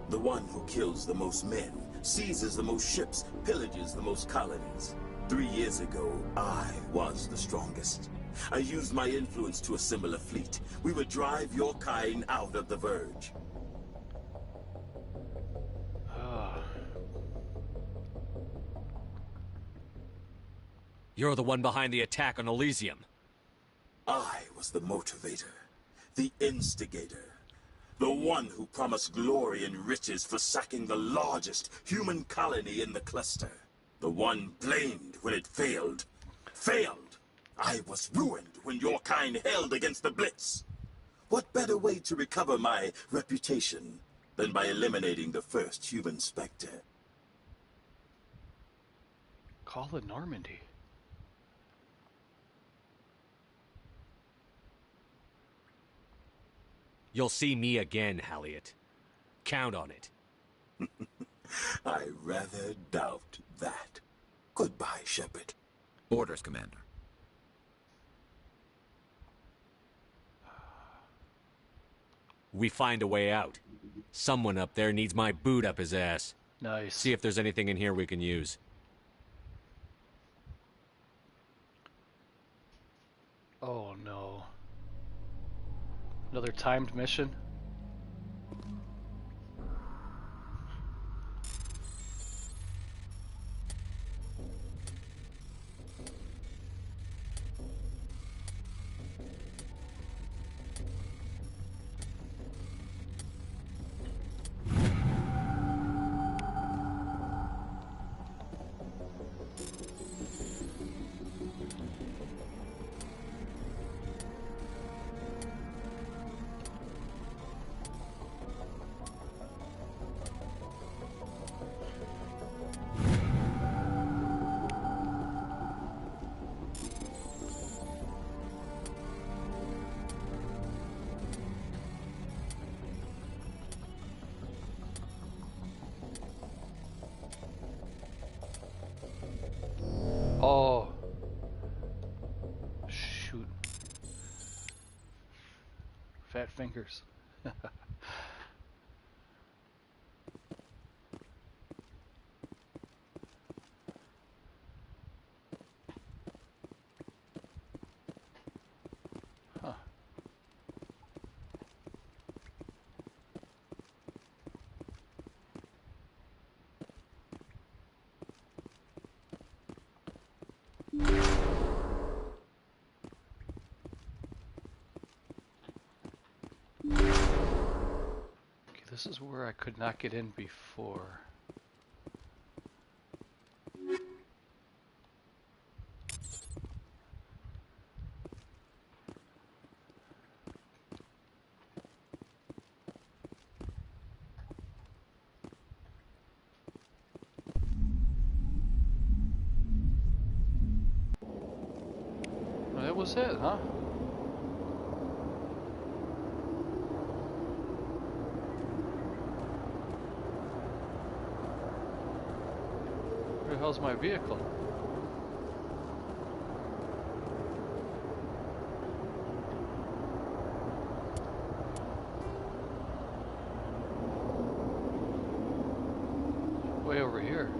The one who kills the most men, seizes the most ships, pillages the most colonies. 3 years ago, I was the strongest. I used my influence to assemble a fleet. We would drive your kind out of the Verge. You're the one behind the attack on Elysium. I was the motivator, the instigator, the one who promised glory and riches for sacking the largest human colony in the cluster. The one blamed when it failed. Failed! I was ruined when your kind held against the Blitz. What better way to recover my reputation than by eliminating the first human Spectre? Call the Normandy. You'll see me again, Heliot. Count on it. I rather doubt that. Goodbye, Shepard. Orders, Commander. We find a way out. Someone up there needs my boot up his ass. Nice. See if there's anything in here we can use. Oh no. Another timed mission? Oh. Shoot. Fat fingers. Huh. This is where I could not get in before. Well, that was it, huh? Where the hell's my vehicle? Way over here.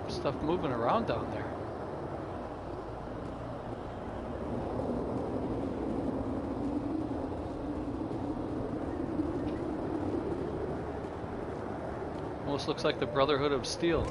Stuff moving around down there. Almost looks like the Brotherhood of Steel.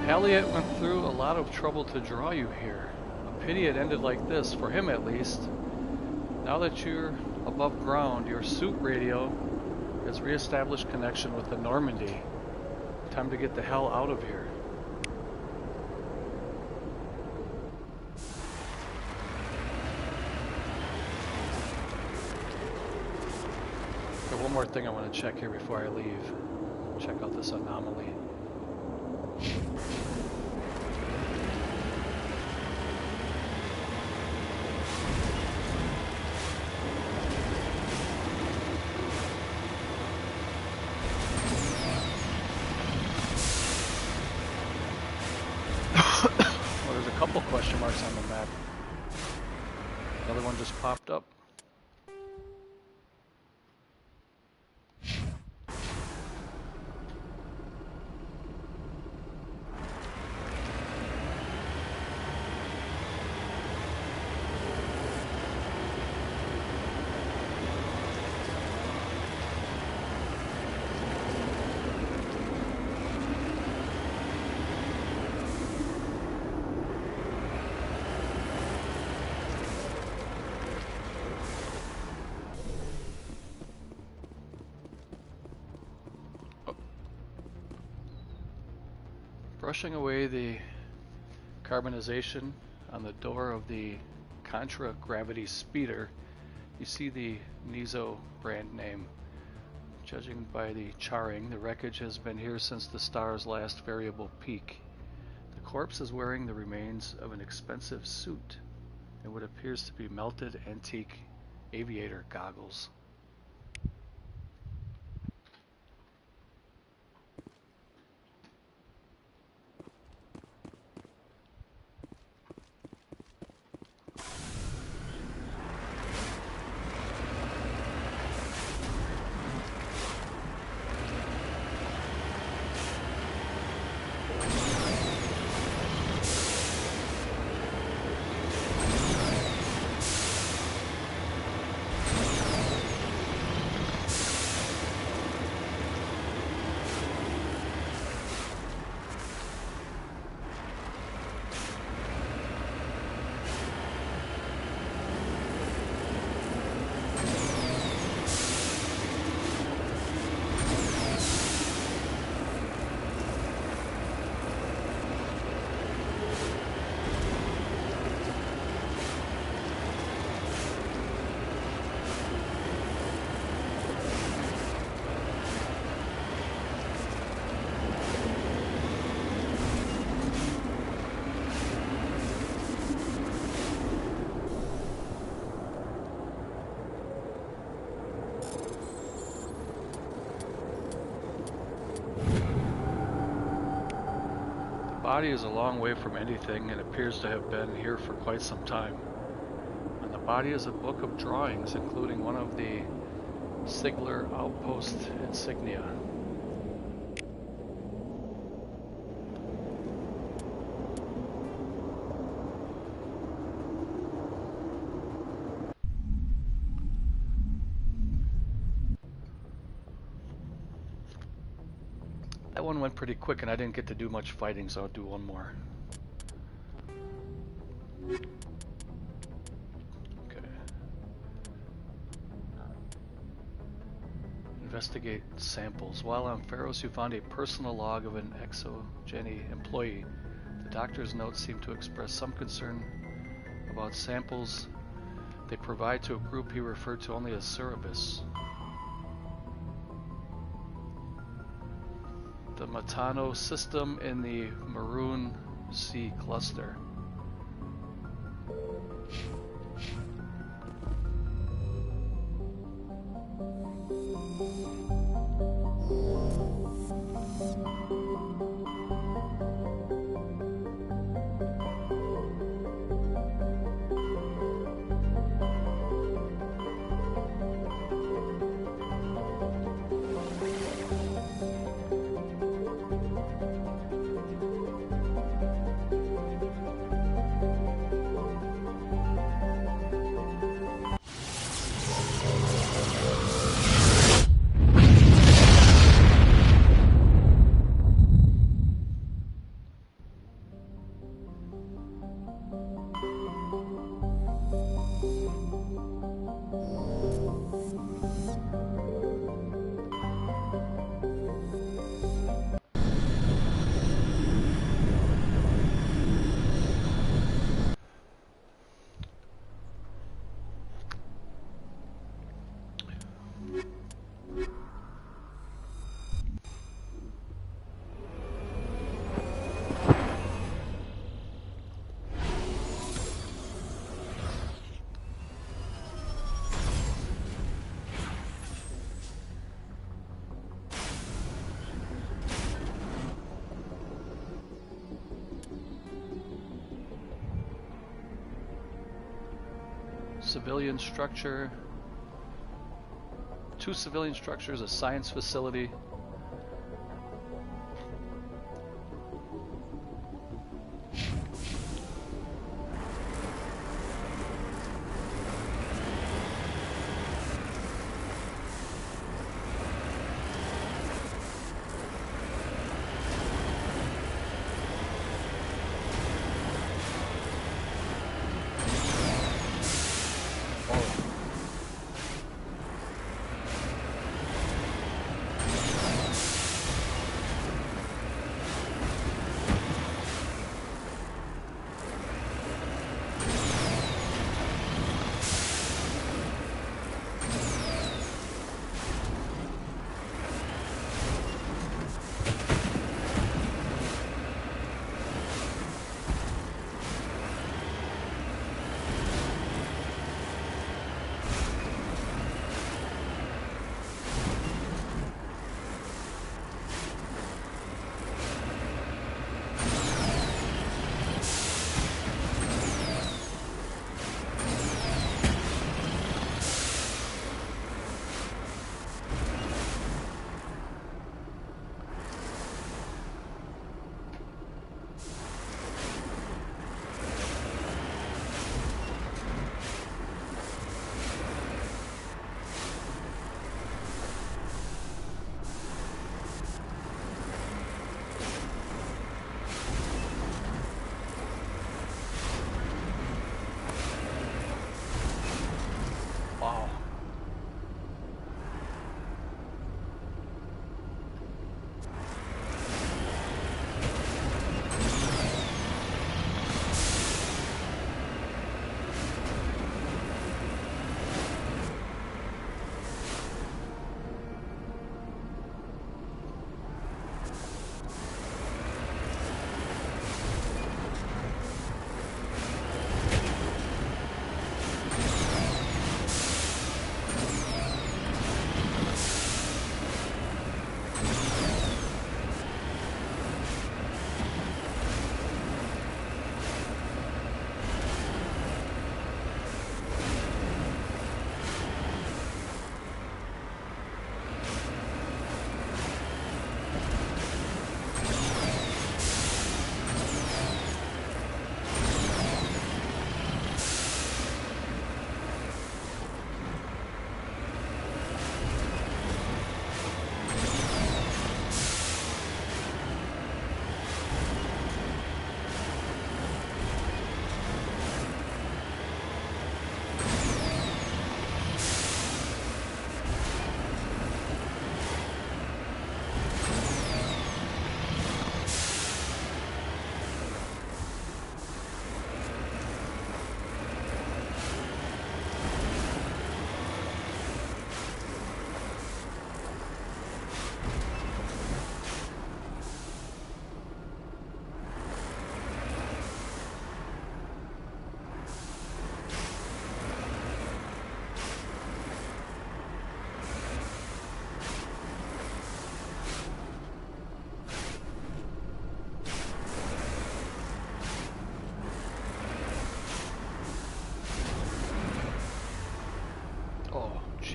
Elliot went through a lot of trouble to draw you here. A pity it ended like this, for him at least. Now that you're above ground, your suit radio has re-established connection with the Normandy. Time to get the hell out of here. There's one more thing I want to check here before I leave. Check out this anomaly. Well, there's a couple question marks on the map. Another one just popped up. Brushing away the carbonization On the door of the Contra-Gravity Speeder, you see the Nizo brand name. Judging by the charring, the wreckage has been here since the star's last variable peak. The corpse is wearing the remains of an expensive suit and what appears to be melted antique aviator goggles. The body is a long way from anything and appears to have been here for quite some time. On the body is a book of drawings, including one of the Sigler outpost insignia. That one went pretty quick and I didn't get to do much fighting, so I'll do one more. Okay. Investigate samples. While on Pharos, you found a personal log of an Exogeny employee. The doctor's notes seem to express some concern about samples they provide to a group he referred to only as Cerebus. The Matano system in the Maroon Sea cluster. Civilian structure, 2 civilian structures, a science facility.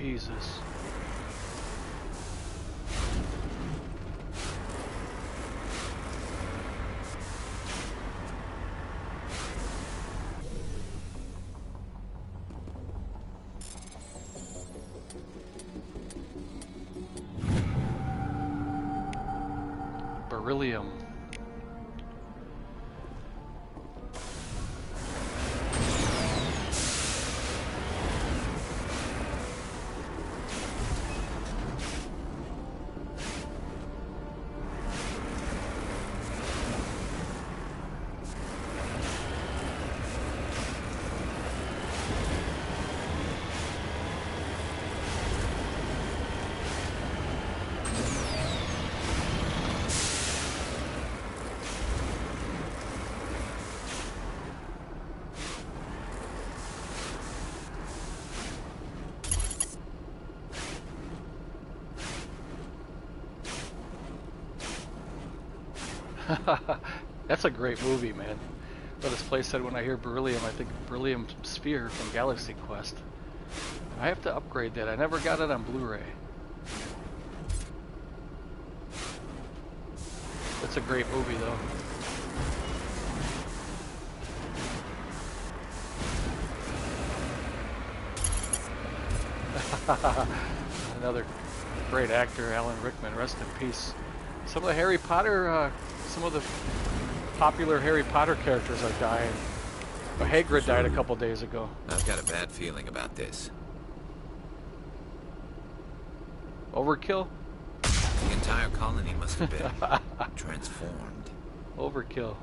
Jesus. Beryllium. That's a great movie, man. But this place said when I hear beryllium, I think beryllium sphere from Galaxy Quest. I have to upgrade that. I never got it on Blu-ray. That's a great movie, though. Another great actor, Alan Rickman. Rest in peace. Some of the Harry Potter, some of the popular Harry Potter characters are dying. Hagrid died a couple days ago. I've got a bad feeling about this. Overkill? The entire colony must have been transformed. Overkill.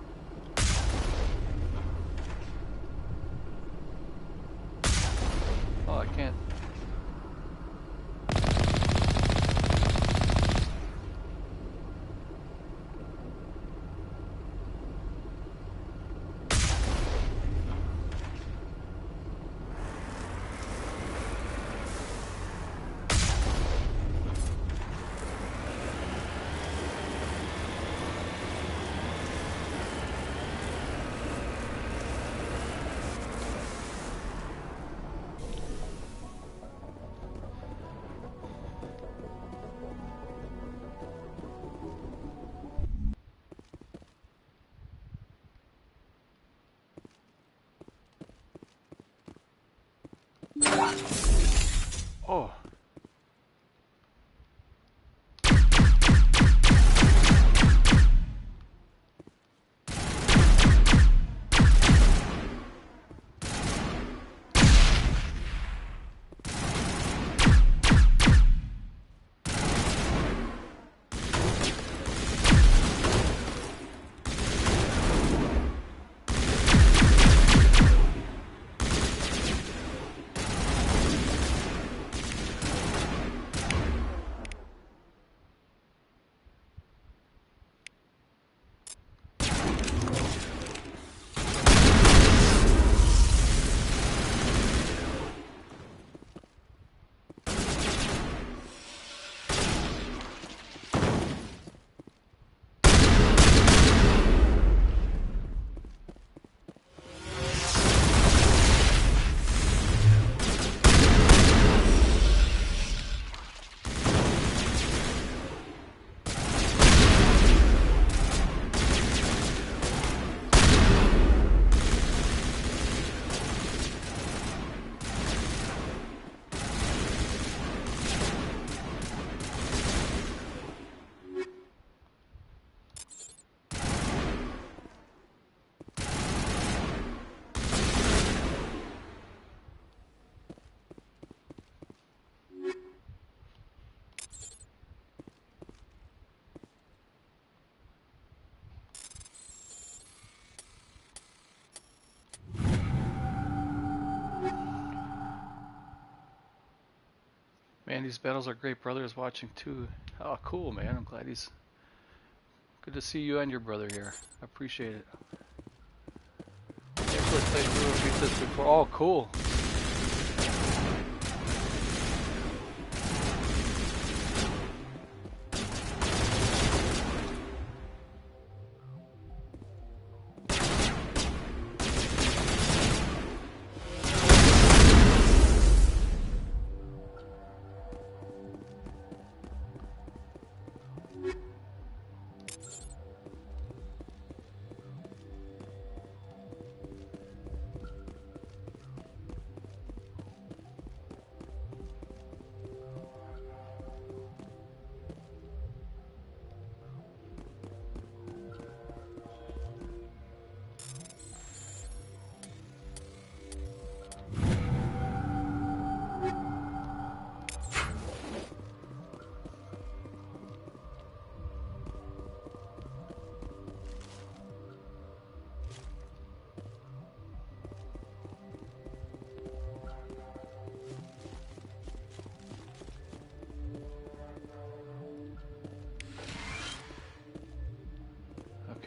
Oh, I can't. Oh. Man, these battles are great. Brother is watching too. Oh, cool, man. I'm glad he's... Good to see you and your brother here. I appreciate it. Actually played through and beat this before. Oh, cool.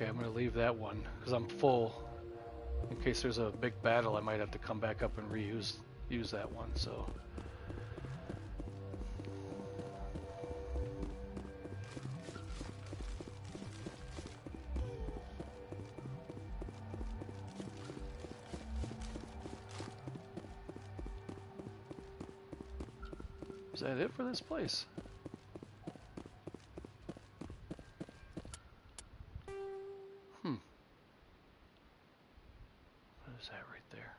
Okay, I'm gonna leave that one because I'm full. In case there's a big battle, I might have to come back up and use that one. So. Is that it for this place? What is that right there?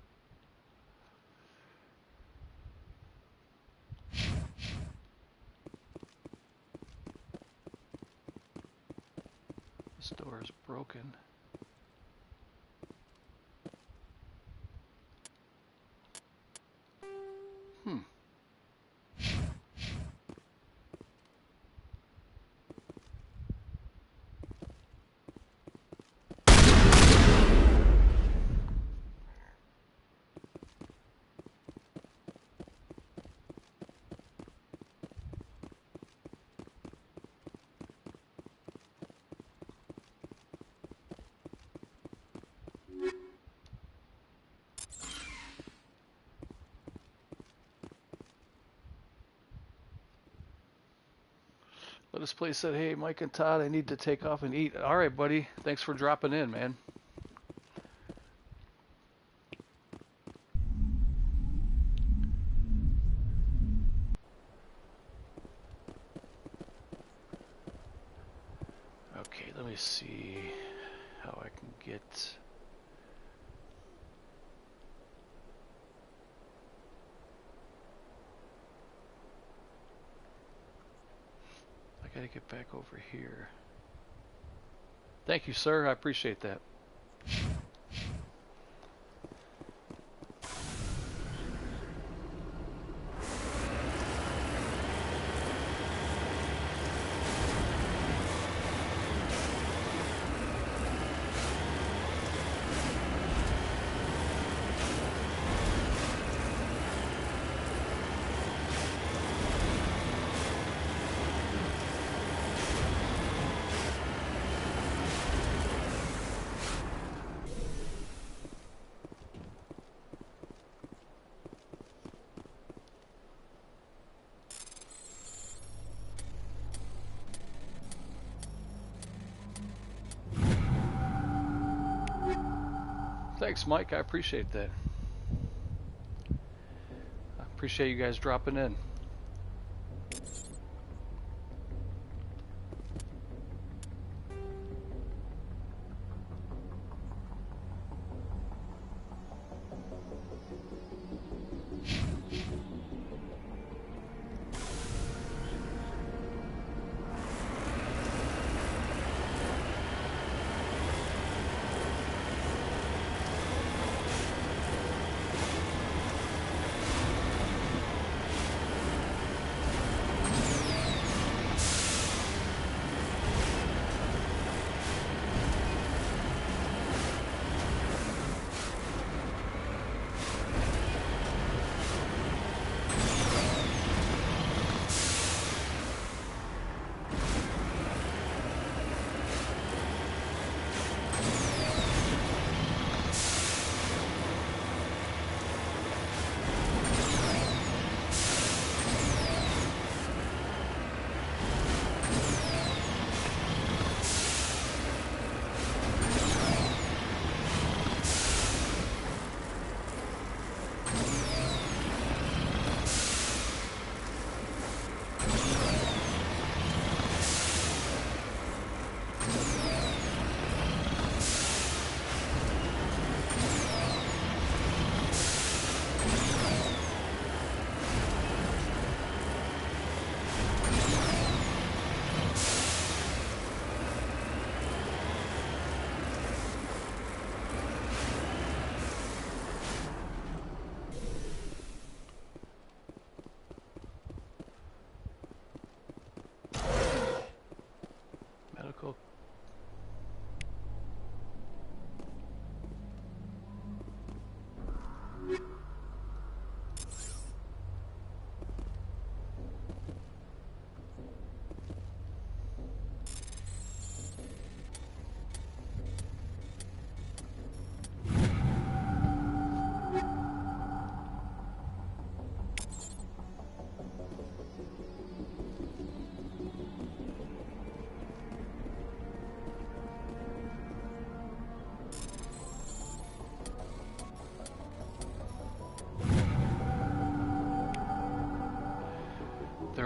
This door is broken. But this place said, hey, Mike and Todd, I need to take off and eat. All right, buddy. Thanks for dropping in, man. Okay, let me see how I can get... I gotta get back over here. Thank you, sir. I appreciate that. Thanks, Mike. I appreciate that. I appreciate you guys dropping in.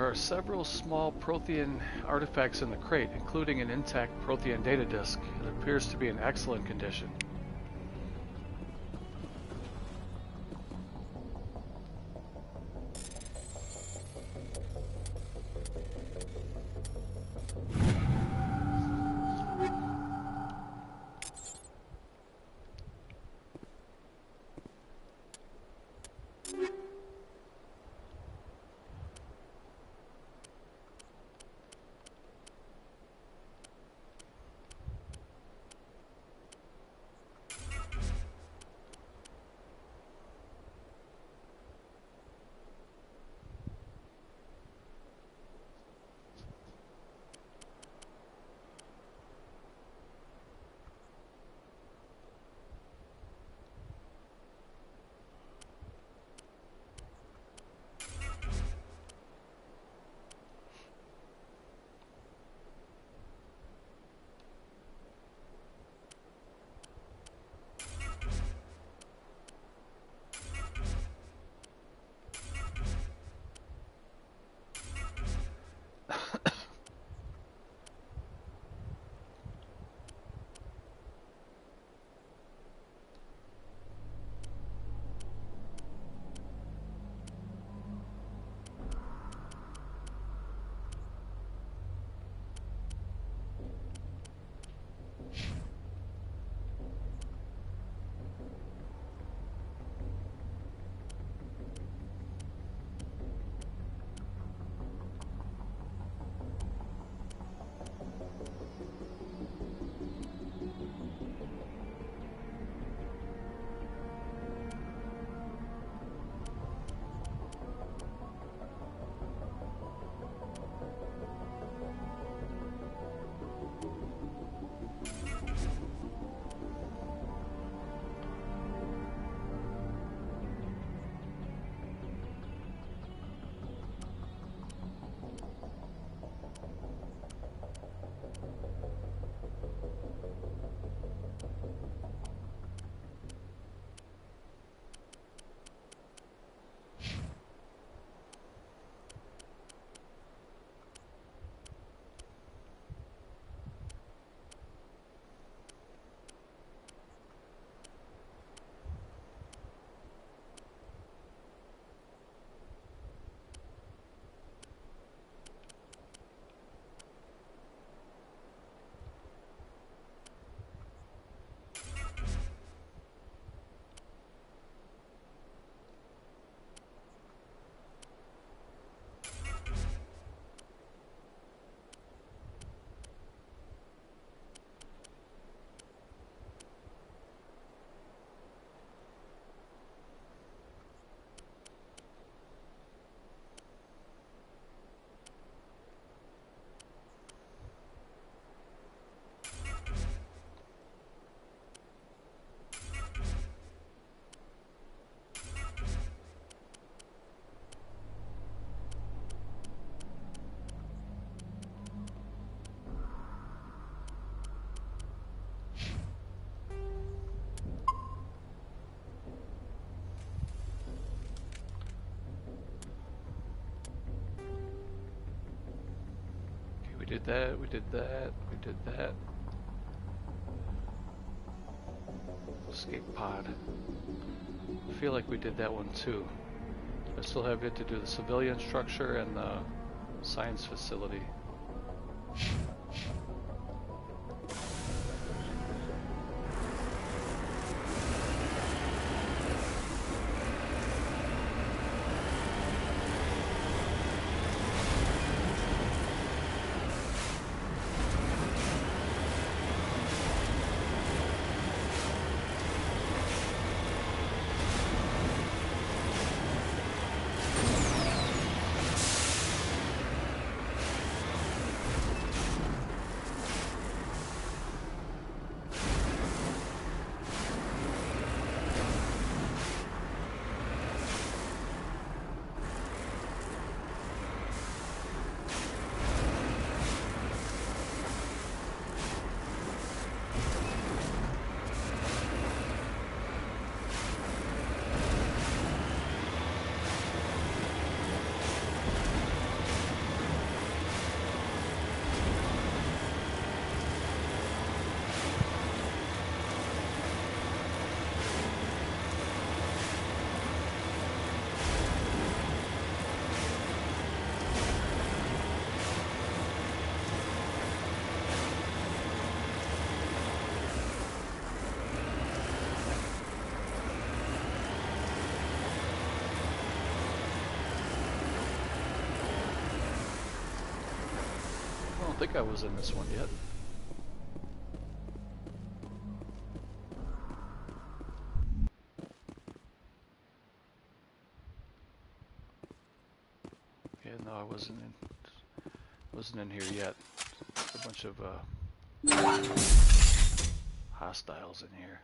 are several small Prothean artifacts in the crate, including an intact Prothean data disk. It appears to be in excellent condition. did that, we did that, we did that. Escape pod. I feel like we did that one too. I still have yet to do the civilian structure and the science facility. think I was in this one yet. Yeah, no, I wasn't in here yet. A bunch of hostiles in here.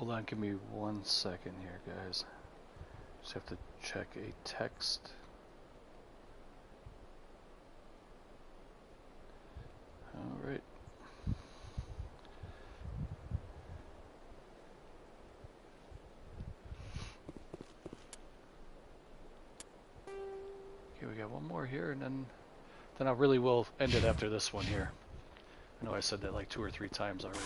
Hold on, give me 1 second here, guys. Just have to check a text. Alright. Okay, we got one more here, and then I really will end it after this one here. I know I said that like 2 or 3 times already.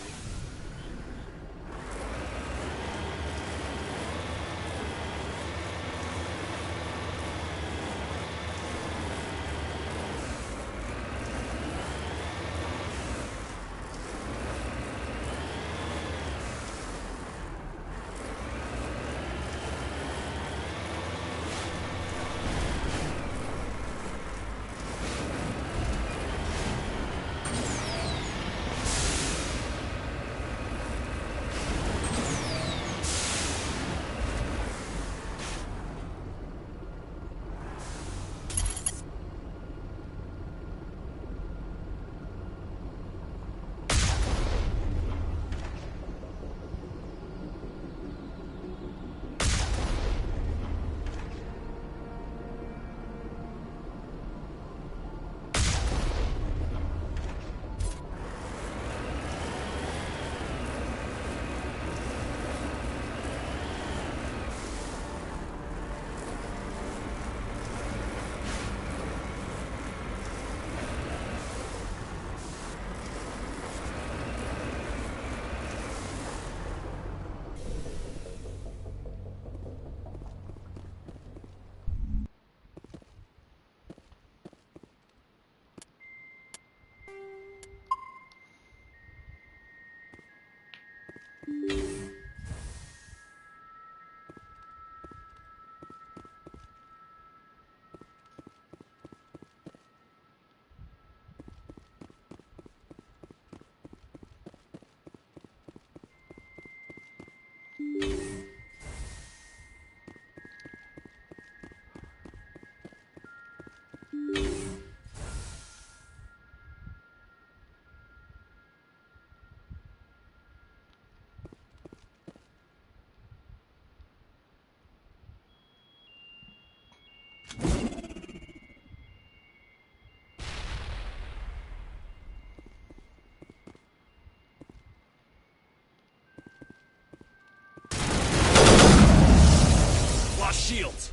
Shields!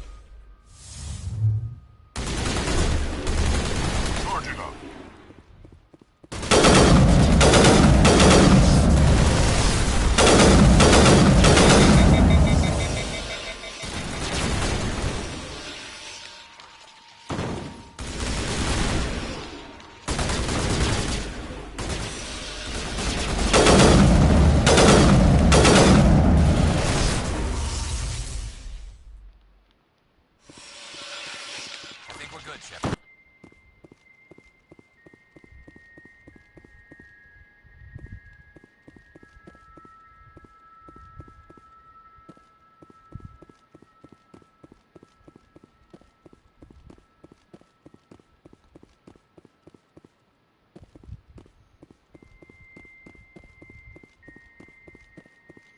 Charging up.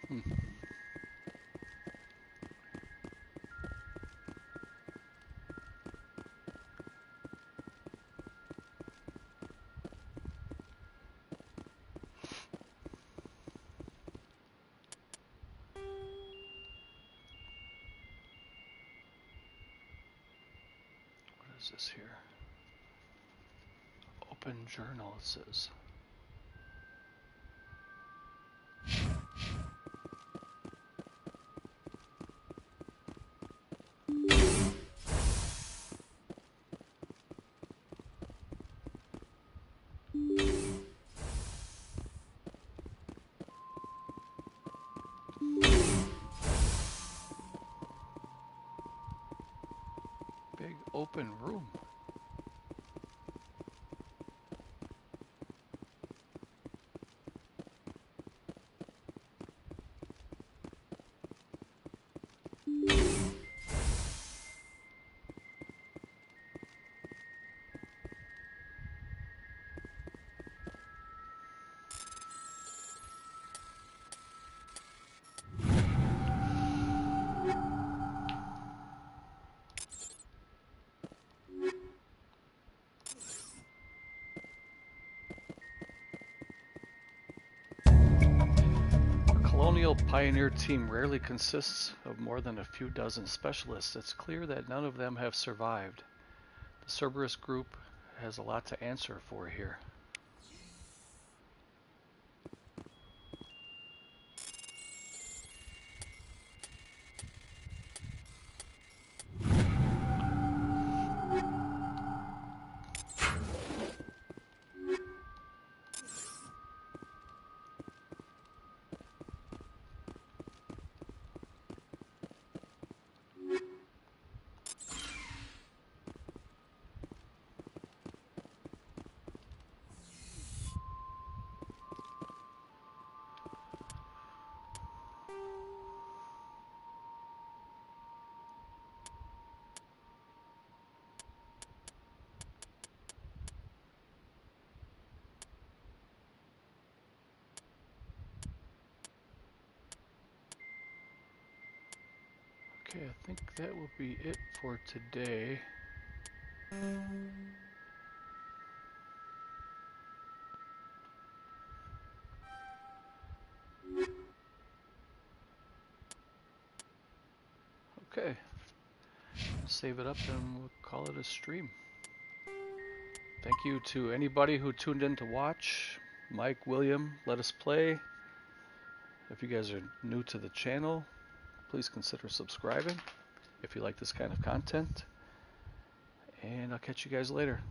What is this here? Open journal, it says. Big open room. Colonial Pioneer team rarely consists of more than a few dozen specialists. It's clear that none of them have survived. The Cerberus group has a lot to answer for here. Okay, I think that will be it for today. Okay, save it up and we'll call it a stream. Thank you to anybody who tuned in to watch. Mike, William, let us play. If you guys are new to the channel, please consider subscribing if you like this kind of content. And I'll catch you guys later.